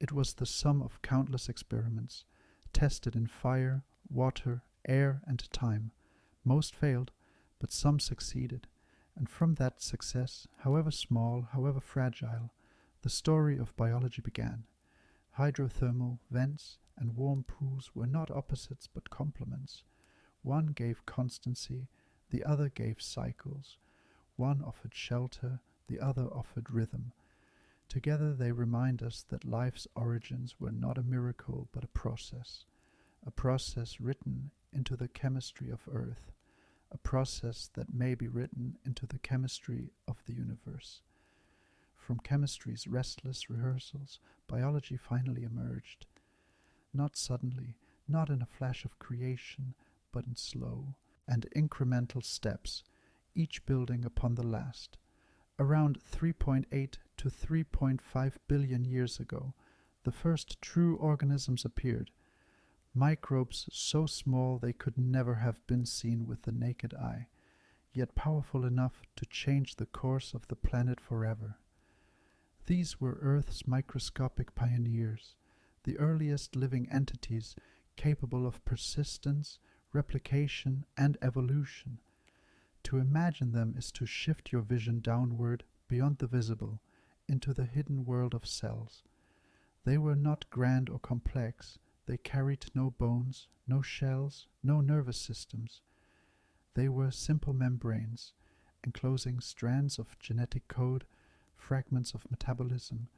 It was the sum of countless experiments, tested in fire, water, air, and time. Most failed, but some succeeded, and from that success, however small, however fragile, the story of biology began. Hydrothermal vents and warm pools were not opposites but complements. One gave constancy, the other gave cycles. One offered shelter, the other offered rhythm. Together they remind us that life's origins were not a miracle but a process written into the chemistry of Earth, a process that may be written into the chemistry of the universe. From chemistry's restless rehearsals, biology finally emerged. Not suddenly, not in a flash of creation, but in slow and incremental steps, each building upon the last. Around 3.8 to 3.5 billion years ago, the first true organisms appeared, microbes so small they could never have been seen with the naked eye, yet powerful enough to change the course of the planet forever. These were Earth's microscopic pioneers, the earliest living entities capable of persistence, replication, and evolution. To imagine them is to shift your vision downward beyond the visible, into the hidden world of cells. They were not grand or complex. They carried no bones, no shells, no nervous systems. They were simple membranes, enclosing strands of genetic code, fragments of metabolism,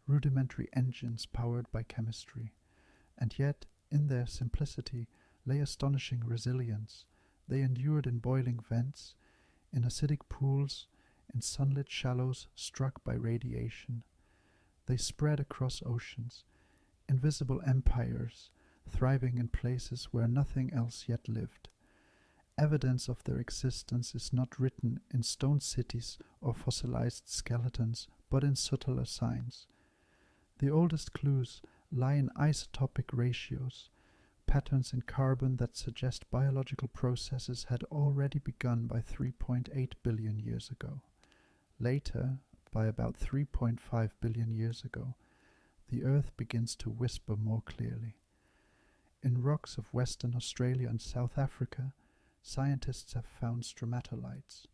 rudimentary engines powered by chemistry. And yet, in their simplicity, lay astonishing resilience. They endured in boiling vents, in acidic pools, in sunlit shallows struck by radiation. They spread across oceans, invisible empires, thriving in places where nothing else yet lived. Evidence of their existence is not written in stone cities or fossilized skeletons, but in subtler signs. The oldest clues lie in isotopic ratios, patterns in carbon that suggest biological processes had already begun by 3.8 billion years ago. Later, by about 3.5 billion years ago, the Earth begins to whisper more clearly. In rocks of Western Australia and South Africa, scientists have found stromatolites,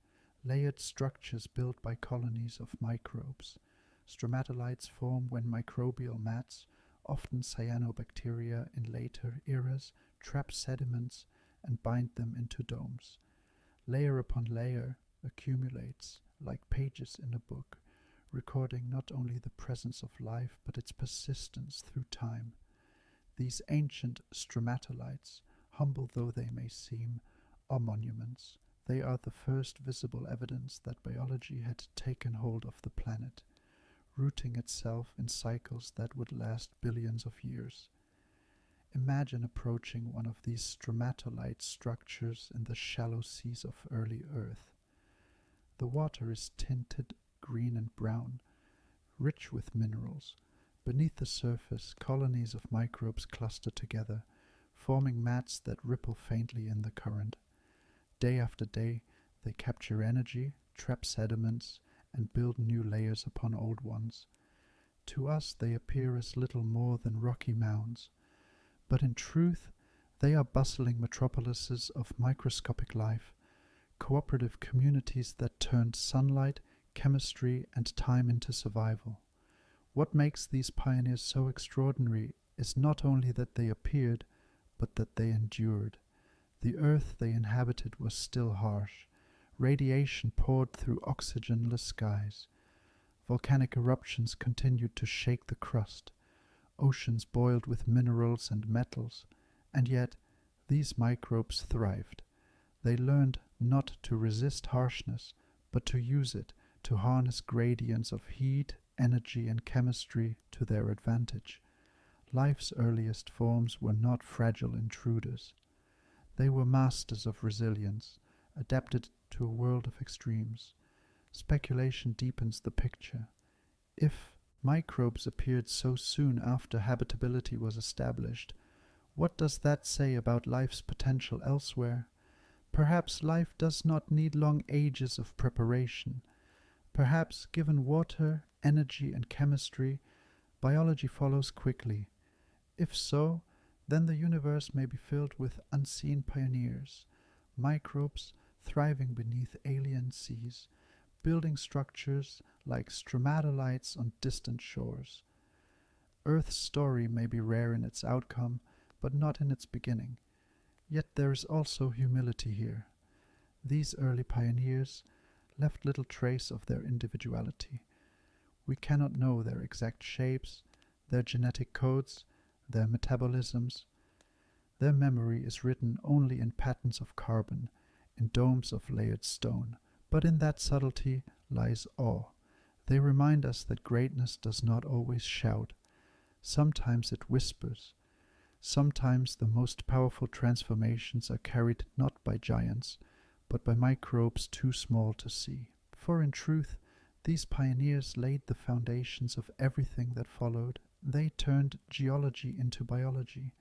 layered structures built by colonies of microbes. Stromatolites form when microbial mats, often cyanobacteria in later eras, trap sediments and bind them into domes. Layer upon layer accumulates, like pages in a book, recording not only the presence of life but its persistence through time. These ancient stromatolites, humble though they may seem, are monuments. They are the first visible evidence that biology had taken hold of the planet, rooting itself in cycles that would last billions of years. Imagine approaching one of these stromatolite structures in the shallow seas of early Earth. The water is tinted green and brown, rich with minerals. Beneath the surface, colonies of microbes cluster together, forming mats that ripple faintly in the current. Day after day, they capture energy, trap sediments, and build new layers upon old ones. To us they appear as little more than rocky mounds, but in truth they are bustling metropolises of microscopic life, cooperative communities that turned sunlight, chemistry, and time into survival. What makes these pioneers so extraordinary is not only that they appeared, but that they endured. The earth they inhabited was still harsh. Radiation poured through oxygenless skies. Volcanic eruptions continued to shake the crust. Oceans boiled with minerals and metals. And yet, these microbes thrived. They learned not to resist harshness, but to use it, to harness gradients of heat, energy, and chemistry to their advantage. Life's earliest forms were not fragile intruders. They were masters of resilience, adapted to a world of extremes. Speculation deepens the picture. If microbes appeared so soon after habitability was established, what does that say about life's potential elsewhere? Perhaps life does not need long ages of preparation. Perhaps, given water, energy, and chemistry, biology follows quickly. If so, then the universe may be filled with unseen pioneers, microbes thriving beneath alien seas, building structures like stromatolites on distant shores. Earth's story may be rare in its outcome, but not in its beginning. Yet there is also humility here. These early pioneers left little trace of their individuality. We cannot know their exact shapes, their genetic codes, their metabolisms. Their memory is written only in patterns of carbon, in domes of layered stone. But in that subtlety lies awe. They remind us that greatness does not always shout. Sometimes it whispers. Sometimes the most powerful transformations are carried not by giants, but by microbes too small to see. For in truth, these pioneers laid the foundations of everything that followed. They turned geology into biology.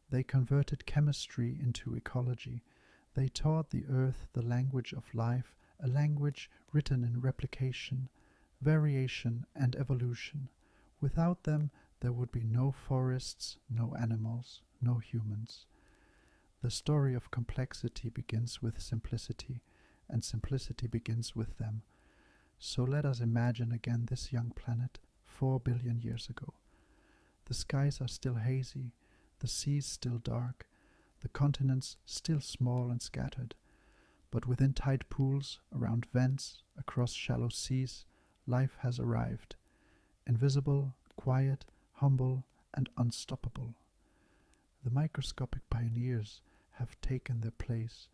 They converted chemistry into ecology. They taught the earth the language of life, a language written in replication, variation, and evolution. Without them, there would be no forests, no animals, no humans. The story of complexity begins with simplicity, and simplicity begins with them. So let us imagine again this young planet 4 billion years ago. The skies are still hazy, the seas still dark, the continents still small and scattered. But within tide pools, around vents, across shallow seas, life has arrived. Invisible, quiet, humble, and unstoppable. The microscopic pioneers have taken their place,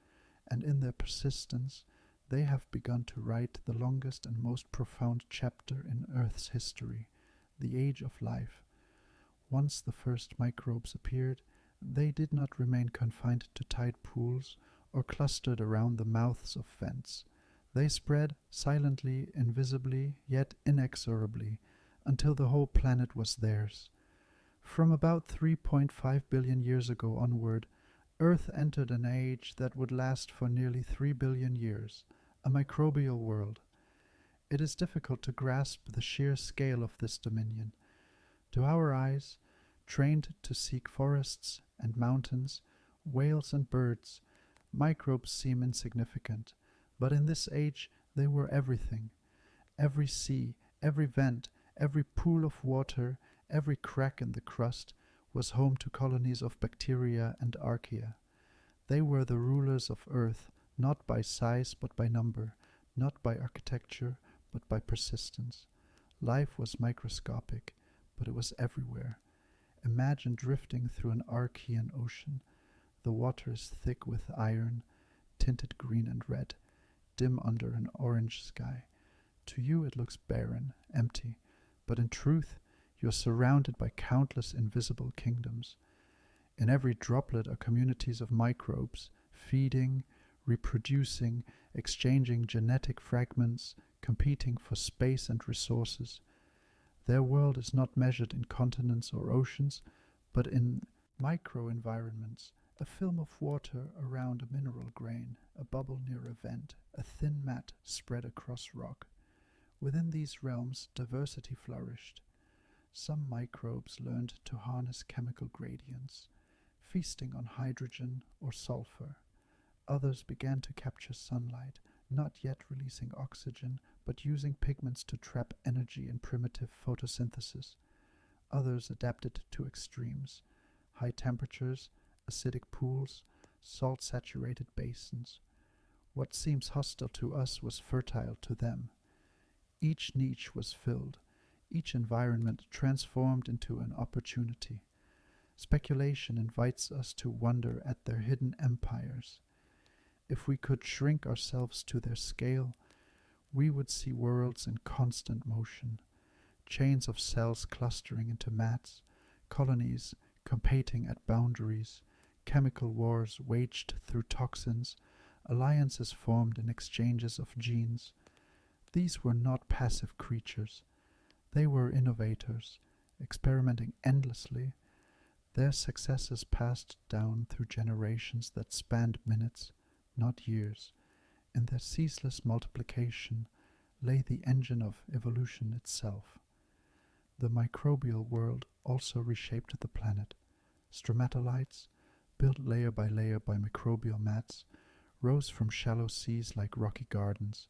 and in their persistence they have begun to write the longest and most profound chapter in Earth's history, the age of life. Once the first microbes appeared, they did not remain confined to tide pools or clustered around the mouths of vents. They spread silently, invisibly, yet inexorably, until the whole planet was theirs. From about 3.5 billion years ago onward, Earth entered an age that would last for nearly 3 billion years, a microbial world. It is difficult to grasp the sheer scale of this dominion. To our eyes, trained to seek forests and mountains, whales and birds, microbes seem insignificant, but in this age they were everything. Every sea, every vent, every pool of water, every crack in the crust was home to colonies of bacteria and archaea. They were the rulers of Earth, not by size but by number, not by architecture but by persistence. Life was microscopic, but it was everywhere. Imagine drifting through an Archean ocean. The water is thick with iron, tinted green and red, dim under an orange sky. To you it looks barren, empty, but in truth you are surrounded by countless invisible kingdoms. In every droplet are communities of microbes, feeding, reproducing, exchanging genetic fragments, competing for space and resources. Their world is not measured in continents or oceans, but in microenvironments, a film of water around a mineral grain, a bubble near a vent, a thin mat spread across rock. Within these realms, diversity flourished. Some microbes learned to harness chemical gradients, feasting on hydrogen or sulfur. Others began to capture sunlight, not yet releasing oxygen, but using pigments to trap energy in primitive photosynthesis. Others adapted to extremes: high temperatures, acidic pools, salt-saturated basins. What seems hostile to us was fertile to them. Each niche was filled, each environment transformed into an opportunity. Speculation invites us to wonder at their hidden empires. If we could shrink ourselves to their scale, we would see worlds in constant motion, chains of cells clustering into mats, colonies competing at boundaries, chemical wars waged through toxins, alliances formed in exchanges of genes. These were not passive creatures. They were innovators, experimenting endlessly. Their successes passed down through generations that spanned minutes, not years. In their ceaseless multiplication lay the engine of evolution itself. The microbial world also reshaped the planet. Stromatolites, built layer by microbial mats, rose from shallow seas like rocky gardens.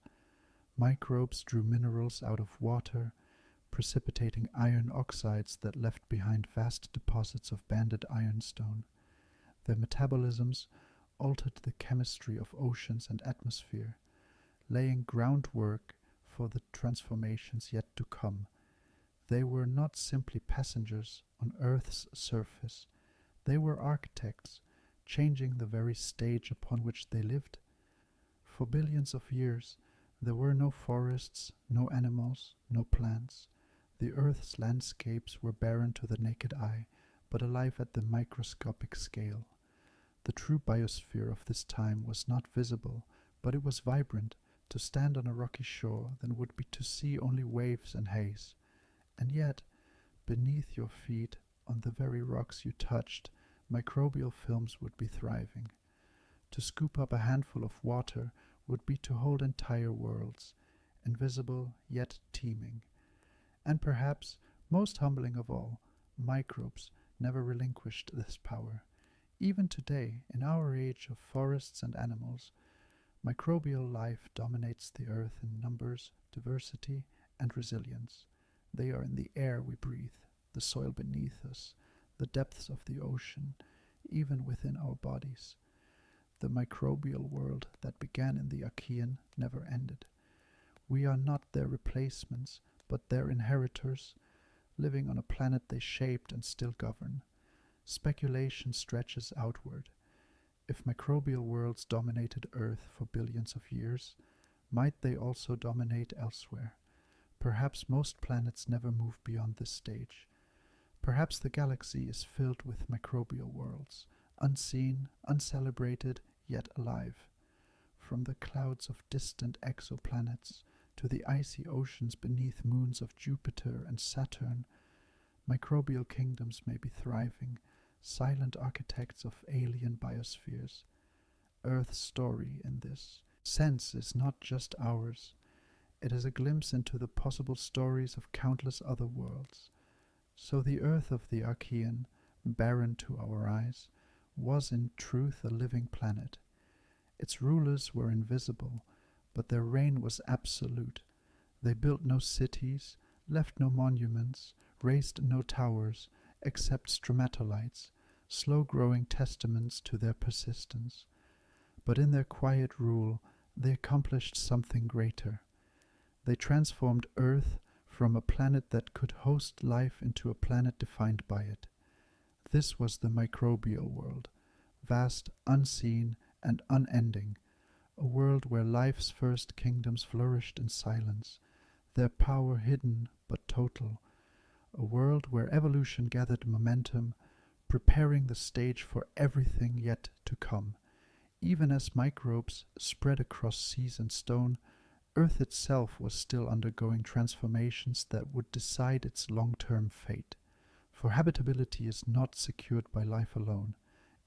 Microbes drew minerals out of water, precipitating iron oxides that left behind vast deposits of banded ironstone. Their metabolisms altered the chemistry of oceans and atmosphere, laying groundwork for the transformations yet to come. They were not simply passengers on Earth's surface. They were architects, changing the very stage upon which they lived. For billions of years, there were no forests, no animals, no plants. The Earth's landscapes were barren to the naked eye, but alive at the microscopic scale. The true biosphere of this time was not visible, but it was vibrant. To stand on a rocky shore then would be to see only waves and haze. And yet, beneath your feet, on the very rocks you touched, microbial films would be thriving. To scoop up a handful of water would be to hold entire worlds, invisible yet teeming. And perhaps, most humbling of all, microbes never relinquished this power. Even today, in our age of forests and animals, microbial life dominates the earth in numbers, diversity, and resilience. They are in the air we breathe, the soil beneath us, the depths of the ocean, even within our bodies. The microbial world that began in the Archean never ended. We are not their replacements, but their inheritors, living on a planet they shaped and still govern. Speculation stretches outward. If microbial worlds dominated Earth for billions of years, might they also dominate elsewhere? Perhaps most planets never move beyond this stage. Perhaps the galaxy is filled with microbial worlds, unseen, uncelebrated, yet alive. From the clouds of distant exoplanets to the icy oceans beneath moons of Jupiter and Saturn, microbial kingdoms may be thriving, silent architects of alien biospheres. Earth's story in this sense is not just ours. It is a glimpse into the possible stories of countless other worlds. So the Earth of the Archean, barren to our eyes, was in truth a living planet. Its rulers were invisible, but their reign was absolute. They built no cities, left no monuments, raised no towers, except stromatolites, slow-growing testaments to their persistence. But in their quiet rule, they accomplished something greater. They transformed Earth from a planet that could host life into a planet defined by it. This was the microbial world, vast, unseen, and unending, a world where life's first kingdoms flourished in silence, their power hidden but total, a world where evolution gathered momentum, preparing the stage for everything yet to come. Even as microbes spread across seas and stone, Earth itself was still undergoing transformations that would decide its long-term fate. For habitability is not secured by life alone.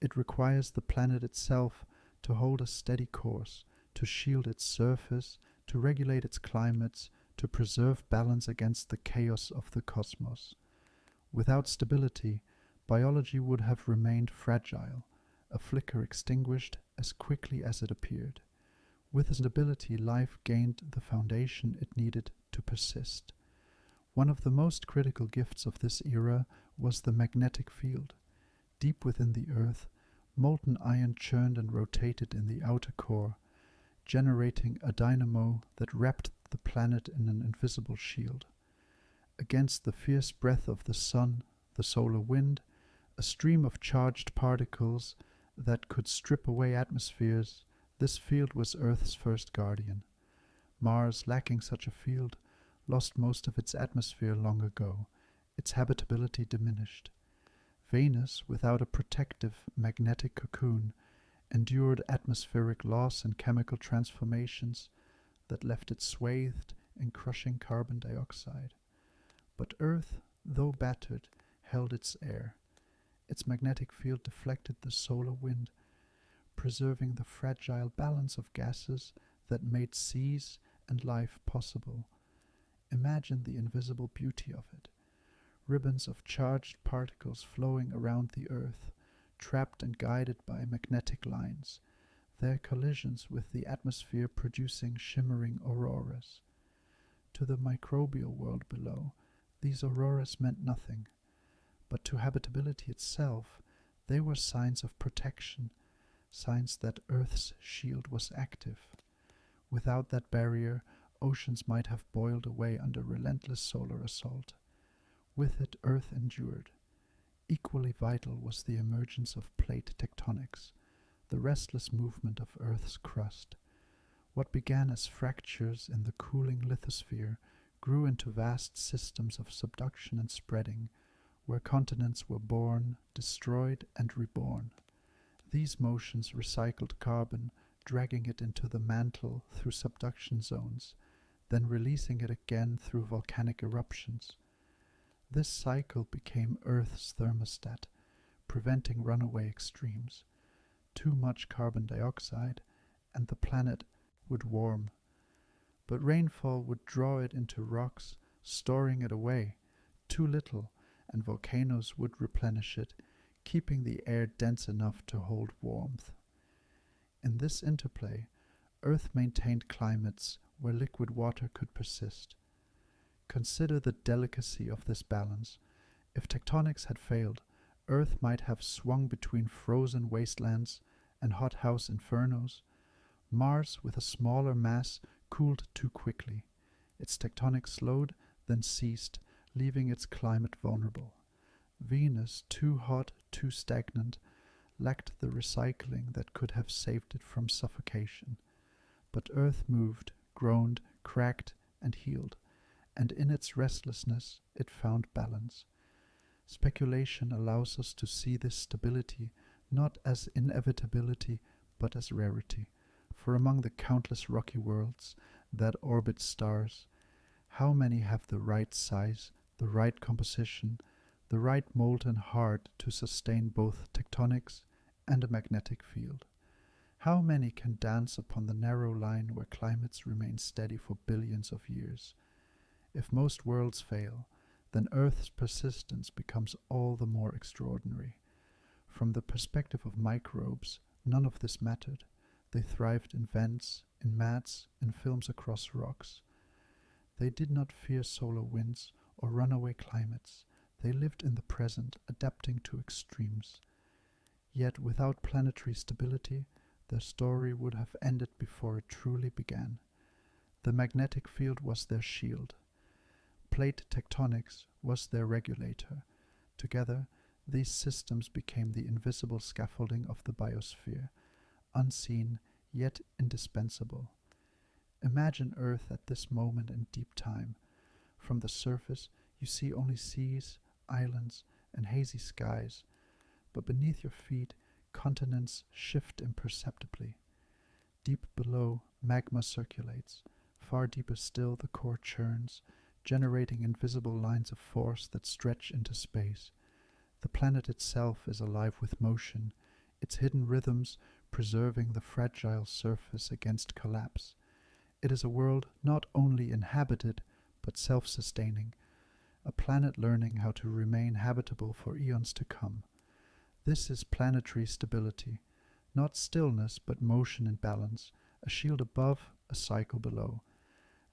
It requires the planet itself to hold a steady course, to shield its surface, to regulate its climates, to preserve balance against the chaos of the cosmos. Without stability, biology would have remained fragile, a flicker extinguished as quickly as it appeared. With stability, life gained the foundation it needed to persist. One of the most critical gifts of this era was the magnetic field. Deep within the Earth, molten iron churned and rotated in the outer core, generating a dynamo that wrapped the planet in an invisible shield. Against the fierce breath of the sun, the solar wind, a stream of charged particles that could strip away atmospheres, this field was Earth's first guardian. Mars, lacking such a field, lost most of its atmosphere long ago. Its habitability diminished. Venus, without a protective magnetic cocoon, endured atmospheric loss and chemical transformations that left it swathed in crushing carbon dioxide. But Earth, though battered, held its air. Its magnetic field deflected the solar wind, preserving the fragile balance of gases that made seas and life possible. Imagine the invisible beauty of it. Ribbons of charged particles flowing around the Earth, trapped and guided by magnetic lines, their collisions with the atmosphere producing shimmering auroras. To the microbial world below, these auroras meant nothing, but to habitability itself, they were signs of protection, signs that Earth's shield was active. Without that barrier, oceans might have boiled away under relentless solar assault. With it, Earth endured. Equally vital was the emergence of plate tectonics, the restless movement of Earth's crust. What began as fractures in the cooling lithosphere grew into vast systems of subduction and spreading, where continents were born, destroyed, and reborn. These motions recycled carbon, dragging it into the mantle through subduction zones, then releasing it again through volcanic eruptions. This cycle became Earth's thermostat, preventing runaway extremes. Too much carbon dioxide, and the planet would warm. But rainfall would draw it into rocks, storing it away. Too little, and volcanoes would replenish it, keeping the air dense enough to hold warmth. In this interplay, Earth maintained climates where liquid water could persist. Consider the delicacy of this balance. If tectonics had failed, Earth might have swung between frozen wastelands and hothouse infernos. Mars, with a smaller mass, cooled too quickly. Its tectonics slowed, then ceased, leaving its climate vulnerable. Venus, too hot, too stagnant, lacked the recycling that could have saved it from suffocation. But Earth moved, groaned, cracked, and healed, and in its restlessness it found balance. Speculation allows us to see this stability not as inevitability, but as rarity. For among the countless rocky worlds that orbit stars, how many have the right size, the right composition, the right molten heart to sustain both tectonics and a magnetic field? How many can dance upon the narrow line where climates remain steady for billions of years? If most worlds fail, then Earth's persistence becomes all the more extraordinary. From the perspective of microbes, none of this mattered. They thrived in vents, in mats, in films across rocks. They did not fear solar winds or runaway climates. They lived in the present, adapting to extremes. Yet without planetary stability, their story would have ended before it truly began. The magnetic field was their shield. Plate tectonics was their regulator. Together, these systems became the invisible scaffolding of the biosphere, unseen yet indispensable. Imagine Earth at this moment in deep time. From the surface, you see only seas, islands, and hazy skies, but beneath your feet, continents shift imperceptibly. Deep below, magma circulates. Far deeper still, the core churns, generating invisible lines of force that stretch into space. The planet itself is alive with motion, its hidden rhythms preserving the fragile surface against collapse. It is a world not only inhabited, but self-sustaining, a planet learning how to remain habitable for eons to come. This is planetary stability, not stillness, but motion and balance, a shield above, a cycle below.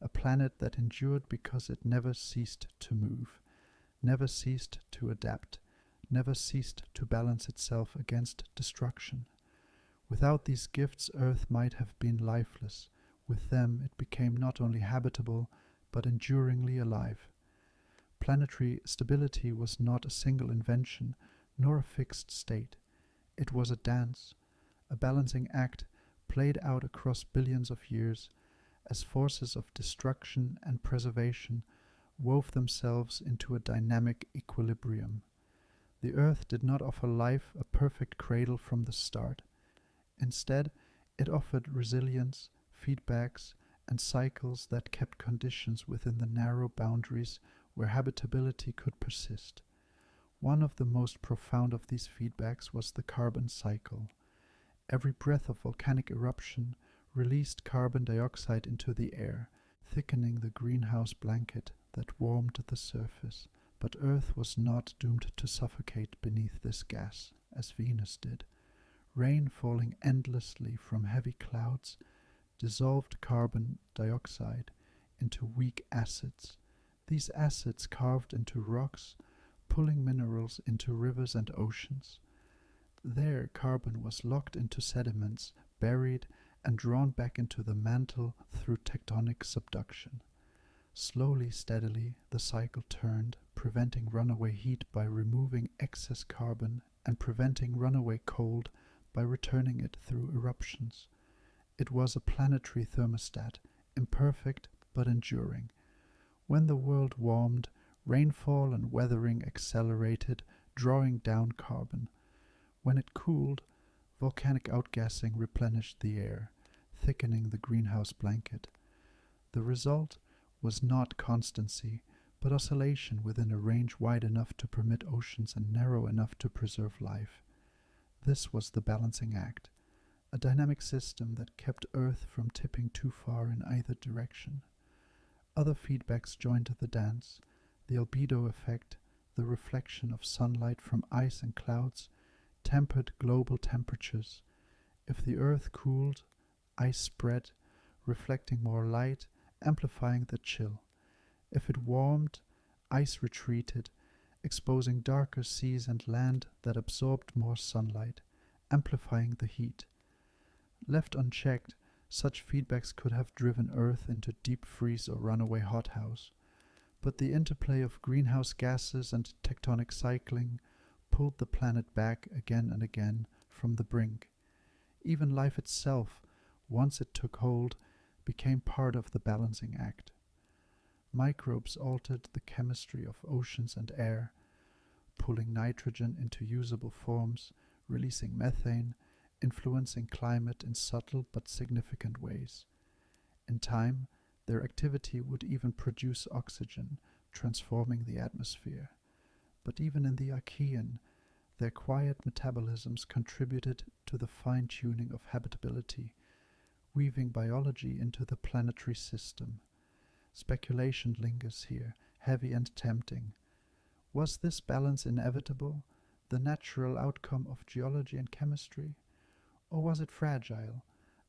A planet that endured because it never ceased to move, never ceased to adapt, never ceased to balance itself against destruction. Without these gifts, Earth might have been lifeless. With them, it became not only habitable, but enduringly alive. Planetary stability was not a single invention, nor a fixed state. It was a dance, a balancing act played out across billions of years, as forces of destruction and preservation wove themselves into a dynamic equilibrium. The Earth did not offer life a perfect cradle from the start. Instead, it offered resilience, feedbacks, and cycles that kept conditions within the narrow boundaries where habitability could persist. One of the most profound of these feedbacks was the carbon cycle. Every breath of volcanic eruption released carbon dioxide into the air, thickening the greenhouse blanket that warmed the surface. But Earth was not doomed to suffocate beneath this gas, as Venus did. Rain falling endlessly from heavy clouds dissolved carbon dioxide into weak acids. These acids carved into rocks, pulling minerals into rivers and oceans. There, carbon was locked into sediments, buried, and drawn back into the mantle through tectonic subduction. Slowly, steadily, the cycle turned, preventing runaway heat by removing excess carbon and preventing runaway cold by returning it through eruptions. It was a planetary thermostat, imperfect but enduring. When the world warmed, rainfall and weathering accelerated, drawing down carbon. When it cooled, volcanic outgassing replenished the air, thickening the greenhouse blanket. The result was not constancy, but oscillation within a range wide enough to permit oceans and narrow enough to preserve life. This was the balancing act, a dynamic system that kept Earth from tipping too far in either direction. Other feedbacks joined the dance: the albedo effect, the reflection of sunlight from ice and clouds, tempered global temperatures. If the Earth cooled, ice spread, reflecting more light, amplifying the chill. If it warmed, ice retreated, exposing darker seas and land that absorbed more sunlight, amplifying the heat. Left unchecked, such feedbacks could have driven Earth into deep freeze or runaway hothouse. But the interplay of greenhouse gases and tectonic cycling pulled the planet back again and again from the brink. Even life itself, once it took hold, became part of the balancing act. Microbes altered the chemistry of oceans and air, pulling nitrogen into usable forms, releasing methane, influencing climate in subtle but significant ways. In time, their activity would even produce oxygen, transforming the atmosphere. But even in the Archean, their quiet metabolisms contributed to the fine-tuning of habitability, weaving biology into the planetary system. Speculation lingers here, heavy and tempting. Was this balance inevitable, the natural outcome of geology and chemistry? Or was it fragile,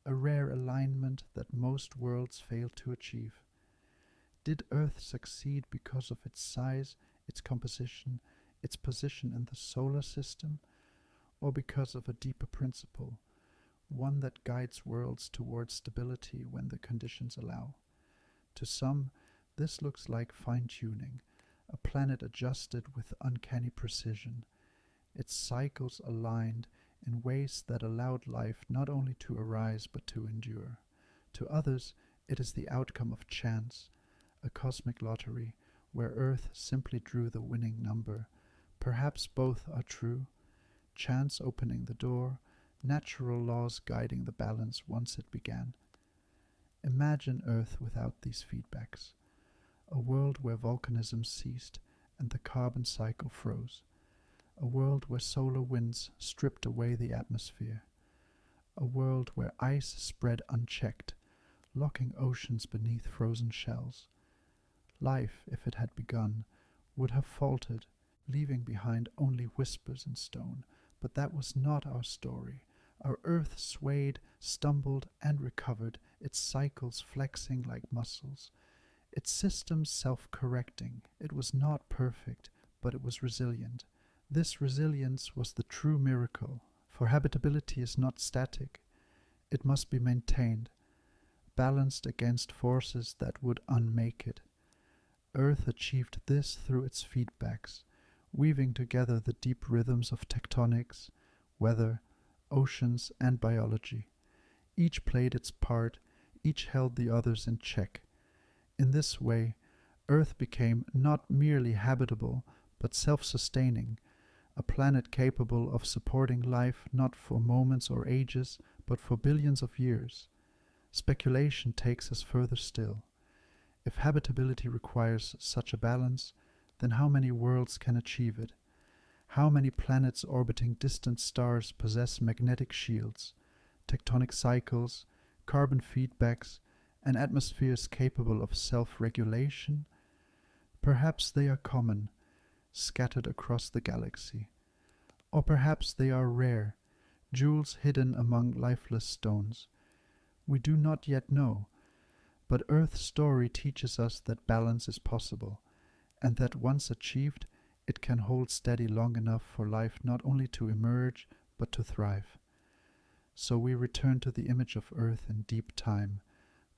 a rare alignment that most worlds fail to achieve? Did Earth succeed because of its size, its composition, its position in the solar system, or because of a deeper principle, one that guides worlds towards stability when the conditions allow? To some, this looks like fine-tuning, a planet adjusted with uncanny precision, its cycles aligned in ways that allowed life not only to arise but to endure. To others, it is the outcome of chance, a cosmic lottery where Earth simply drew the winning number. Perhaps both are true, chance opening the door, natural laws guiding the balance once it began. Imagine Earth without these feedbacks, a world where volcanism ceased and the carbon cycle froze, a world where solar winds stripped away the atmosphere, a world where ice spread unchecked, locking oceans beneath frozen shells. Life, if it had begun, would have faltered, leaving behind only whispers in stone. But that was not our story. Our Earth swayed, stumbled, and recovered, its cycles flexing like muscles, its systems self-correcting. It was not perfect, but it was resilient. This resilience was the true miracle, for habitability is not static. It must be maintained, balanced against forces that would unmake it. Earth achieved this through its feedbacks, weaving together the deep rhythms of tectonics, weather, oceans, and biology. Each played its part, each held the others in check. In this way, Earth became not merely habitable, but self-sustaining, a planet capable of supporting life not for moments or ages, but for billions of years. Speculation takes us further still. If habitability requires such a balance, then how many worlds can achieve it? How many planets orbiting distant stars possess magnetic shields? tectonic cycles, carbon feedbacks, and atmospheres capable of self-regulation? Perhaps they are common, scattered across the galaxy. Or perhaps they are rare, jewels hidden among lifeless stones. We do not yet know, but Earth's story teaches us that balance is possible, and that once achieved, it can hold steady long enough for life not only to emerge, but to thrive. So we return to the image of Earth in deep time.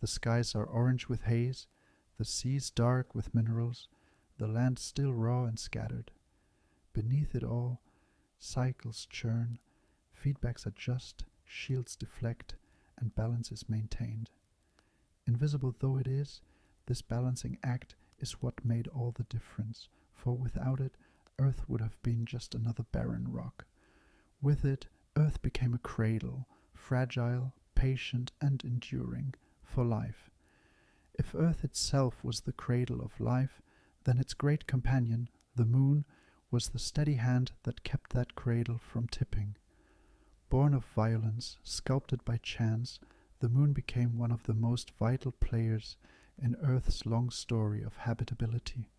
The skies are orange with haze, the seas dark with minerals, the land still raw and scattered. Beneath it all, cycles churn, feedbacks adjust, shields deflect, and balance is maintained. Invisible though it is, this balancing act is what made all the difference, for without it, Earth would have been just another barren rock. With it, Earth became a cradle, fragile, patient, and enduring, for life. If Earth itself was the cradle of life, then its great companion, the Moon, was the steady hand that kept that cradle from tipping. Born of violence, sculpted by chance, the Moon became one of the most vital players in Earth's long story of habitability.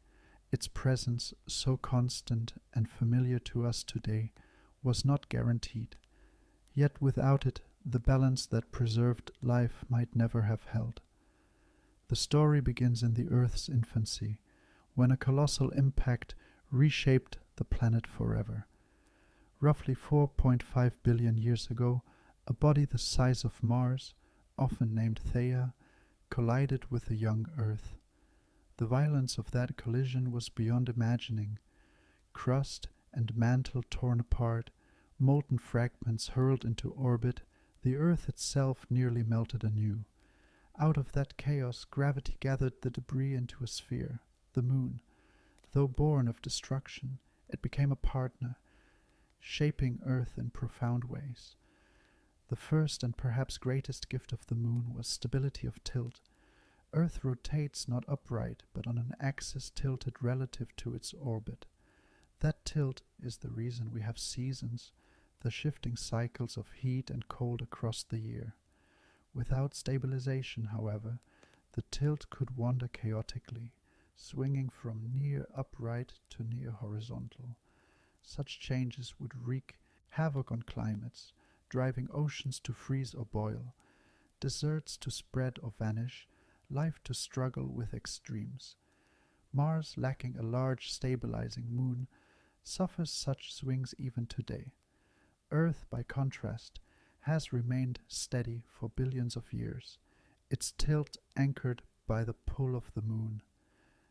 Its presence, so constant and familiar to us today, was not guaranteed. Yet without it, the balance that preserved life might never have held. The story begins in the Earth's infancy, when a colossal impact reshaped the planet forever. Roughly 4.5 billion years ago, a body the size of Mars, often named Theia, collided with the young Earth. The violence of that collision was beyond imagining. Crust and mantle torn apart, molten fragments hurled into orbit, the Earth itself nearly melted anew. Out of that chaos, gravity gathered the debris into a sphere, the Moon. Though born of destruction, it became a partner, shaping Earth in profound ways. The first and perhaps greatest gift of the Moon was stability of tilt. Earth rotates not upright, but on an axis tilted relative to its orbit. That tilt is the reason we have seasons, the shifting cycles of heat and cold across the year. Without stabilization, however, the tilt could wander chaotically, swinging from near upright to near horizontal. Such changes would wreak havoc on climates, driving oceans to freeze or boil, deserts to spread or vanish, life to struggle with extremes. Mars, lacking a large stabilizing moon, suffers such swings even today. Earth, by contrast, has remained steady for billions of years, its tilt anchored by the pull of the moon.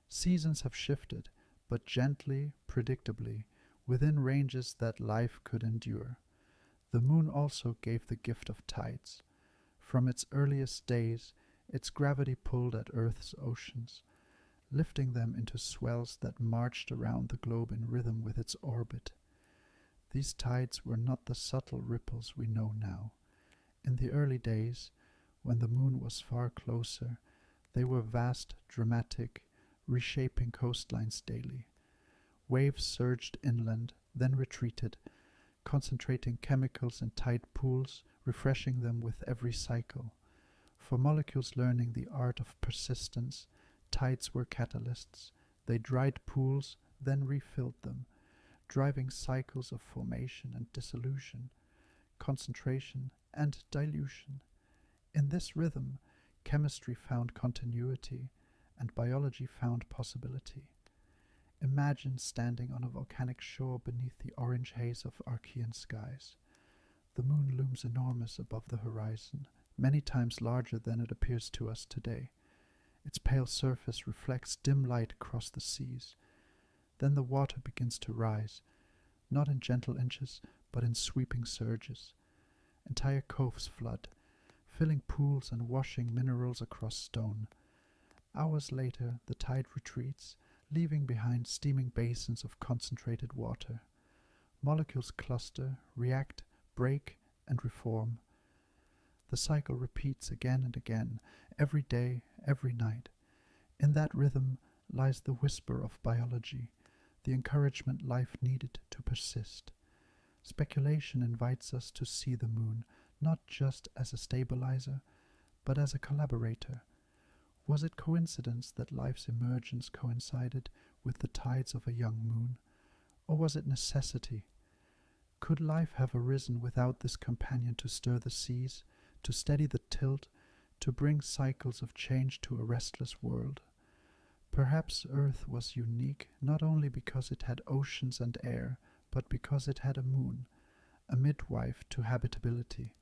Seasons have shifted, but gently, predictably, within ranges that life could endure. The moon also gave the gift of tides. From its earliest days, its gravity pulled at Earth's oceans, lifting them into swells that marched around the globe in rhythm with its orbit. These tides were not the subtle ripples we know now. In the early days, when the moon was far closer, they were vast, dramatic, reshaping coastlines daily. Waves surged inland, then retreated, concentrating chemicals in tide pools, refreshing them with every cycle. For molecules learning the art of persistence, tides were catalysts. They dried pools, then refilled them, driving cycles of formation and dissolution, concentration and dilution. In this rhythm, chemistry found continuity and biology found possibility. Imagine standing on a volcanic shore beneath the orange haze of Archean skies. The moon looms enormous above the horizon, many times larger than it appears to us today. Its pale surface reflects dim light across the seas. Then the water begins to rise, not in gentle inches, but in sweeping surges. Entire coves flood, filling pools and washing minerals across stone. Hours later, the tide retreats, leaving behind steaming basins of concentrated water. Molecules cluster, react, break, and reform. The cycle repeats again and again, every day, every night. In that rhythm lies the whisper of biology, the encouragement life needed to persist. Speculation invites us to see the moon not just as a stabilizer, but as a collaborator. Was it coincidence that life's emergence coincided with the tides of a young moon, or was it necessity? Could life have arisen without this companion to stir the seas, to steady the tilt, to bring cycles of change to a restless world? Perhaps Earth was unique not only because it had oceans and air, but because it had a moon, a midwife to habitability.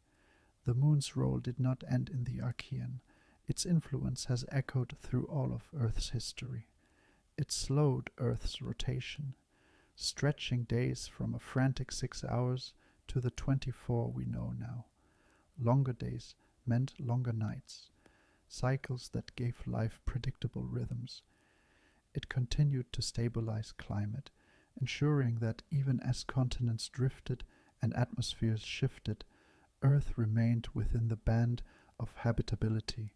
The moon's role did not end in the Archean. Its influence has echoed through all of Earth's history. It slowed Earth's rotation, stretching days from a frantic 6 hours to the 24 we know now. Longer days meant longer nights, cycles that gave life predictable rhythms. It continued to stabilize climate, ensuring that even as continents drifted and atmospheres shifted, Earth remained within the band of habitability.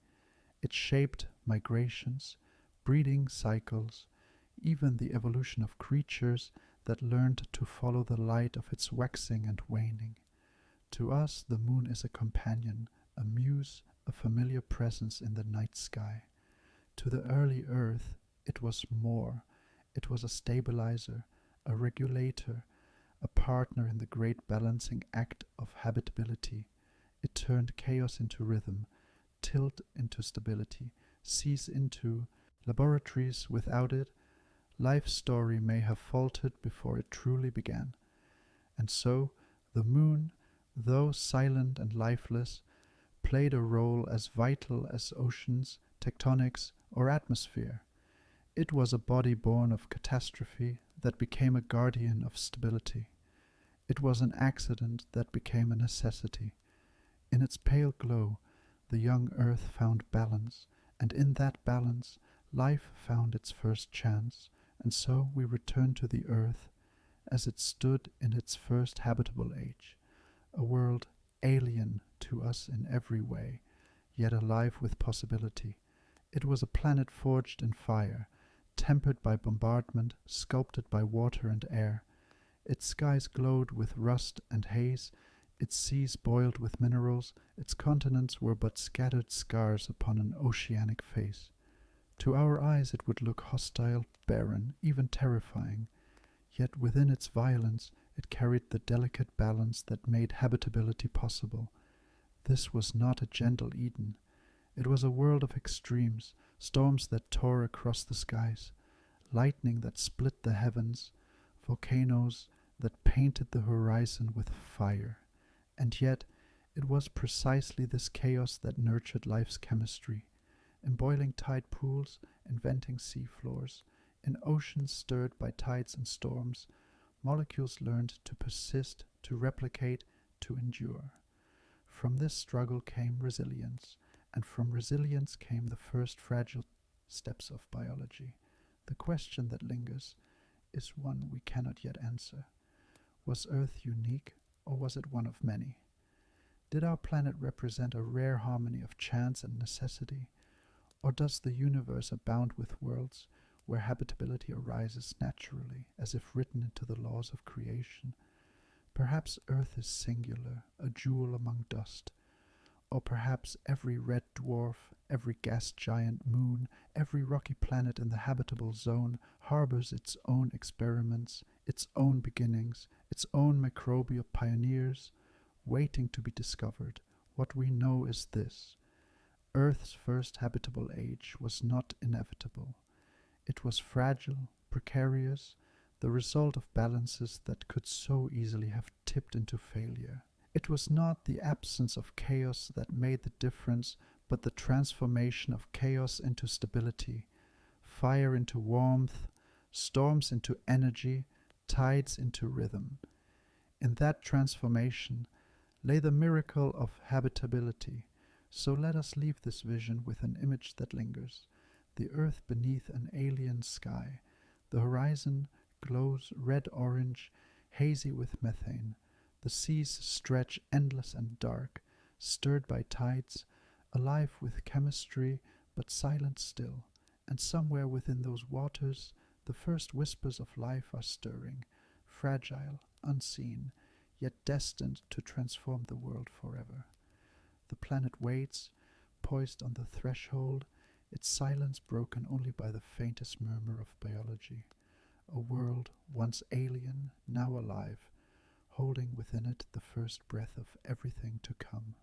It shaped migrations, breeding cycles, even the evolution of creatures that learned to follow the light of its waxing and waning. To us, the moon is a companion, a muse, a familiar presence in the night sky. To the early Earth, it was more. It was a stabilizer, a regulator, a partner in the great balancing act of habitability. It turned chaos into rhythm, tilt into stability, seas into laboratories. Without it, life's story may have faltered before it truly began. And so, the moon, though silent and lifeless, played a role as vital as oceans, tectonics, or atmosphere. It was a body born of catastrophe that became a guardian of stability. It was an accident that became a necessity. In its pale glow, the young Earth found balance, and in that balance, life found its first chance, and so we return to the Earth as it stood in its first habitable age, a world alien to us in every way, yet alive with possibility. It was a planet forged in fire, tempered by bombardment, sculpted by water and air. Its skies glowed with rust and haze, its seas boiled with minerals, its continents were but scattered scars upon an oceanic face. To our eyes it would look hostile, barren, even terrifying, yet within its violence it carried the delicate balance that made habitability possible. This was not a gentle Eden. It was a world of extremes, storms that tore across the skies, lightning that split the heavens, volcanoes that painted the horizon with fire. And yet, it was precisely this chaos that nurtured life's chemistry. In boiling tide pools, inventing sea floors, in oceans stirred by tides and storms, molecules learned to persist, to replicate, to endure. From this struggle came resilience, and from resilience came the first fragile steps of biology. The question that lingers is one we cannot yet answer. Was Earth unique, or was it one of many? Did our planet represent a rare harmony of chance and necessity, or does the universe abound with worlds where habitability arises naturally, as if written into the laws of creation? Perhaps Earth is singular, a jewel among dust, or perhaps every red dwarf, every gas giant moon, every rocky planet in the habitable zone harbors its own experiments, its own beginnings, its own microbial pioneers, waiting to be discovered. What we know is this: Earth's first habitable age was not inevitable. It was fragile, precarious, the result of balances that could so easily have tipped into failure. It was not the absence of chaos that made the difference, but the transformation of chaos into stability, fire into warmth, storms into energy, tides into rhythm. In that transformation lay the miracle of habitability. So let us leave this vision with an image that lingers: the Earth beneath an alien sky. The horizon glows red-orange, hazy with methane. The seas stretch endless and dark, stirred by tides, alive with chemistry, but silent still. And somewhere within those waters, the first whispers of life are stirring, fragile, unseen, yet destined to transform the world forever. The planet waits, poised on the threshold, its silence broken only by the faintest murmur of biology. A world once alien, now alive, holding within it the first breath of everything to come.